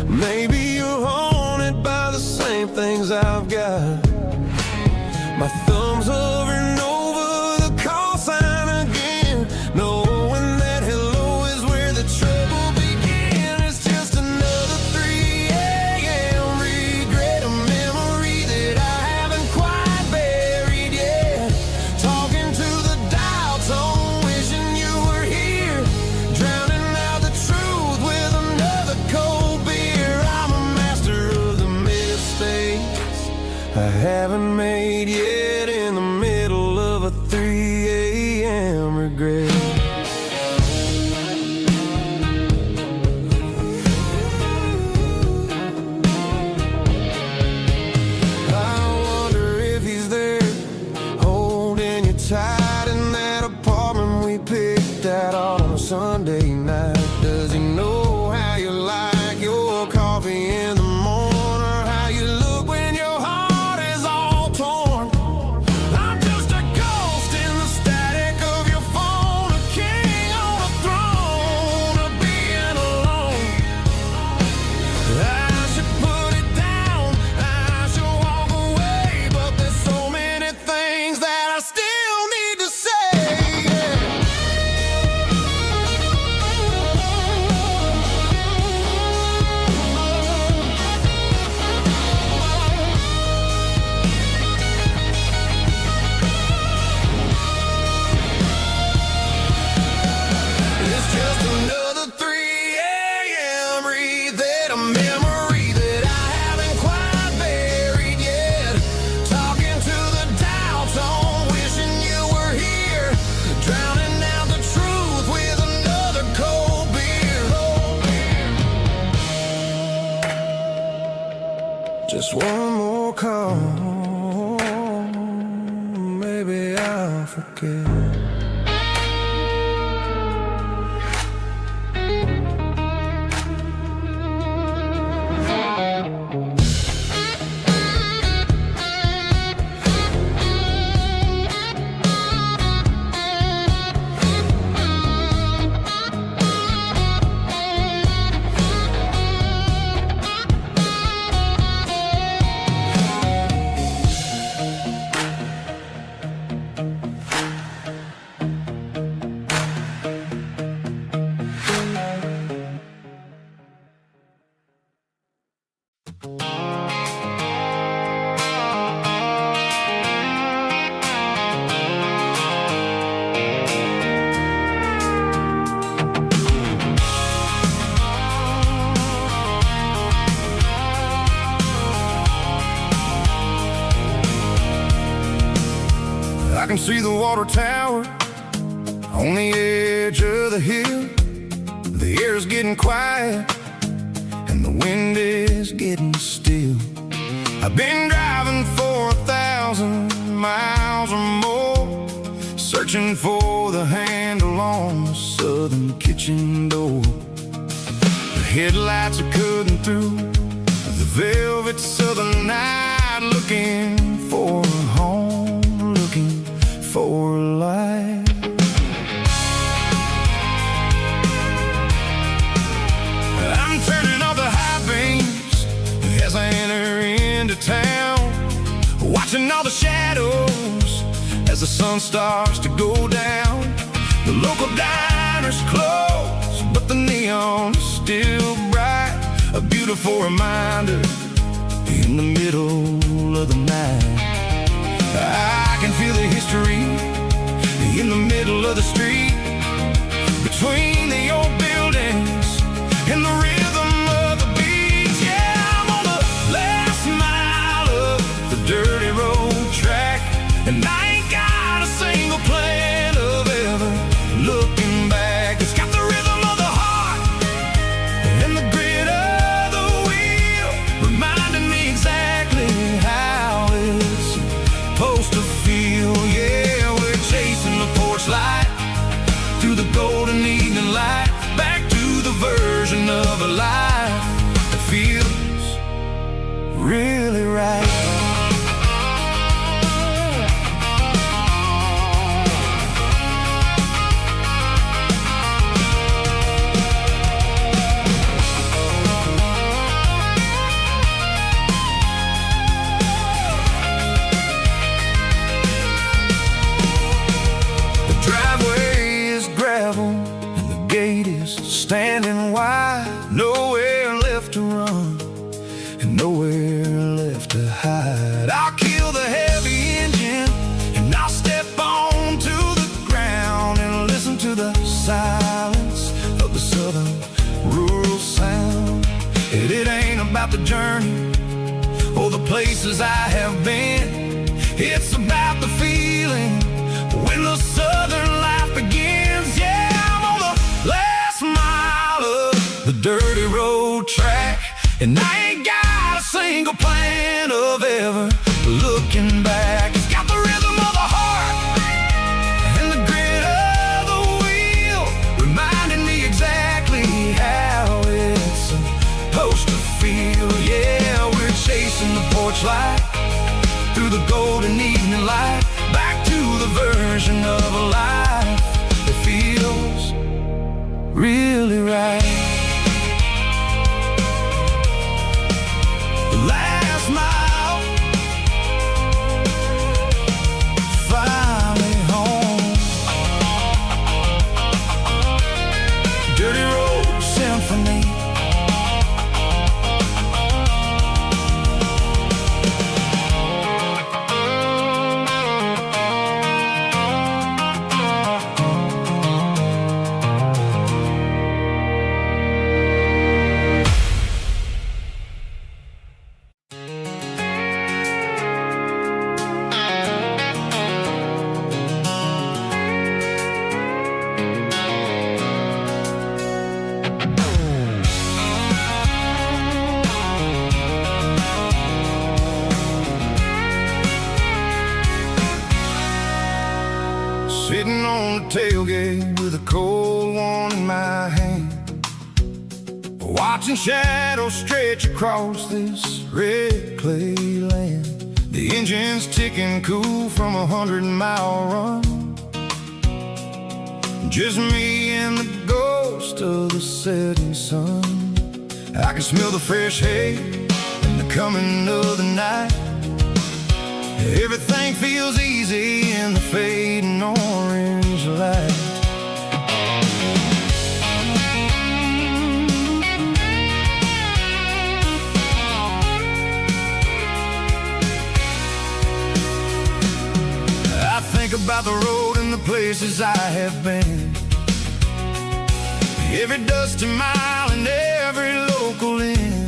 Maybe you're haunted by the same things I've got. My thumb's hovering over the call sign again, knowing that hello is where the trouble began. It's just another 3 a.m. regret, a memory that I haven't quite buried yet. Talking to the dial tone, wishing you were here, drowning out the truth with another cold beer. I'm a master of the mistakes I haven't made yet, in the middle of a 3 a.m. regret. I wonder if he's there, holding you tight in that apartment we picked out on a Sunday night. Does he know how you like your coffee in the morning, or how you look when your heart is all torn? I'm just a ghost in the static of your phone, a king on a throne of being alone. I should put it down, I should walk away, but there's so many things that I still need to say. It's just another 3 a.m. read, a memory that I haven't quite buried yet. Talking to the dial tone, wishing you were here, drowning out the truth with another cold beer. Just one more call, maybe I'll forget. I can see the water tower on the edge of the hill. The air's getting quiet and the wind is getting still. I've been driving for 1,000 miles or more, searching for the handle on the southern kitchen door. The headlights are cutting through the velvet southern night, looking for a home, looking for a life. I'm turning off the high beams as I enter into town, watching all the shadows as the sun starts to go down. The local diner's closed, but the neon is still bright, a beautiful reminder in the middle of the night. I can feel the history in the middle of the street, between the old buildings and the rhythm of the beat. Yeah, I'm on the last mile of the dirty road track, and I ain't got a single plan of ever looking back. It's got the rhythm of the heart and the grit of the wheel, reminding me exactly how it's supposed to feel. Yeah, we're chasing the porch light through life that feels really right. Standing wide, nowhere left to run and nowhere left to hide. I'll kill the heavy engine and I'll step on to the ground and listen to the silence of the southern rural sound. And it ain't about the journey or the places I have been. It's about the feeling when the southern life begins. Yeah, I'm on the last mile of the dirty road track, and I ain't got a single plan of ever looking back. It's got the rhythm of the heart and the grit of the wheel, reminding me exactly how it's supposed to feel. Yeah, we're chasing the porch light through the golden evening light, back to the version of a life that feels really right. The last mile, finally home. Dirty road symphony. Sitting on the tailgate with a cold one in my hand, watching shadows stretch across this red clay land. The engine's ticking cool from 100-mile run. Just me and the ghost of the setting sun. I can smell the fresh hay and the coming of the night. Everything feels easy in the fading orange light. I think about the road and the places I have been, every dusty mile and every local inn.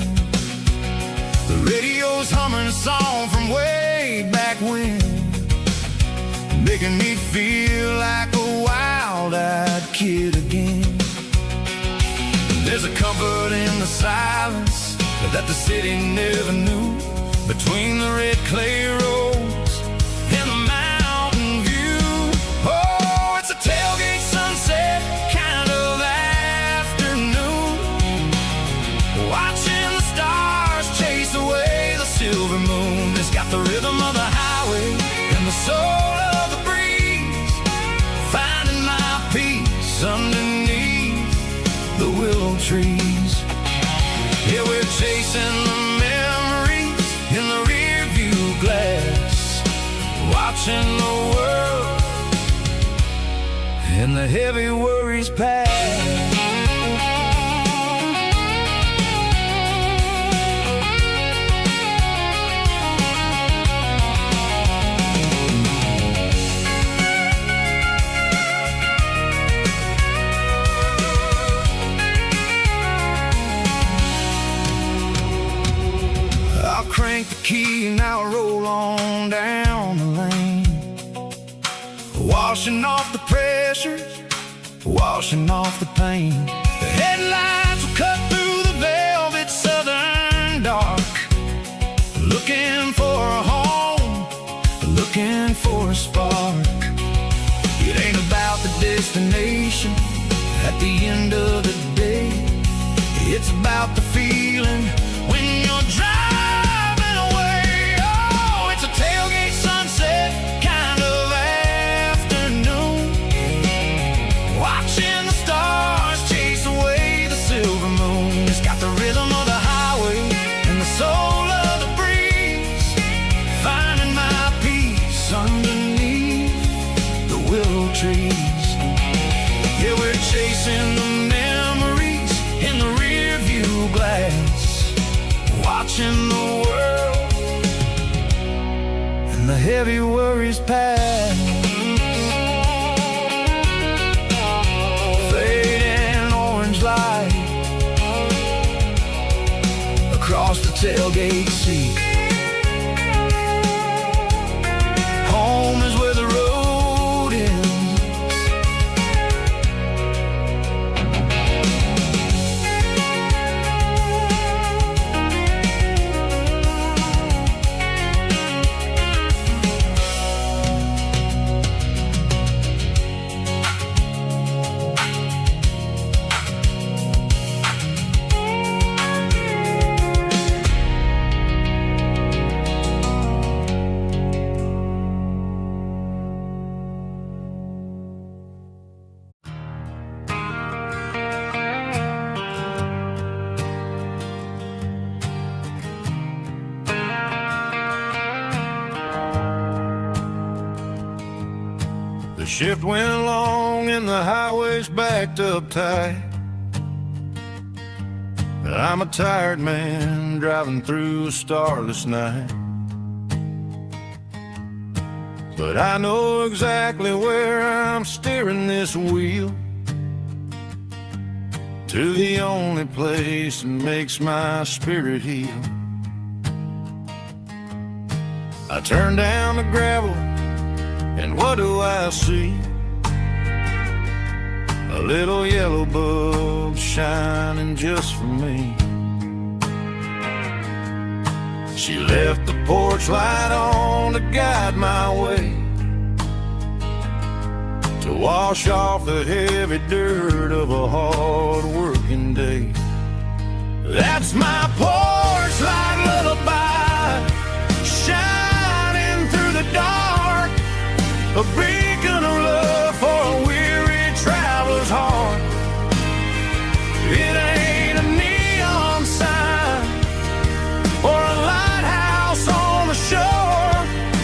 The radio's humming a song from way back when, making me feel like a wild-eyed kid again. There's a comfort in the silence that the city never knew, between the red clay roads and the mountain view. Oh, it's a tailgate sunset kind of afternoon, watching the stars chase away the silver moon. It's got the rhythm of the highway and the soul of the breeze, finding my peace underneath the willow trees. Yeah, we're chasing the memories in the rear view glass, watching the world and the heavy worries pass. Crank the key and I'll roll on down the lane, washing off the pressure, washing off the pain. The headlights will cut through the velvet southern dark, looking for a home, looking for a spark. It ain't about the destination at the end of the day, it's it's about the feeling when you're driving away. Oh, it's a tailgate sunset kind of afternoon, watching the stars chase away the silver moon. It's got the rhythm of the highway and the soul of the breeze, finding my peace underneath the willow trees. Yeah, we're chasing the memories in the rear view glass, watching the world and the heavy worries pass. Fading orange light across the tailgate seat. Home is where the road ends. The shift went long and the highway's backed up tight. I'm a tired man driving through a starless night, but I know exactly where I'm steering this wheel, to the only place that makes my spirit heal. I turn down the gravel and what do I see? A little yellow bulb shining just for me. She left the porch light on to guide my way, to wash off the heavy dirt of a hard working day. That's my porch light lullaby, shining through the dark, a beacon of love for a weary traveler's heart. It ain't a neon sign or a lighthouse on the shore,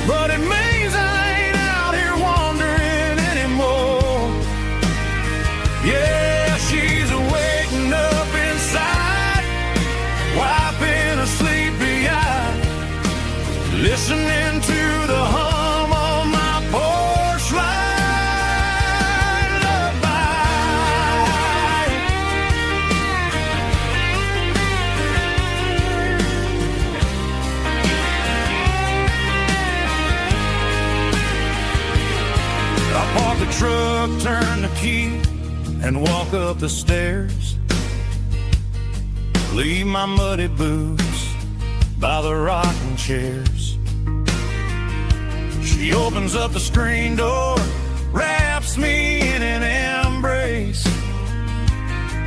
but it means I ain't out here wandering anymore. Yeah, she's waking up inside, wiping a sleepy eye, listening to the hum of my porch light lullaby. I park the truck, turn the key, and walk up the stairs. Leave my muddy boots by the rocking chairs. She opens up the screen door, wraps me in an embrace,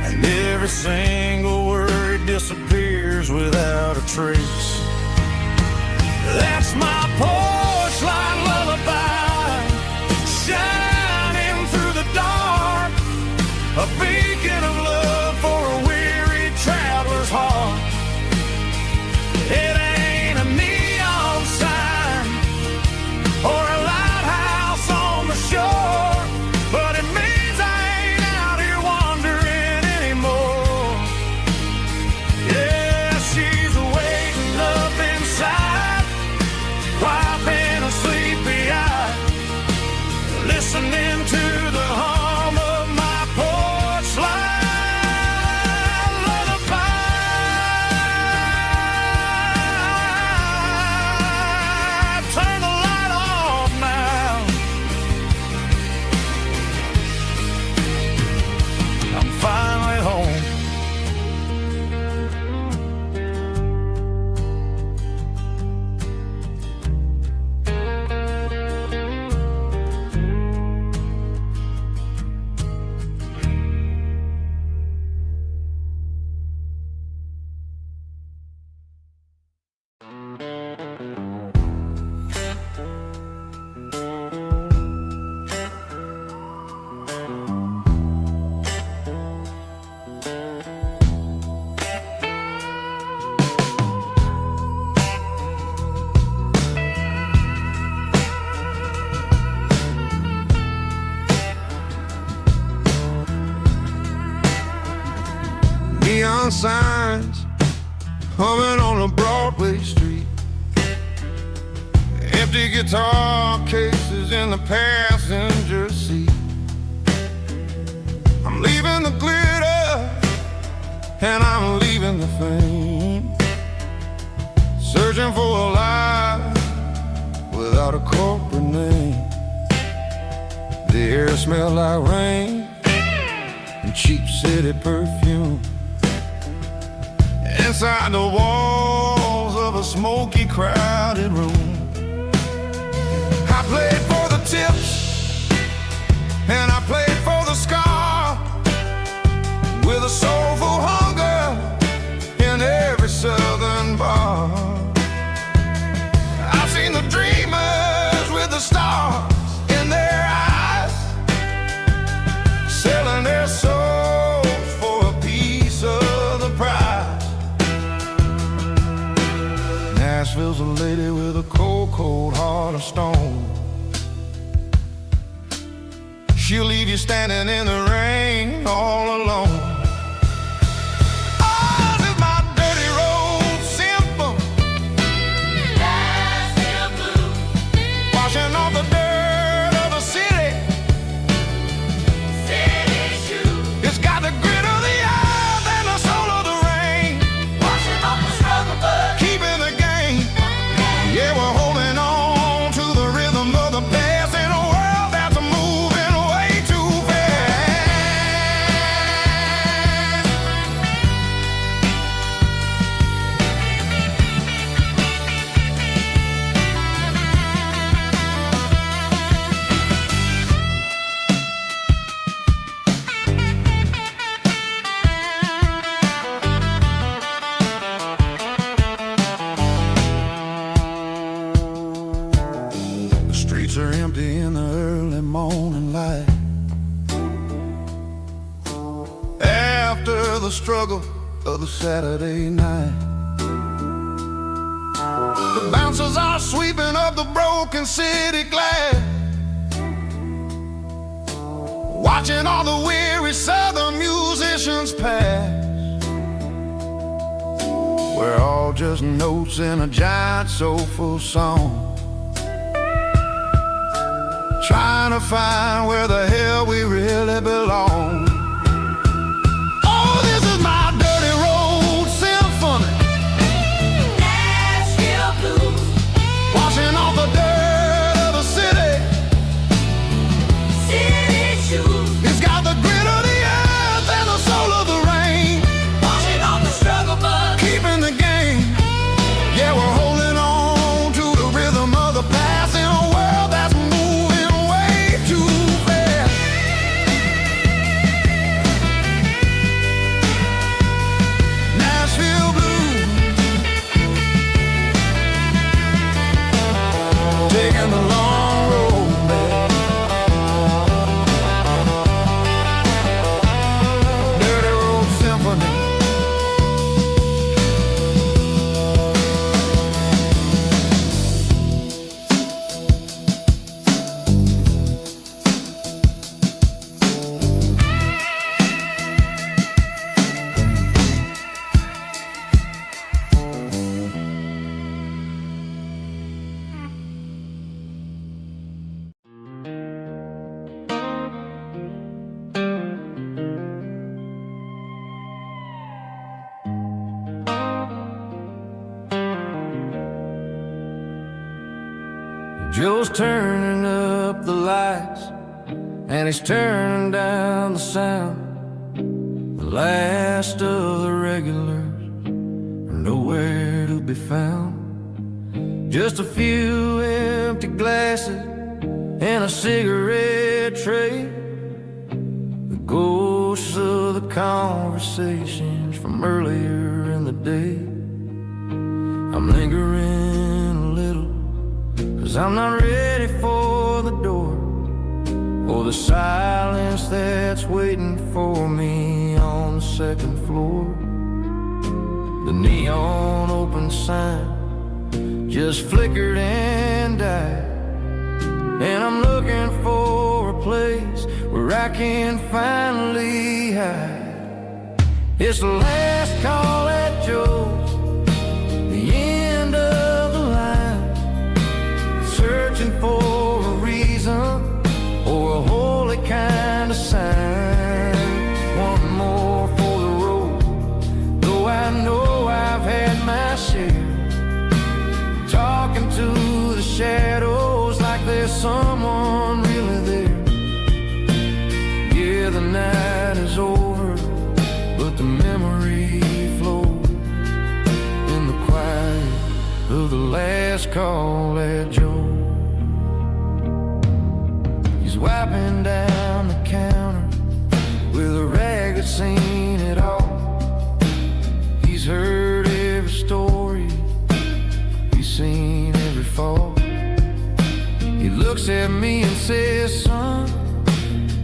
and every single word disappears without a trace. That's my porch light lullaby, shining through the dark, a beacon of love for a weary traveler's heart. It ain't a neon sign or a lighthouse on the shore, but it means I ain't out here wandering anymore. Yeah, she's waiting signs humming on a Broadway street. Empty guitar cases in the passenger seat. I'm leaving the glitter and I'm leaving the fame, searching for a life without a corporate name. The air smelled like rain and cheap city perfume. Inside the walls of a smoky, crowded room, I played for the tips and I played for the scar, with a soulful hunger in every southern bar. I've seen the dreamers with the stars in their eyes, selling their souls for a piece of the prize. Nashville's a lady with a cold, cold heart of stone. She'll leave you standing in the rain all alone. Oh, this is my dirty road symphony, Nashville blues, washing off the dirt of the city, city shoes. It's got the grit of the earth and the soul of the rain, washing off the struggle but keeping the game. Yeah, we're holding on to the rhythm of the past in a world that's moving way too fast. The streets are empty in the early morning light, after the struggle of the Saturday night. The bouncers are sweeping up the broken city glass, watching all the weary southern musicians pass. We're all just notes in a giant soulful song, trying to find where the hell we really belong. Oh, this is my dirty road symphony, Nashville blues, washing off the dirt of the city, city shoes. It's got the grit of the earth and the soul of the rain, washing off the struggle but keeping the game. Yeah, we're holding on to the rhythm of the past in a world that's moving way too fast. Nashville blues, taking the long road back. Dirty road symphony. Joe's turning up the lights and he's turning down the sound. The last of the regulars are nowhere to be found. Just a few empty glasses and a cigarette tray, the ghosts of the conversations from earlier in the day. I'm lingering a little, 'cause I'm not ready for the door, or the silence that's waiting for me on the second floor. The neon open sign just flickered and died, and I'm looking for a place where I can finally hide. It's the last call at Joe's, the end of the line. Searching for a reason or a holy kind of sign. One more for the road, though I know I've had my share. Talking to the shadows like there's someone really there. Yeah, the night is over, but the memory flows in the quiet of the last call at Joe. He's wiping down the counter with a rag that's seen it all. He's heard every story, he's seen every fall. He looks at me and says, son,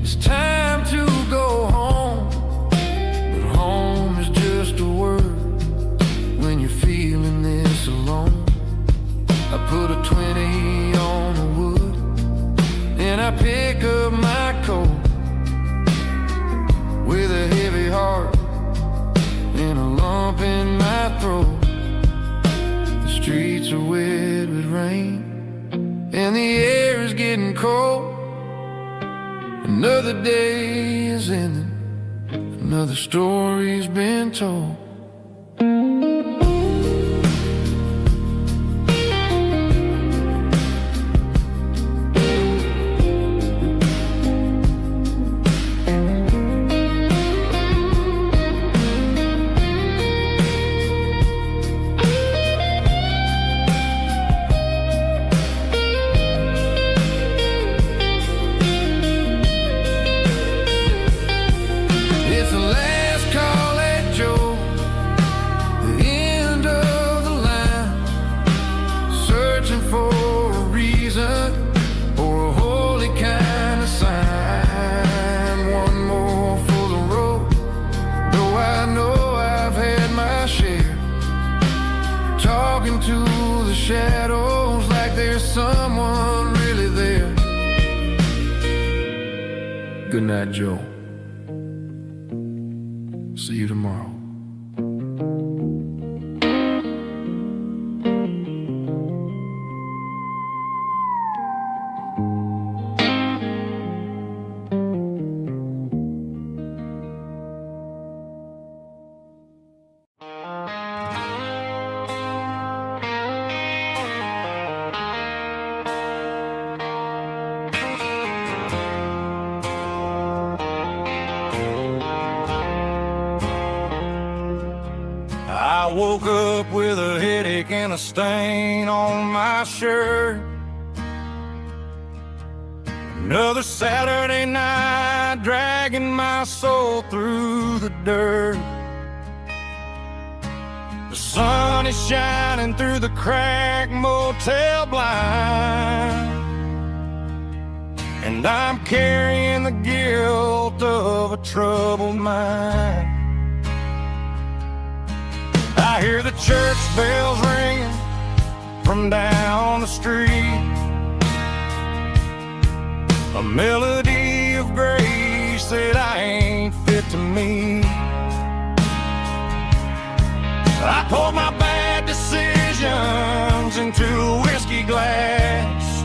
it's time to go home. But home is just a word when you're feeling this alone. I put a 20 on the wood and I pick up my coat with a heavy heart and a lump in my throat. The streets are wet with rain and the air is getting cold. Another day is ending, another story's been told. Shadows like there's someone really there. Good night, Joe. See you tomorrow. I woke up with a headache and a stain on my shirt. Another Saturday night dragging my soul through the dirt. The sun is shining through the cracked motel blind, and I'm carrying the guilt of a troubled mind. I hear the church bells ringing from down the street, a melody of grace that I ain't fit to meet. I poured my bad decisions into a whiskey glass.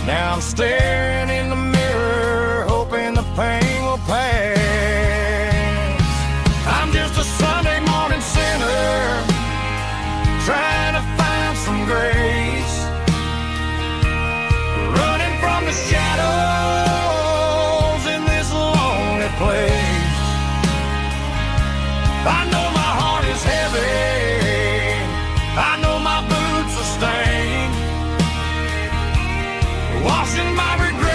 Now I'm staring in the mirror, hoping the pain will pass. I'm just a Sunday morning sinner, trying to find some grace, running from the shadows in this lonely place. I know my heart is heavy, I know my boots are stained, washing my regrets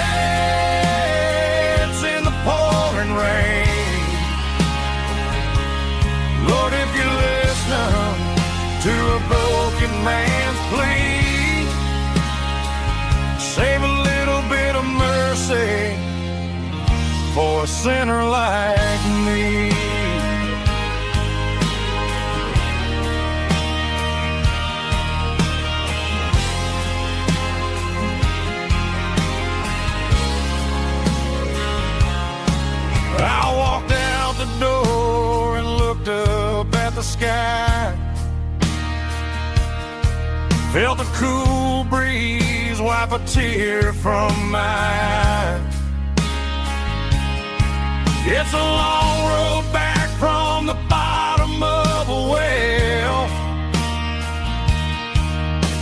in the pouring rain. Lord, if you're listening to a broken man's plea, save a little bit of mercy for a sinner like me. I walked out the Felt the cool breeze wipe a tear from my eye. It's a long road back from the bottom of a well,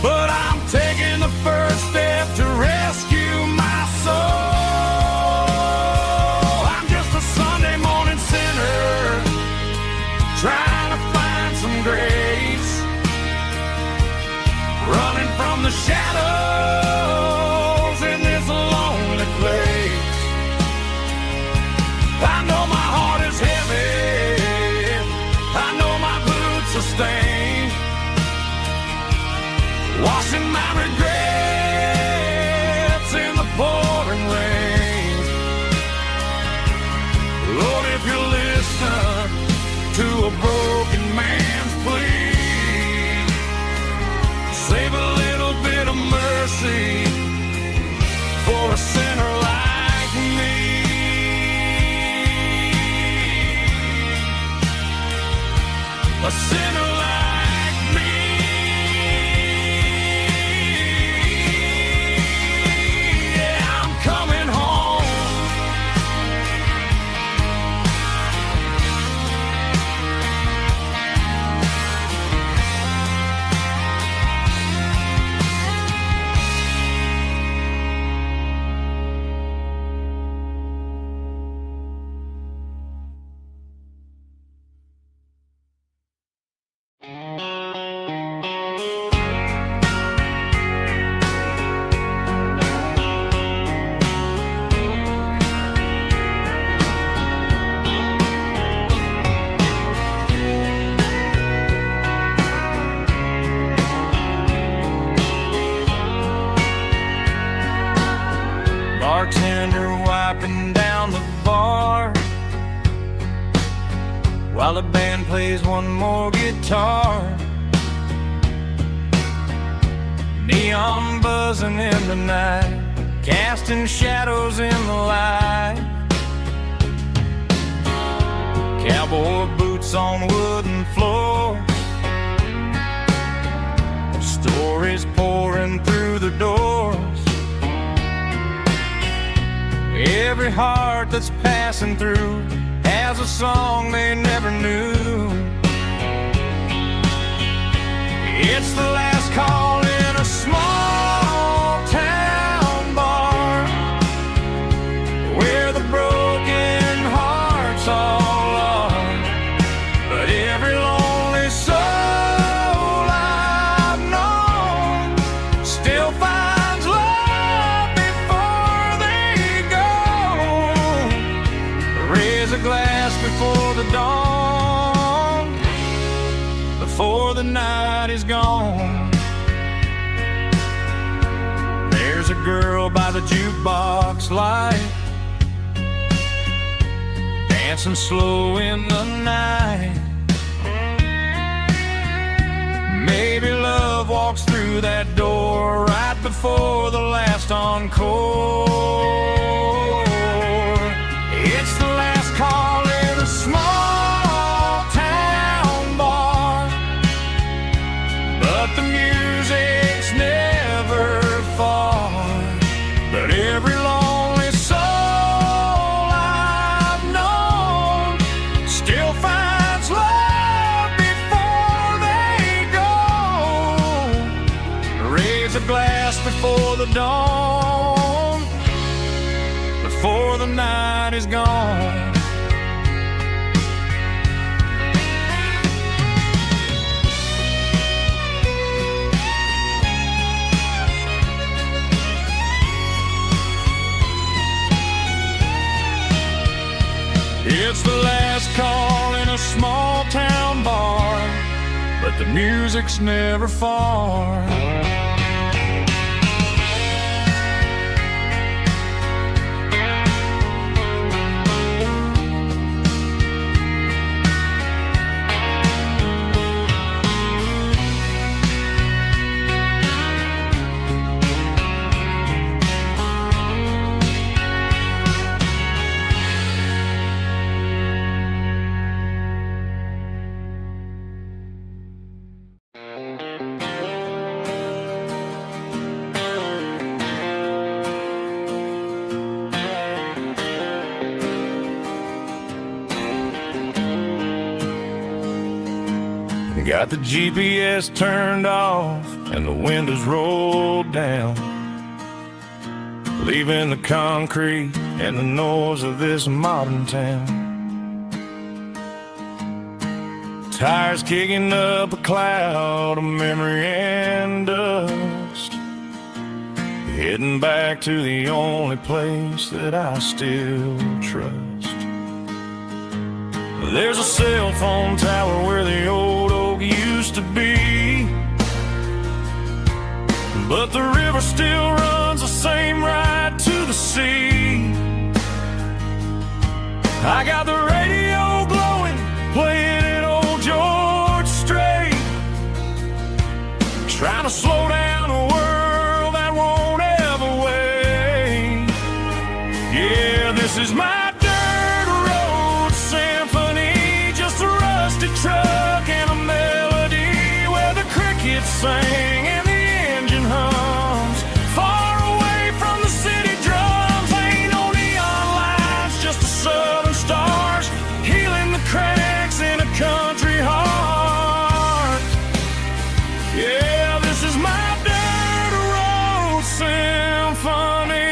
but I'm taking the first step to rescue my soul. I'm just a Sunday morning sinner trying to find some grace, running from the shadows in this lonely place. I know my heart is heavy, I know my boots are stained, washing my regrets in the pouring rain. Lord, if you listen to a broken man's plea, save a little bit of mercy for a sinner like me. A sinner like me. Yeah, I'm coming home. Bartender wiping down the bar while the band plays one more guitar. Neon buzzing in the night, casting shadows in the light. Cowboy boots on wooden floors, stories pouring through the doors. Every heart that's passing through has a song they never knew. It's the last call in a small town bar where the broken hearts all are. But every lonely soul I've known still finds love before they go. Raise a glass before the dawn, before the night is gone. There's a girl by the jukebox light, dancing slow in the night. Maybe love walks through that door right before the last encore. It's the last call in a small town bar, but the music's never far. But every lonely soul I've known still finds love before they go. Raise a glass before the dawn, before the night is gone. It's the last call in a small town bar, but the music's never far. Got the GPS turned off and the windows rolled down, leaving the concrete and the noise of this modern town. Tires kicking up a cloud of memory and dust, heading back to the only place that I still trust. There's a cell phone tower where the old oak used to be, but the river still runs the same right to the sea. I got the radio glowing, playing it old George Strait, trying to slow down a world that won't ever wait. Yeah, this is my truck and a melody where the crickets sing and the engine hums, far away from the city drums. Ain't no neon lights, just the southern stars healing the cracks in a country heart. Yeah, this is my dirt road symphony.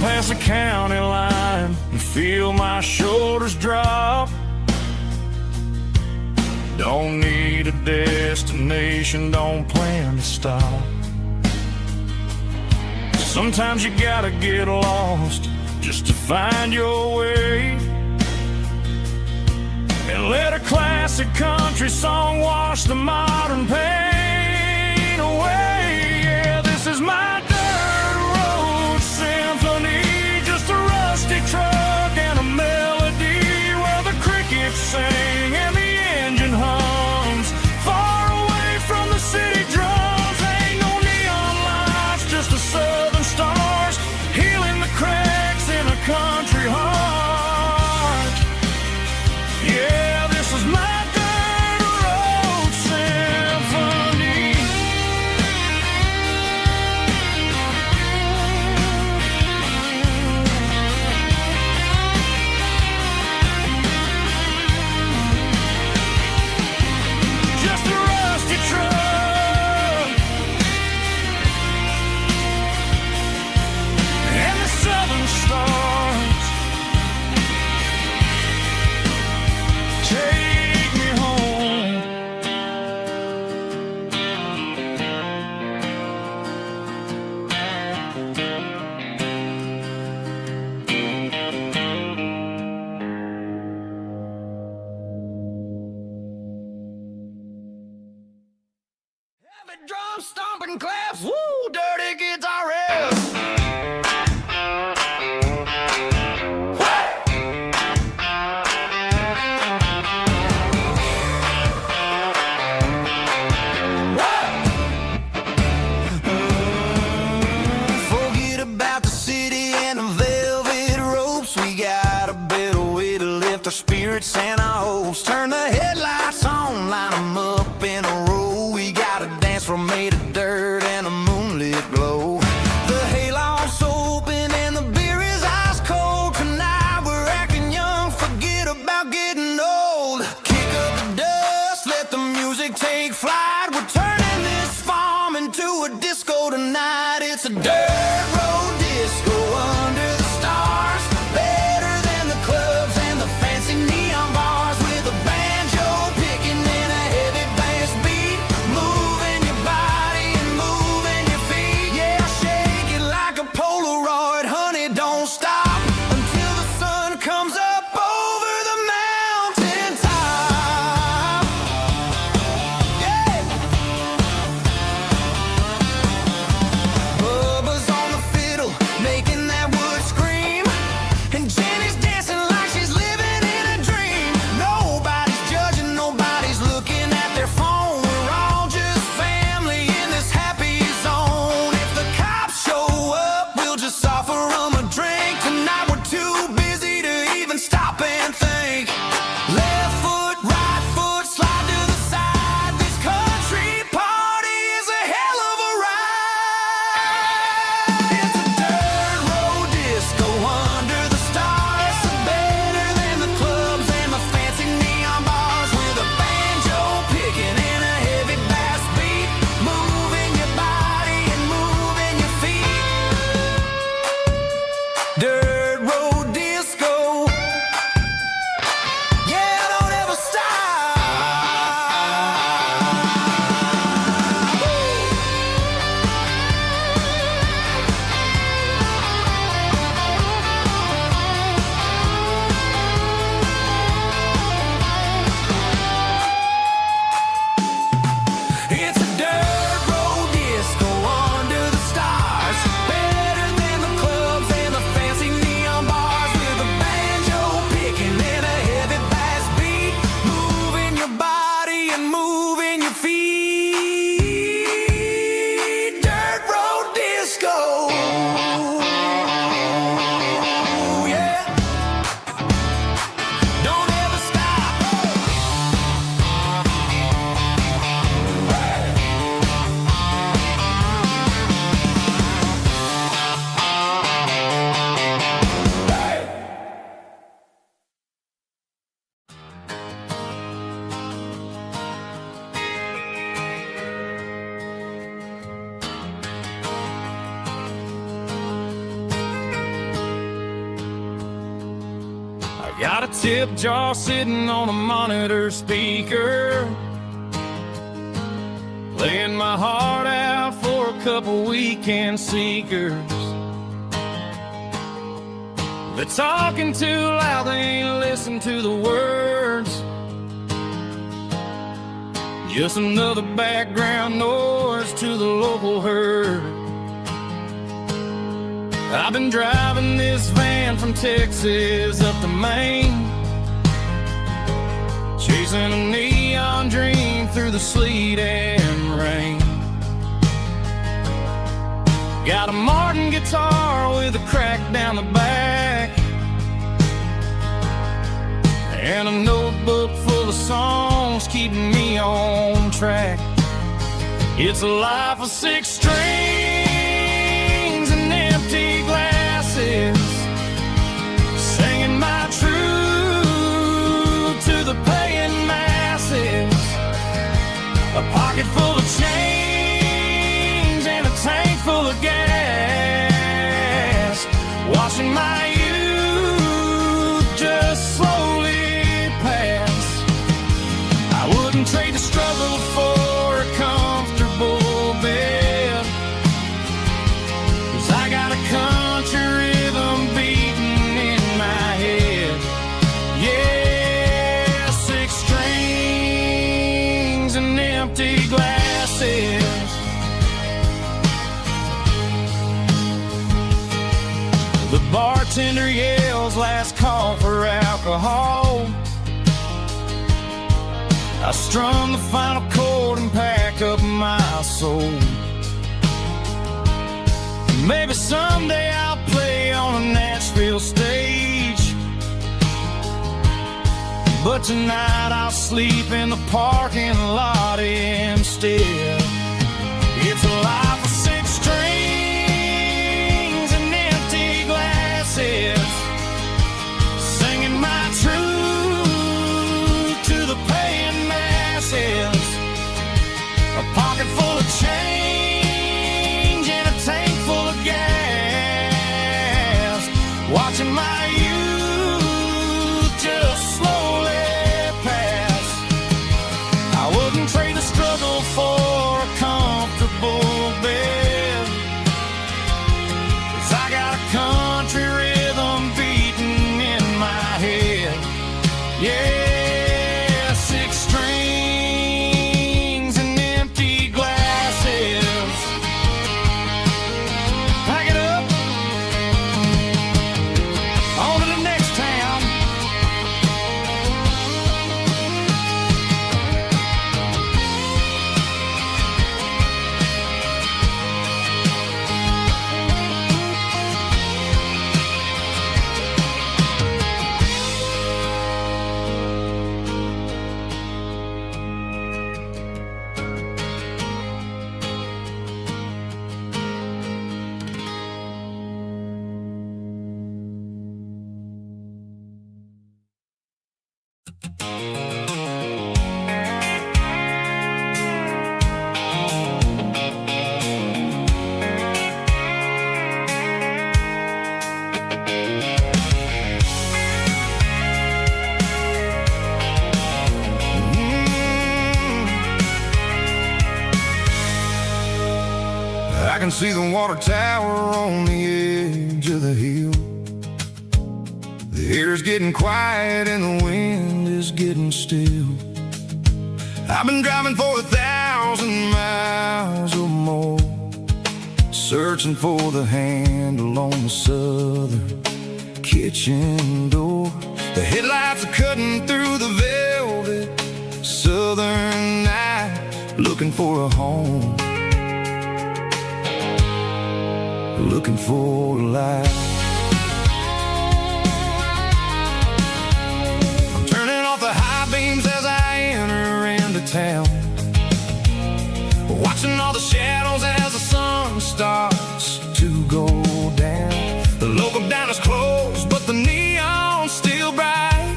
Past the county line and feel my shoulders drop. Don't need a destination, don't plan to stop. Sometimes you gotta get lost just to find your way, and let a classic country song wash the modern pain away. Yeah, this is my truck and a melody where the crickets sing and the engine hums, far away from the city drums. Ain't no neon lights, just the southern stars healing the cracks in a country heart. Yeah, this is my dirt road symphony. Drum stomping claps, woo, dirty guitar riffs. Forget about the city and the velvet ropes. We got a better way to lift our spirits and our hopes. Turn the headlights on, line them up in a row. We got a dance floor made of dirt and a moonlit Got a tip jar sitting on a monitor speaker, laying my heart out for a couple weekend seekers. They're talking too loud, they ain't listen to the words. Just another background noise to the local herd. I've been driving this van from Texas up to Maine, chasing a neon dream through the sleet and rain. Got a Martin guitar with a crack down the back, and a notebook full of songs keeping me on track. It's a life of 6 strings and empty glasses, singing my truth to the paying masses. A pocket full of change and a tank full of gas, watching my youth just slowly pass. I wouldn't trade the struggle for a comfortable bed, 'cause I got a country rhythm beating in my head. Yeah, 6 strings and empty glasses. The bartender yells last call for alcohol. I strum the final chord and pack up my soul. Maybe someday I'll play on a Nashville stage, but tonight I'll sleep in the parking lot instead. It's a life of 6 strings and empty glasses, singing my truth to the paying masses. A pocket full of change and a tank full of gas, watching my youth just slowly pass. I wouldn't trade the struggle for a comfortable bed, 'cause I got a country rhythm beating in my head. Yeah, 6 strings and empty glasses. Pack it up, on to the next town. I can see the water tower on the edge of the hill. The air's getting quiet and the wind is getting still. I've been driving for 1,000 miles or more, searching for the handle on the southern kitchen door. The headlights are cutting through the velvet southern night, looking for a home, looking for a life. I'm turning off the high beams as I enter into town, watching all the shadows as the sun starts to go down. The local diner's closed, but the neon's still bright,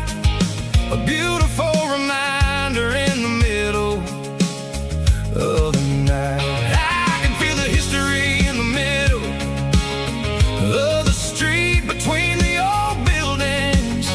a beautiful reminder in the middle of the night. I can feel the history in the middle of the street, between the old buildings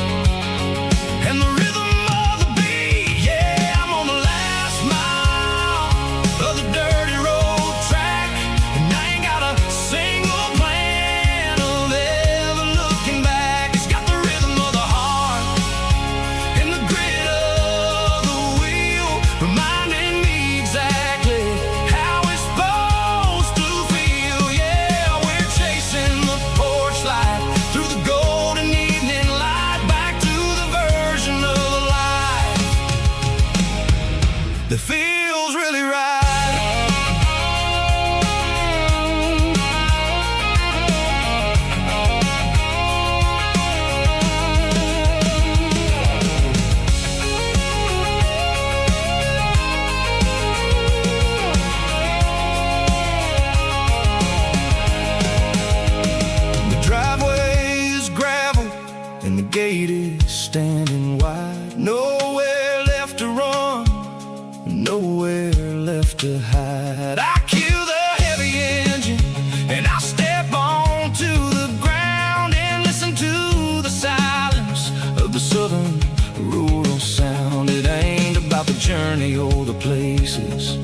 many older places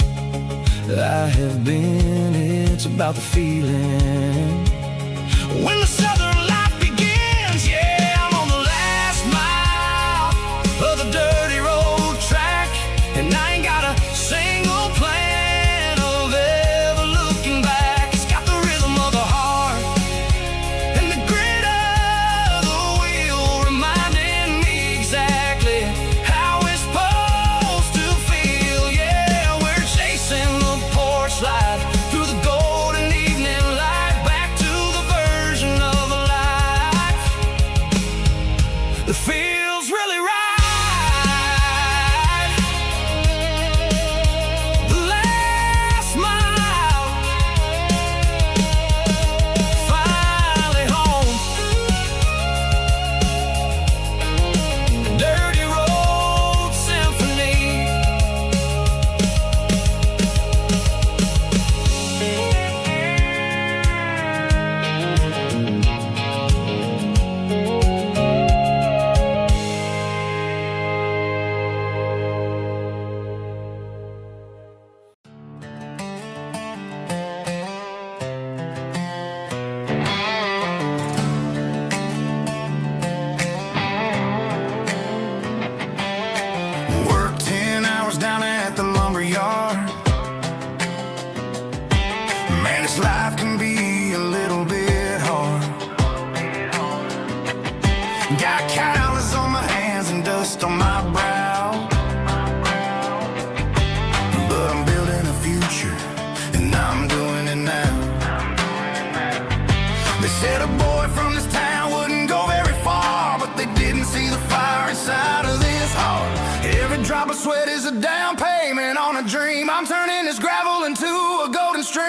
I have been. It's about the feeling when the southern life begins. Yeah, I'm on the last mile of the dirty road track, and I ain't got a single plan of ever looking back. It's got the rhythm of the heart and the grit of the wheel, reminding me exactly how it's supposed to feel. Yeah, we're chasing the porch light through the golden evening light, back to the version of a life that feels really right. The last mile, finally home. Dirty Road Symphony. Worked 10 hours down at the lumber yard. Man, this life can be a little bit hard. Got calluses on my hands and dust on my brow, but I'm building a future, and I'm doing it now. They said a boy from this town wouldn't go very far, but they didn't see the fire inside of this heart. Every drop of sweat is a down payment on a dream. I'm turning this gravel into a golden stream.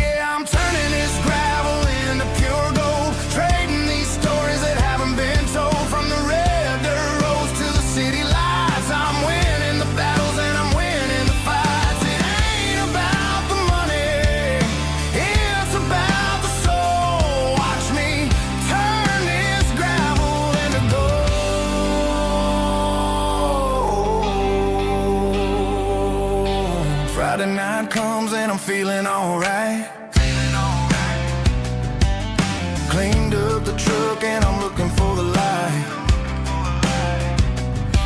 Yeah, I'm turning this gravel into pure gold, trading these stories that haven't been told. From the red dirt roads to the city lights, I'm winning the battles and I'm winning the fights. It ain't about the money, it's about the soul. Watch me turn this gravel into gold. Friday night comes and I'm feeling alright. Cleaned up the truck and I'm looking for the light.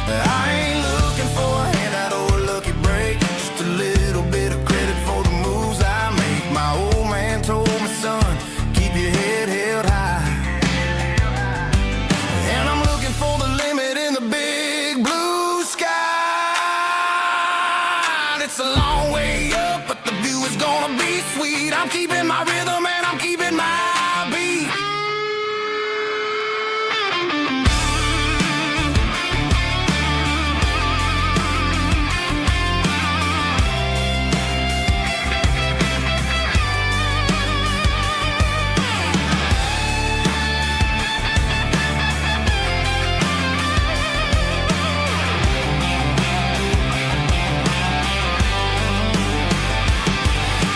I ain't looking for a handout or a lucky break, just a little bit of credit for the moves I make. My old man told me, son, keep your head held high. And I'm looking for the limit in the big blue sky. It's a long way up, but the view is gonna be sweet. I'm keeping my rhythm and I'm keeping my beat.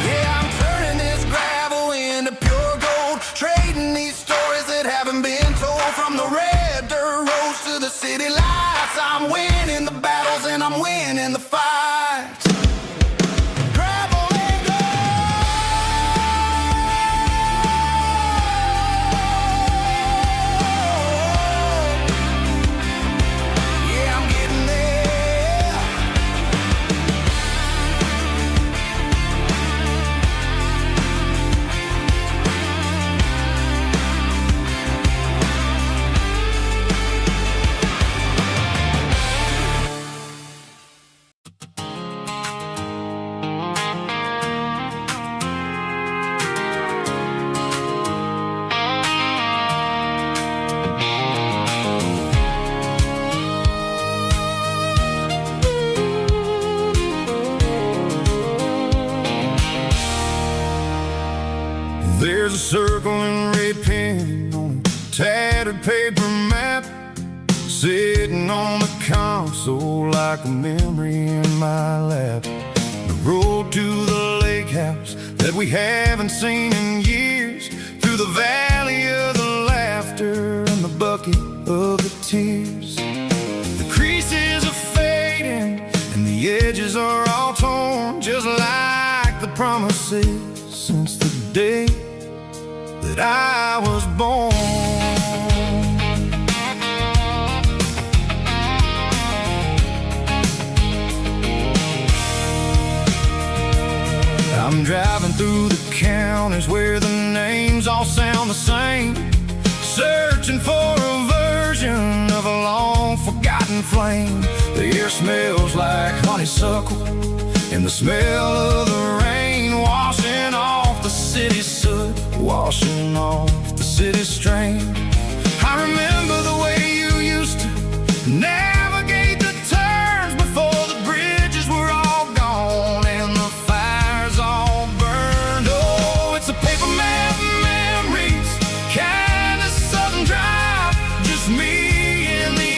Yeah, I'm turning this gravel into pure gold, trading these stories that haven't been told. From the red dirt roads to the city lights, I'm winning the battles and I'm winning the fights. Gravel and gold. Yeah, I'm getting there. There's a circle and red pen on a tattered paper map, sitting on the console like a memory in my lap. The road to the lake house that we haven't seen in years, through the valley of the laughter and the bucket of the tears. The creases are all torn, just like the promises since the day that I was born. I'm driving through the counties where the names all sound the same, searching for a version of a long-forgotten flame. The air smells like honeysuckle, and the smell of the rain washing off the city's soot, washing off the city's strain. I remember the way you used to navigate the turns before the bridges were all gone and the fires all burned. Oh, it's a paper map memories, kind of southern drive, just me and the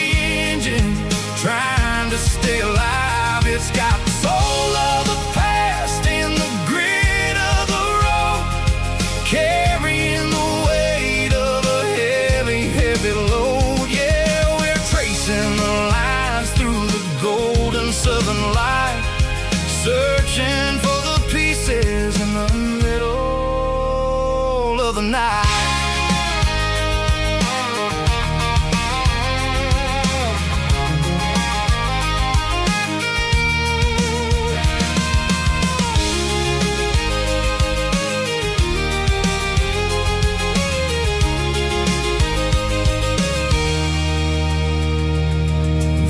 engine trying to stay alive. It's got the soul of the past and the grit of the road, carrying the weight of a heavy, heavy load. Yeah, we're tracing the lines through the golden southern light, searching for the pieces in the middle of the night.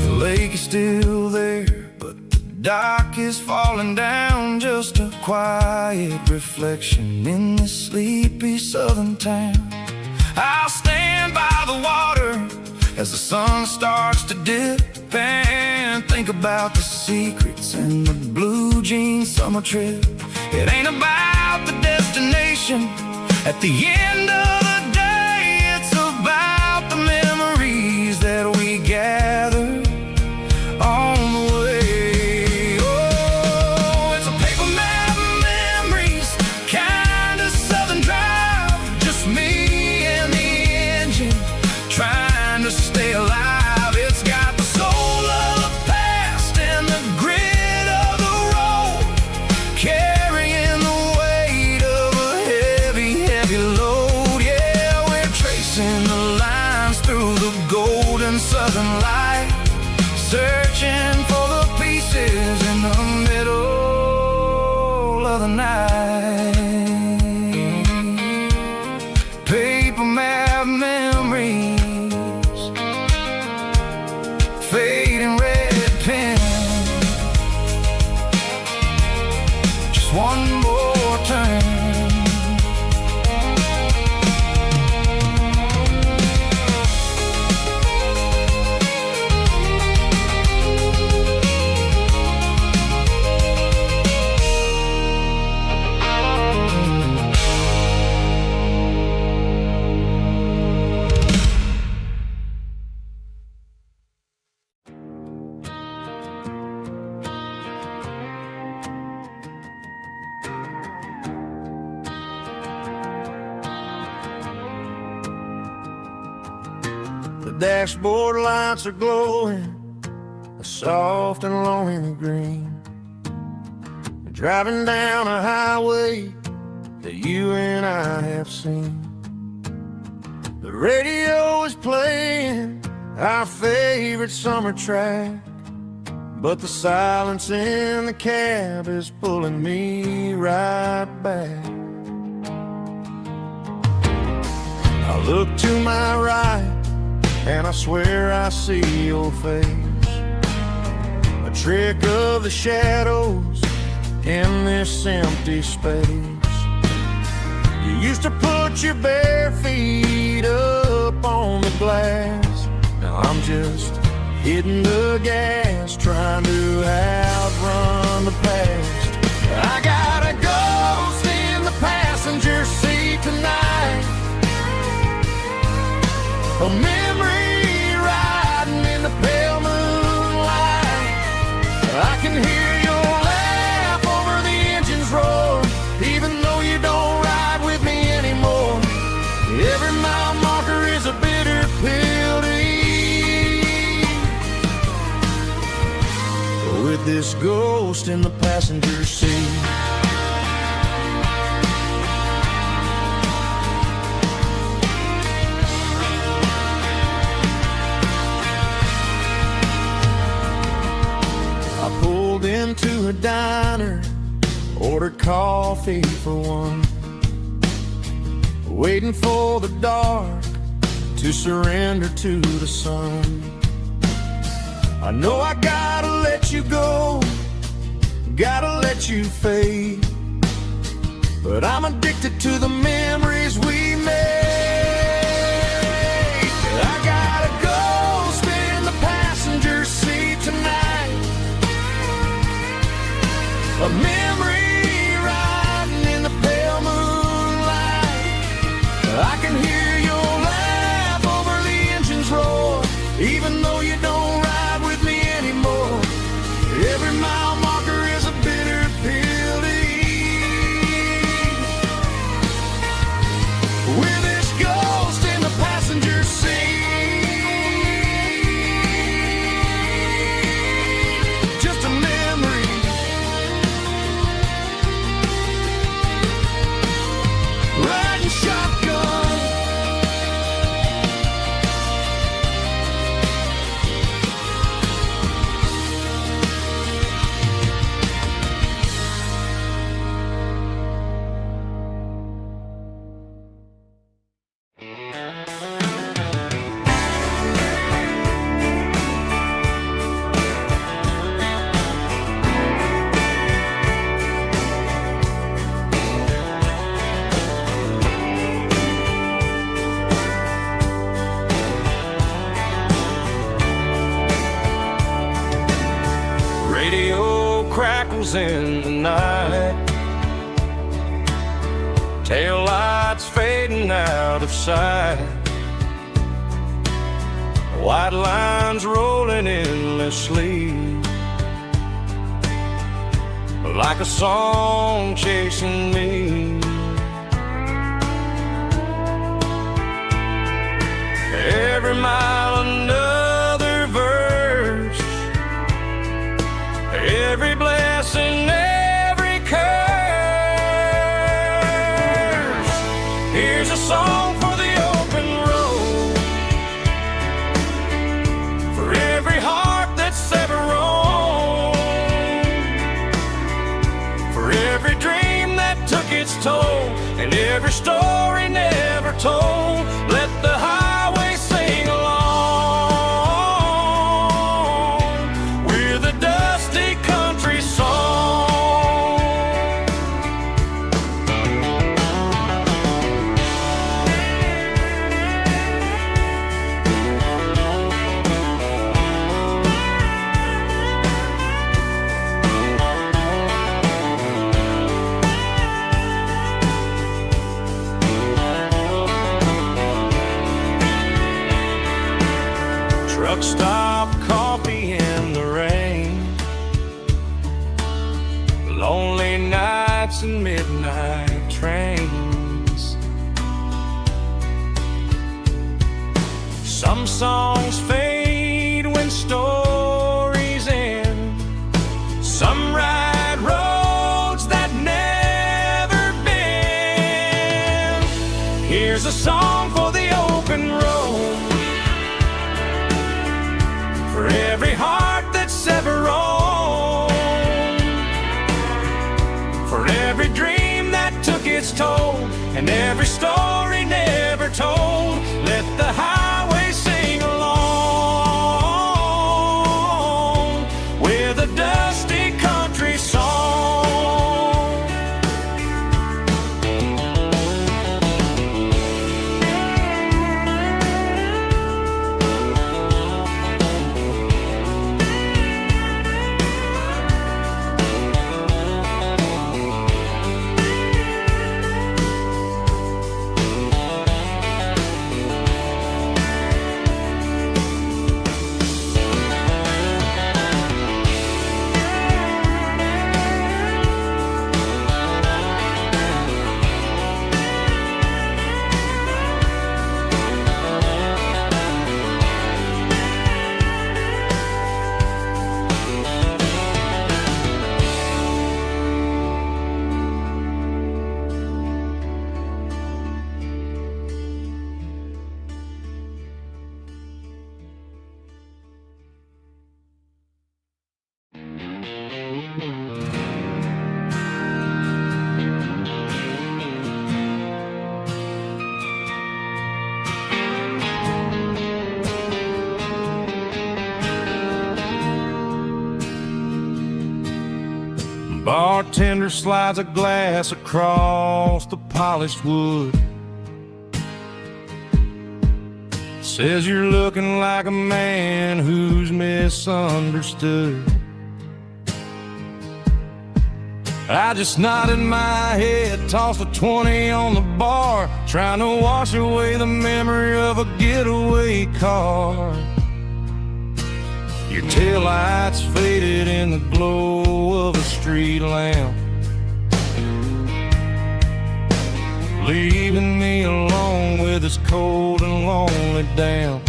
The lake is still there, but the dock is falling down, just a quiet reflection in this sleepy southern town. I'll stand by the water as the sun starts to dip and think about the secrets and the blue jean summer trip. It ain't about the destination at the end of the day, it's about the memories that we gather on the way. Oh, it's a paper map memories, kind of southern drive, just me and the engine trying to stay alive. It's got the soul of the past and the grit of the road, carrying the weight of a heavy, heavy load. Yeah, we're tracing the lines through the golden southern light, searching for the pieces in the middle of the night. Paper map memories, fading red pen, just one more turn. The dashboard lights are glowing a soft and lonely green. We're driving down a highway that you and I have seen. The radio is playing our favorite summer track, but the silence in the cab is pulling me right back. I look to my right and I swear I see your face, a trick of the shadows in this empty space. You used to put your bare feet up on the glass. Now I'm just hitting the gas, trying to outrun the past. I got a ghost in the passenger seat tonight, a memory riding in the pale moonlight. I can hear your laugh over the engine's roar, even though you don't ride with me anymore. Every mile marker is a bitter pill to eat. With this ghost in the passenger seat. I pulled into a diner, ordered coffee for one, waiting for the dark to surrender to the sun. I know I gotta let you go, gotta let you fade, but I'm addicted to the memories we made. I got a ghost in the passenger seat tonight, a memory riding in the pale moonlight. I can hear your laugh over the engine's roar, even though you don't ride with me anymore. Every mile marker is a bitter pill to eat. With this ghost in the passenger seat, just a memory. Riding shotgun, radio crackles in the night, tail lights fading out of sight, white lines rolling endlessly, like a song chasing me. Every mile another verse, every blessing, every curse. Here's a song for the open road, for every heart that's ever roamed, for every dream that took its toll, and every story never told. Let the highway sing along with a dusty country song. Truck stop, coffee in the rain, lonely nights and midnight trains. Some songs fade when stories end, some ride roads that never bend. Here's a song for the open road, for every heart that's ever roamed, for every dream that took its toll, and every story never told. Let the highway sing along with a dusty country song. bartender slides a glass across the polished wood. Says you're looking like a man who's misunderstood. I just nodded my head, tossed a 20 on the bar, trying to wash away the memory of a getaway car. Your taillights faded in the glow of a street lamp, leaving me alone with this cold and lonely damp.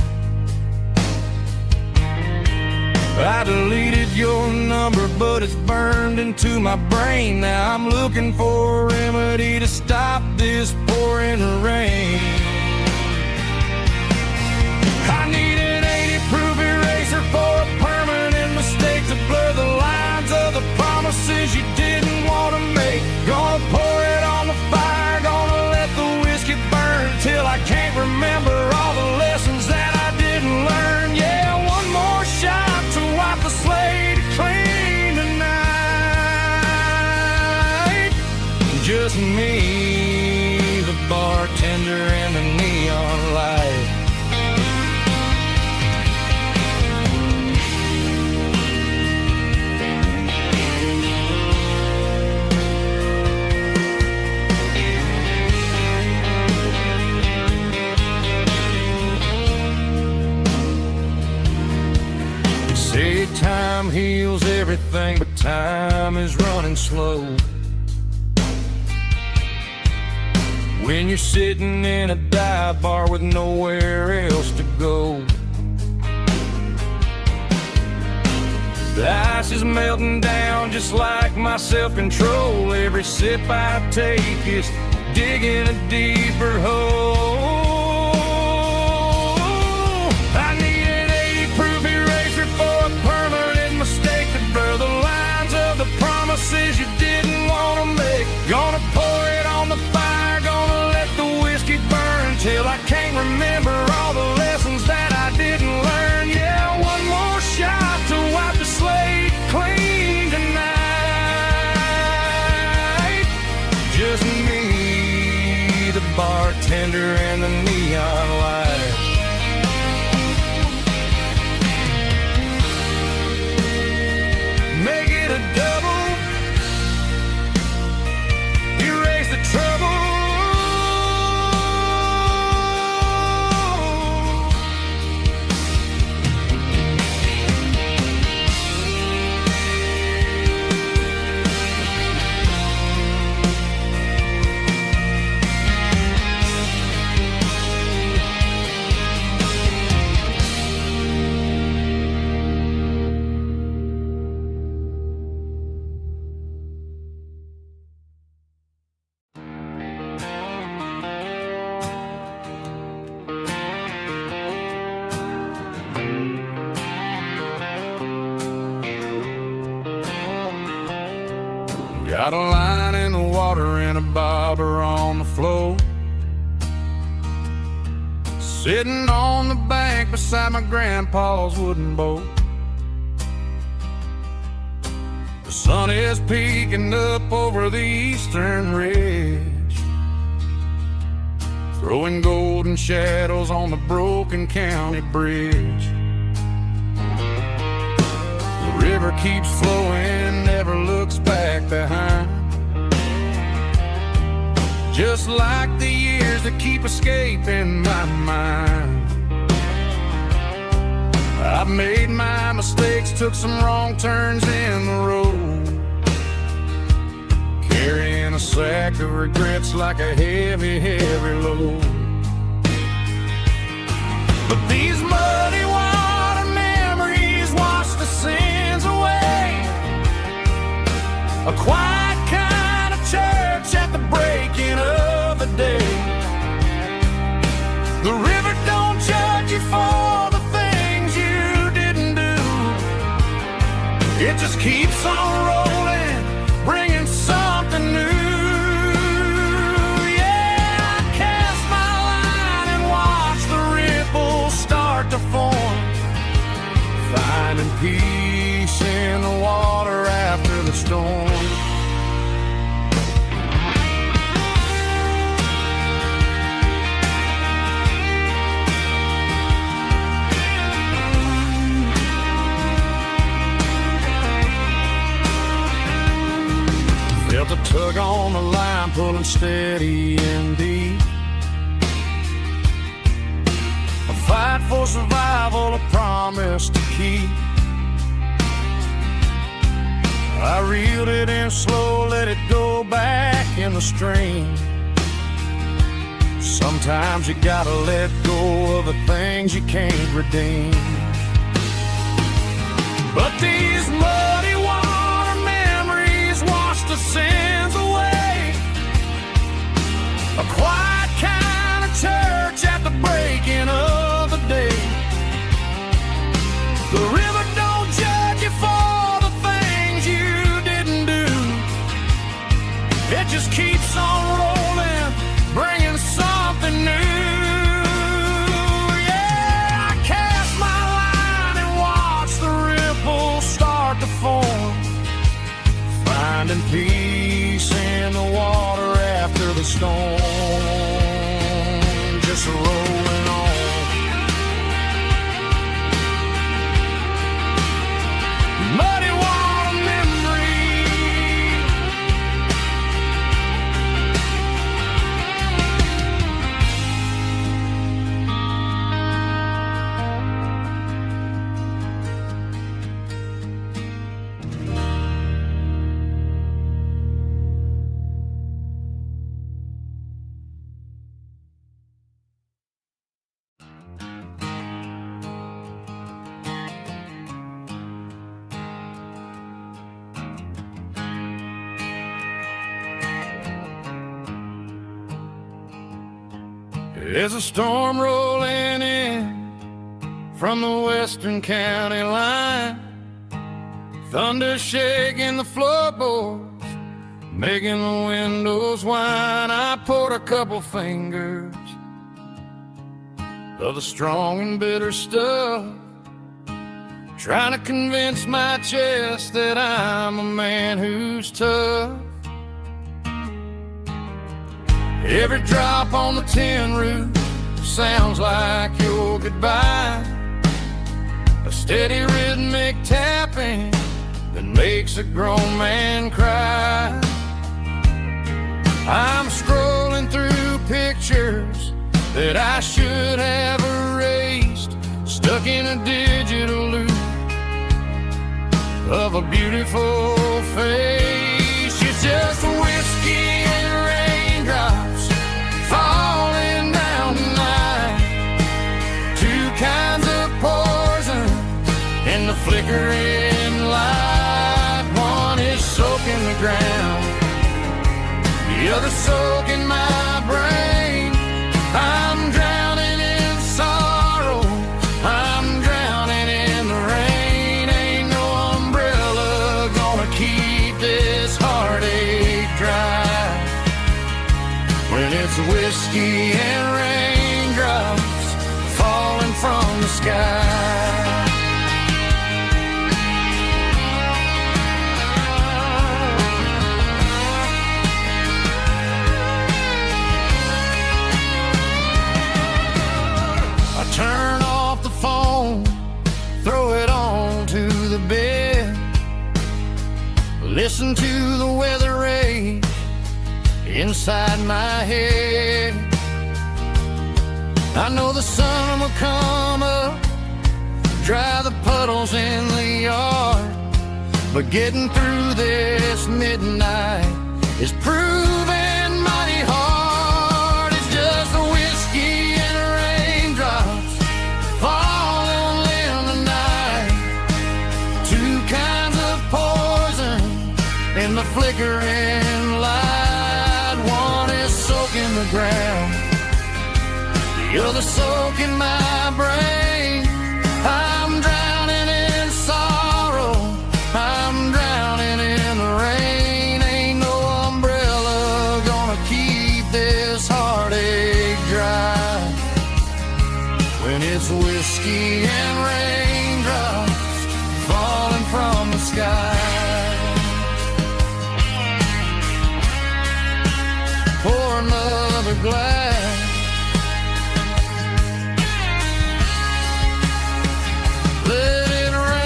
I deleted your number, but it's burned into my brain. Now I'm looking for a remedy to stop this pouring rain. I need an 80-proof eraser for a permanent mistake to blur the lines of the promises you didn't want to make. Gonna pour it on the fire, gonna let the whiskey burn till I can't remember all the lessons that I didn't learn. Yeah, one more shot to wipe the slate clean tonight. Just me, the bartender, and the neon light. Say time heals everything, but time is running slow. When you're sitting in a dive bar with nowhere else to go, the ice is melting down just like my self-control. Every sip I take is digging a deeper hole. I need an 80-proof eraser for a permanent mistake to blur the lines of the promises you didn't want to make. Gonna pour it on the fire, gonna let the whiskey burn till I can't remember all the lessons that I didn't learn. Yeah, one more shot to wipe the slate clean tonight. Just me, the bartender, and the neon light. Make it a double, erase the trouble. Got a line in the water and a bobber on the floor, sitting on the bank beside my grandpa's wooden boat. The sun is peeking up over the eastern ridge, throwing golden shadows on the broken county bridge. The river keeps flowing, never looks back behind, just like the years that keep escaping my mind. I've made my mistakes, took some wrong turns in the road, carrying a sack of regrets like a heavy, heavy load. But these muddy water memories wash the sins away. A quiet kind of church at the breaking of the day. The river don't judge you for the things you didn't do. It just keeps on rolling, bringing something new. Yeah, I cast my line and watch the ripples start to form, finding peace in the water after the storm. a tug on the line, pulling steady and deep. A fight for survival, a promise to keep. I reeled it in slow, let it go back in the stream. Sometimes you gotta let go of the things you can't redeem. But these muddy water memories wash the sins away. A quiet kind of church at the breaking of the day. The river don't judge you for the things you didn't do. It just keeps on rolling, bringing something new. Finding peace in the water after the storm, just rolling on. Muddy water memory. There's a storm rolling in from the western county line. Thunder shaking the floorboards, making the windows whine. I poured a couple fingers of the strong and bitter stuff, trying to convince my chest that I'm a man who's tough. Every drop on the tin roof sounds like your goodbye. A steady rhythmic tapping that makes a grown man cry. I'm scrolling through pictures that I should have erased, stuck in a digital loop of a beautiful face. It's just whiskey and raindrops falling down tonight. Two kinds of poison in the flickering light. One is soaking the ground, the other soaking my brain. I'm drowning in sorrow, I'm drowning in the rain. Ain't no umbrella gonna keep this heartache dry when it's whiskey and raindrops falling from the sky. I turn off the phone, throw it on to the bed, listen to the weather rage inside my head. I know the sun will come up, dry the puddles in the yard, but getting through this midnight is proving mighty hard. It's just a whiskey and raindrops falling in the night. Two kinds of poison in the flickering light. One is soaking the ground, the other soaking my brain. I'm drowning in sorrow, I'm drowning in the rain. Ain't no umbrella gonna keep this heartache dry when it's whiskey and raindrops falling from the sky. Pour another glass, let it rain.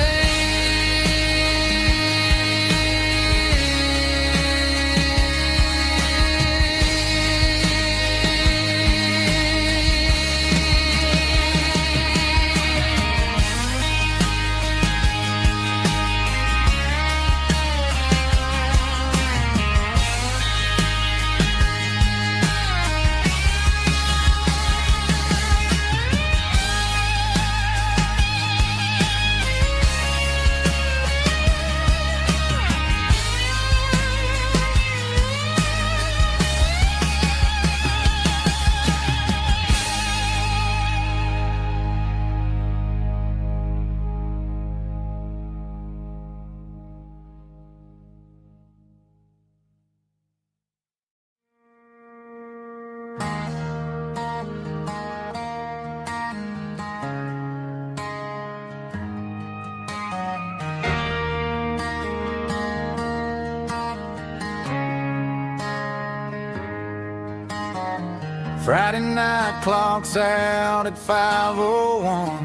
Friday night clocks out at 5:01.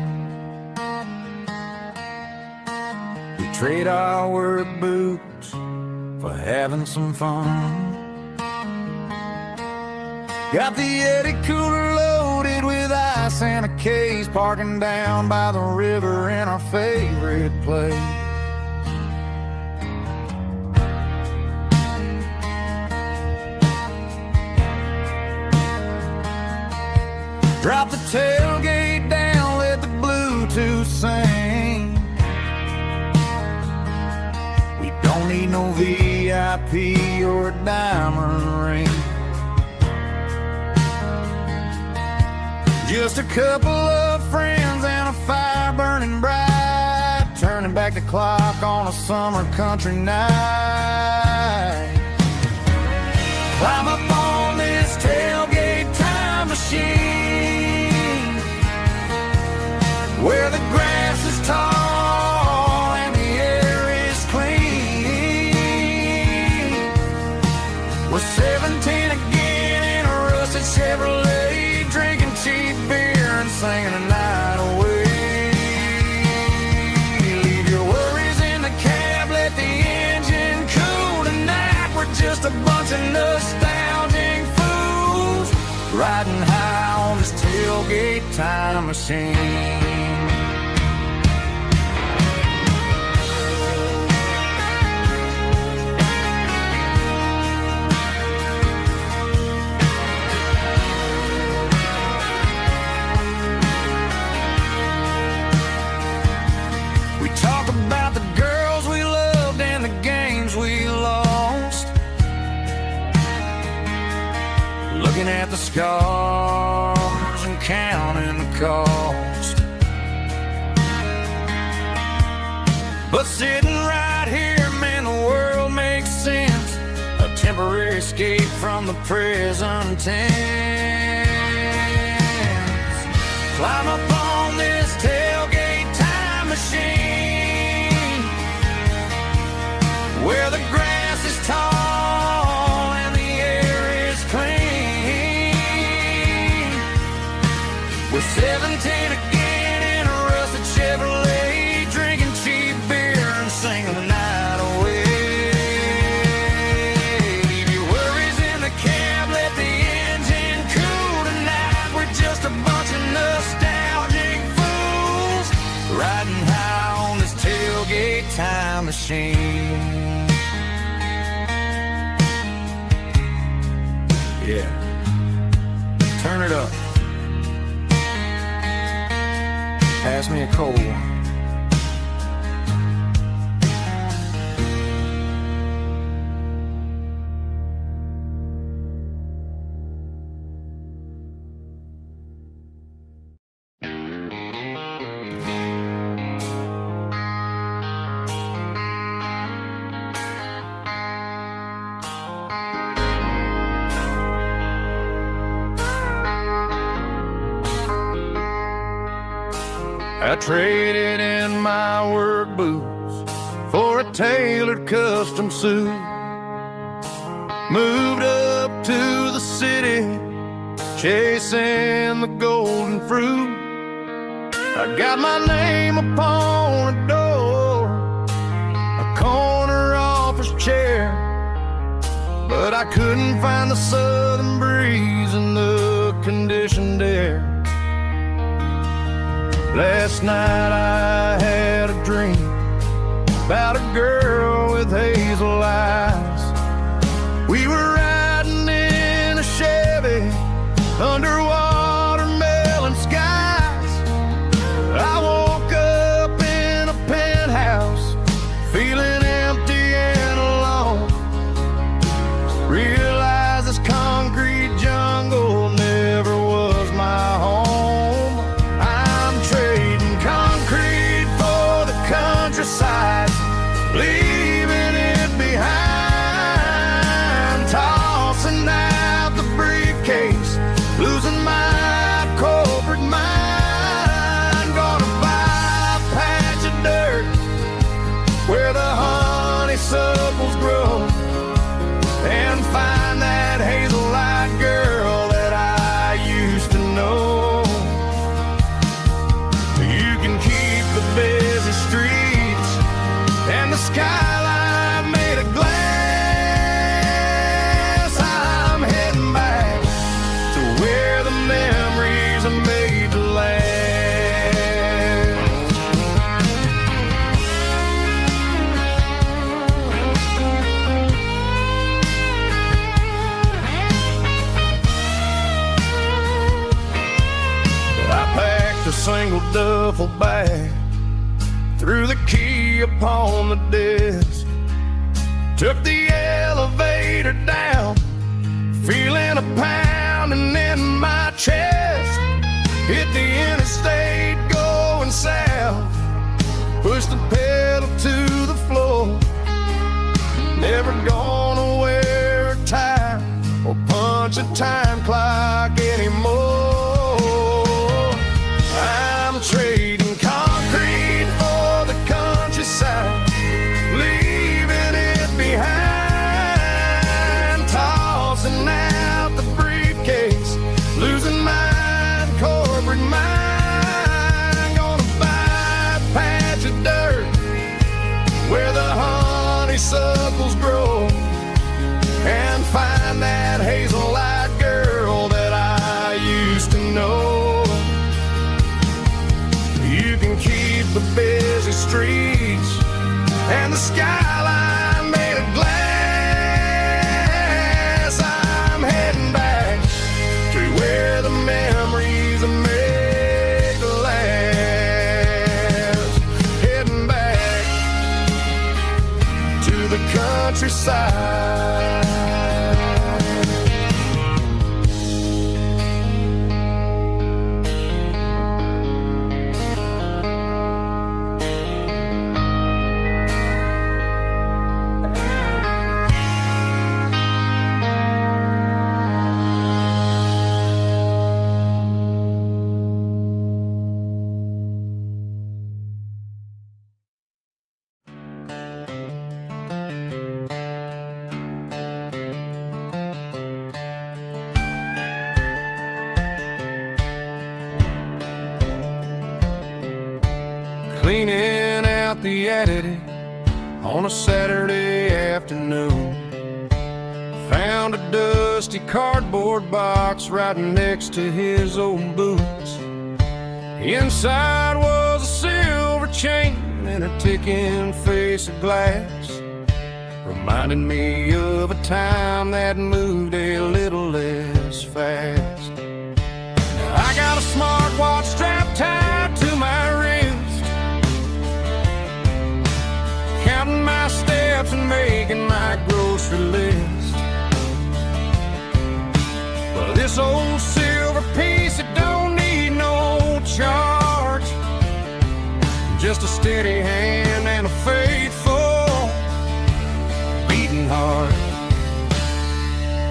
We trade our work boots for having some fun. Got the Yeti cooler loaded with ice and a case, parking down by the river in our favorite place. Drop the tailgate down, let the Bluetooth sing. We don't need no VIP or a diamond ring. Just a couple of friends and a fire burning bright, turning back the clock on a summer country night. Climb up on this tailgate time machine, where the grass is tall and the air is clean. We're 17 again in a rusted Chevrolet, drinking cheap beer and singing the night away. Leave your worries in the cab, let the engine cool tonight. We're just a bunch of nostalgic fools, riding high on this tailgate time machine. Talk about the girls we loved and the games we lost, looking at the scars and counting the cost. But sitting right here, man, the world makes sense, a temporary escape from the present tense. Climb up on this tailgate time machine, where the grass is tall and the air is clean. We're 17 again in a rusted Chevrolet, drinking cheap beer and singing the night away. Leave your worries in the cab, let the engine cool tonight. We're just a bunch of nostalgic fools, riding high on this tailgate time machine. Yeah, turn it up. Pass me a cold one. I traded in my work boots for a tailored custom suit. Moved up to the city, chasing the golden fruit. I got my name upon a door, a corner office chair, but I couldn't find the southern breeze in the conditioned air. Last night I had a dream about a girl with hazel eyes. We were riding in a Chevy under watermelon skies. I woke up in a penthouse, feeling empty and alone. Realized this concrete jungle never was my home. Countryside, leaving it behind, tossing out the briefcase, losing my corporate mind. Gonna buy a patch of dirt where the honeysuckles grow and find duffel bag, threw the key upon the desk, took the elevator down, feeling a pounding in my chest. Hit the interstate going south, pushed the pedal to the floor. Never gonna wear a tie or punch a time clock anymore. I'm trading concrete for the countryside, leaving it behind, tossing out the briefcase, losing my corporate mind. Gonna buy a patch of dirt where the honeysuckles grow and find that hazel-eyed girl that I used to know. You can keep the busy streets and the skyline made of glass. I'm heading back to where the memories are made to last. Heading back to the countryside. Cleaning out the attic on a Saturday afternoon, found a dusty cardboard box right next to his old boots. Inside was a silver chain and a ticking face of glass, reminding me of a time that moved a little less fast. Now I got a smartwatch strapped tied to my wrist, counting my steps and making my grocery list. But this old silver piece, it don't need no charge, just a steady hand and a faithful beating heart.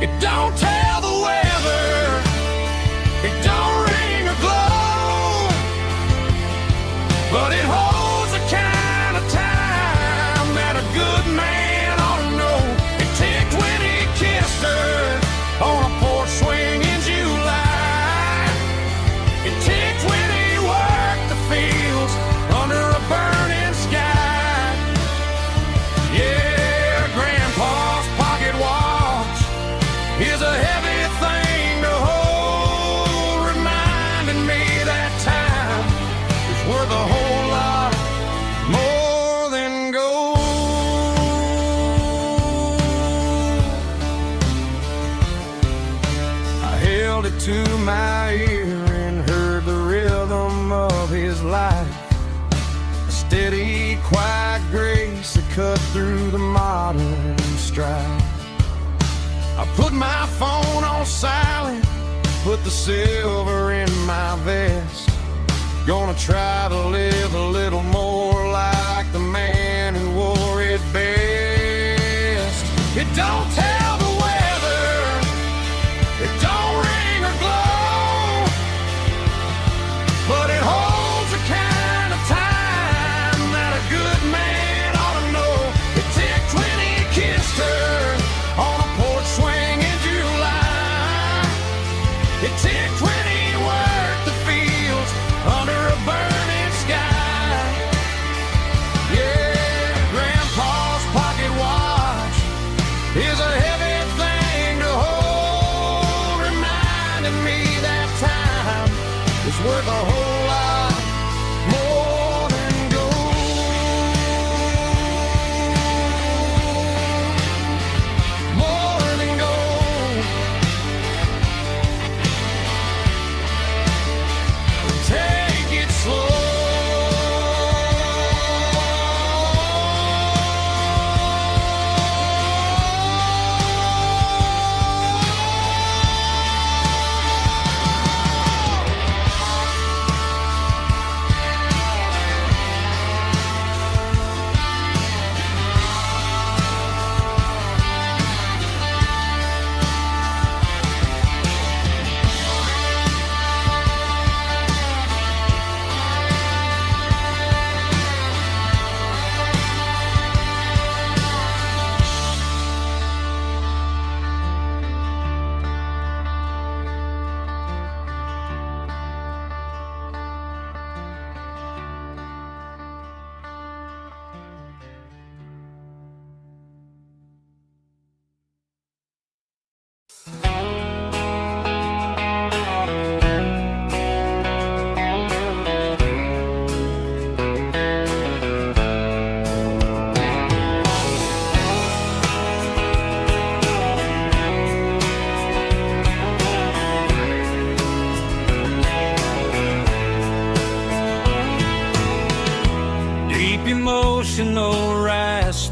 It don't tell the weather, it don't ring or glow, but it holds the kind of time that a good man ought to know. It ticked when he kissed her on a porch swing in July. It ticked when he worked the fields under a burning sky. Yeah, Grandpa's pocket watch is a heavy thing to hold, reminding me that time is worth a whole lot more than gold. I held it to my ear and heard the rhythm of his life, a steady, quiet grace that cut through the modern strife. I put my phone on silent, put the silver in my vest. Gonna try to live a little more like the man who wore it best. It don't tell the weather, it don't ring or glow, but it holds the kind of time that a good man ought to know. It ticked when he kissed her on a porch swing in July. It ticked when he worked the fields under a burning sky.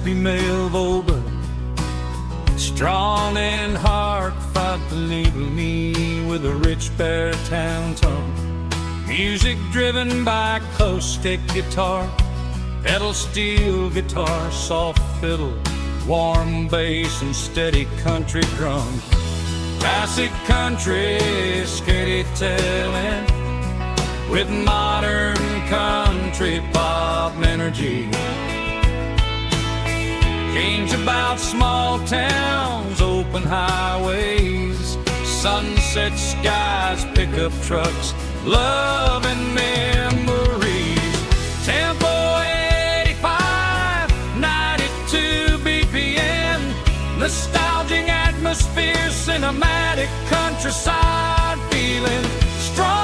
female Volga, strong in heart, fought to label me with a rich baritone tone. Music driven by acoustic guitar, pedal steel guitar, soft fiddle, warm bass and steady country drums. Classic country storytelling with modern country pop energy. Games about small towns, open highways, sunset skies, pickup trucks, love and memories. Tempo 85, 92 BPM, nostalgic atmosphere, cinematic countryside feeling, strong,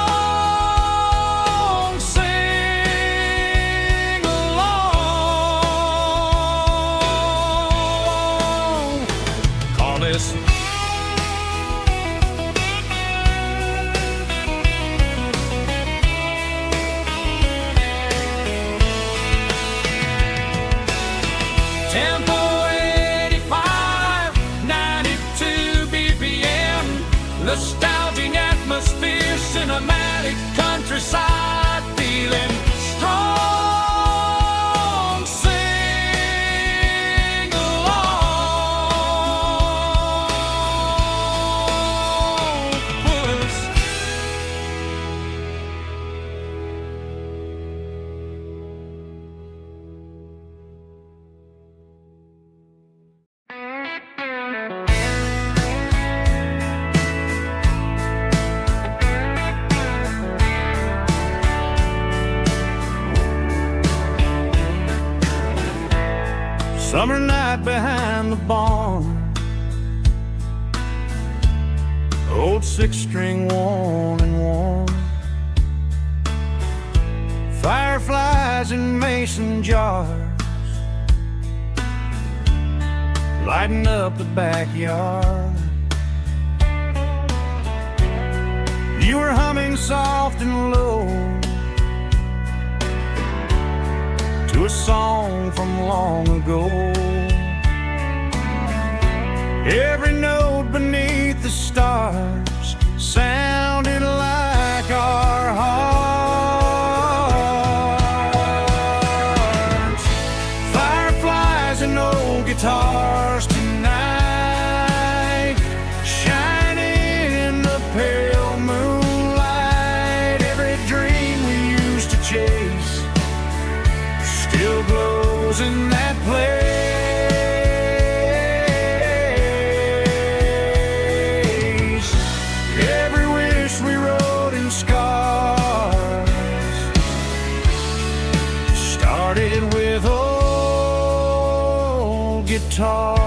sing along. Call this Tempo 85, 92 BPM, nostalgic atmosphere, cinematic countryside feeling, strong, sing along. Puss. Summer night behind the barn, old six-string worn and worn, fireflies in mason jars, lighting up the backyard. You were humming soft and low to a song from long ago. Every note beneath the stars sounded like our hearts. Fireflies and old guitars tonight, shining in the pale moonlight. Every dream we used to chase still glows in that place. Every wish we wrote in scars started with old guitars.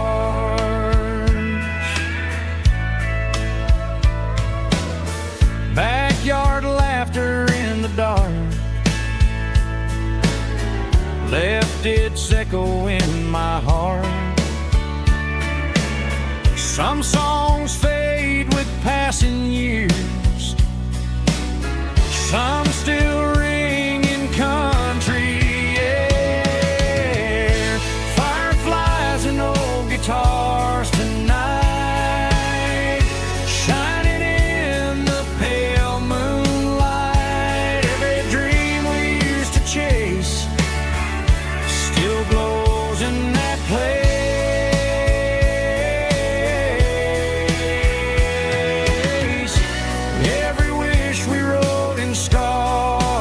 Backyard laughter in the dark left its echo in my heart. Some songs fade with passing years, some still ring in country air. Fireflies and old guitars tonight, shining in the pale moonlight. Every dream we used to chase still glows in that place. Every wish we wrote in scars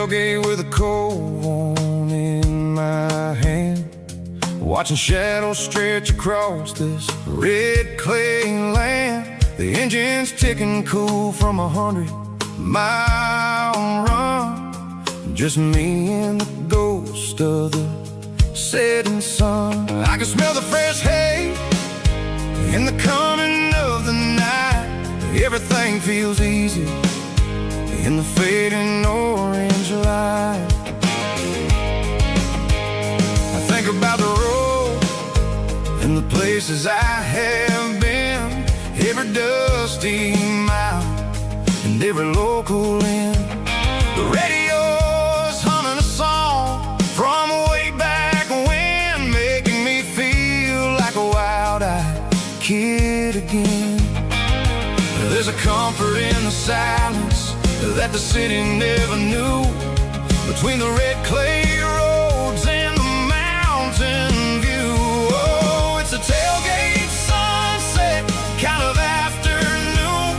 tailgate with a cold one in my hand, watching shadows stretch across this red clay land. The engine's ticking cool from 100-mile run. Just me and the ghost of the setting sun. I can smell the fresh hay in the coming of the night. Everything feels easy in the fading orange light. I think about the road and the places I have been, every dusty mile and every local inn. The radio's humming a song from way back when, making me feel like a wild-eyed kid again. There's a comfort in the silence that the city never knew, between the red clay roads and the mountain view. Oh, it's a tailgate sunset kind of afternoon,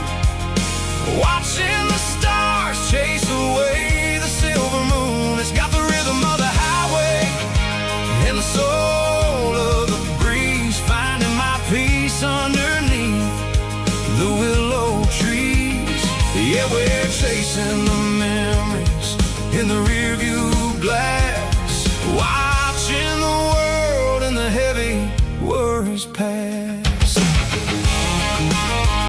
watching the stars chase away the silver moon. It's got the rhythm of the highway and the soul of the breeze, finding my peace underneath the willow trees. Yeah, we're chasing the memories in the rearview glass.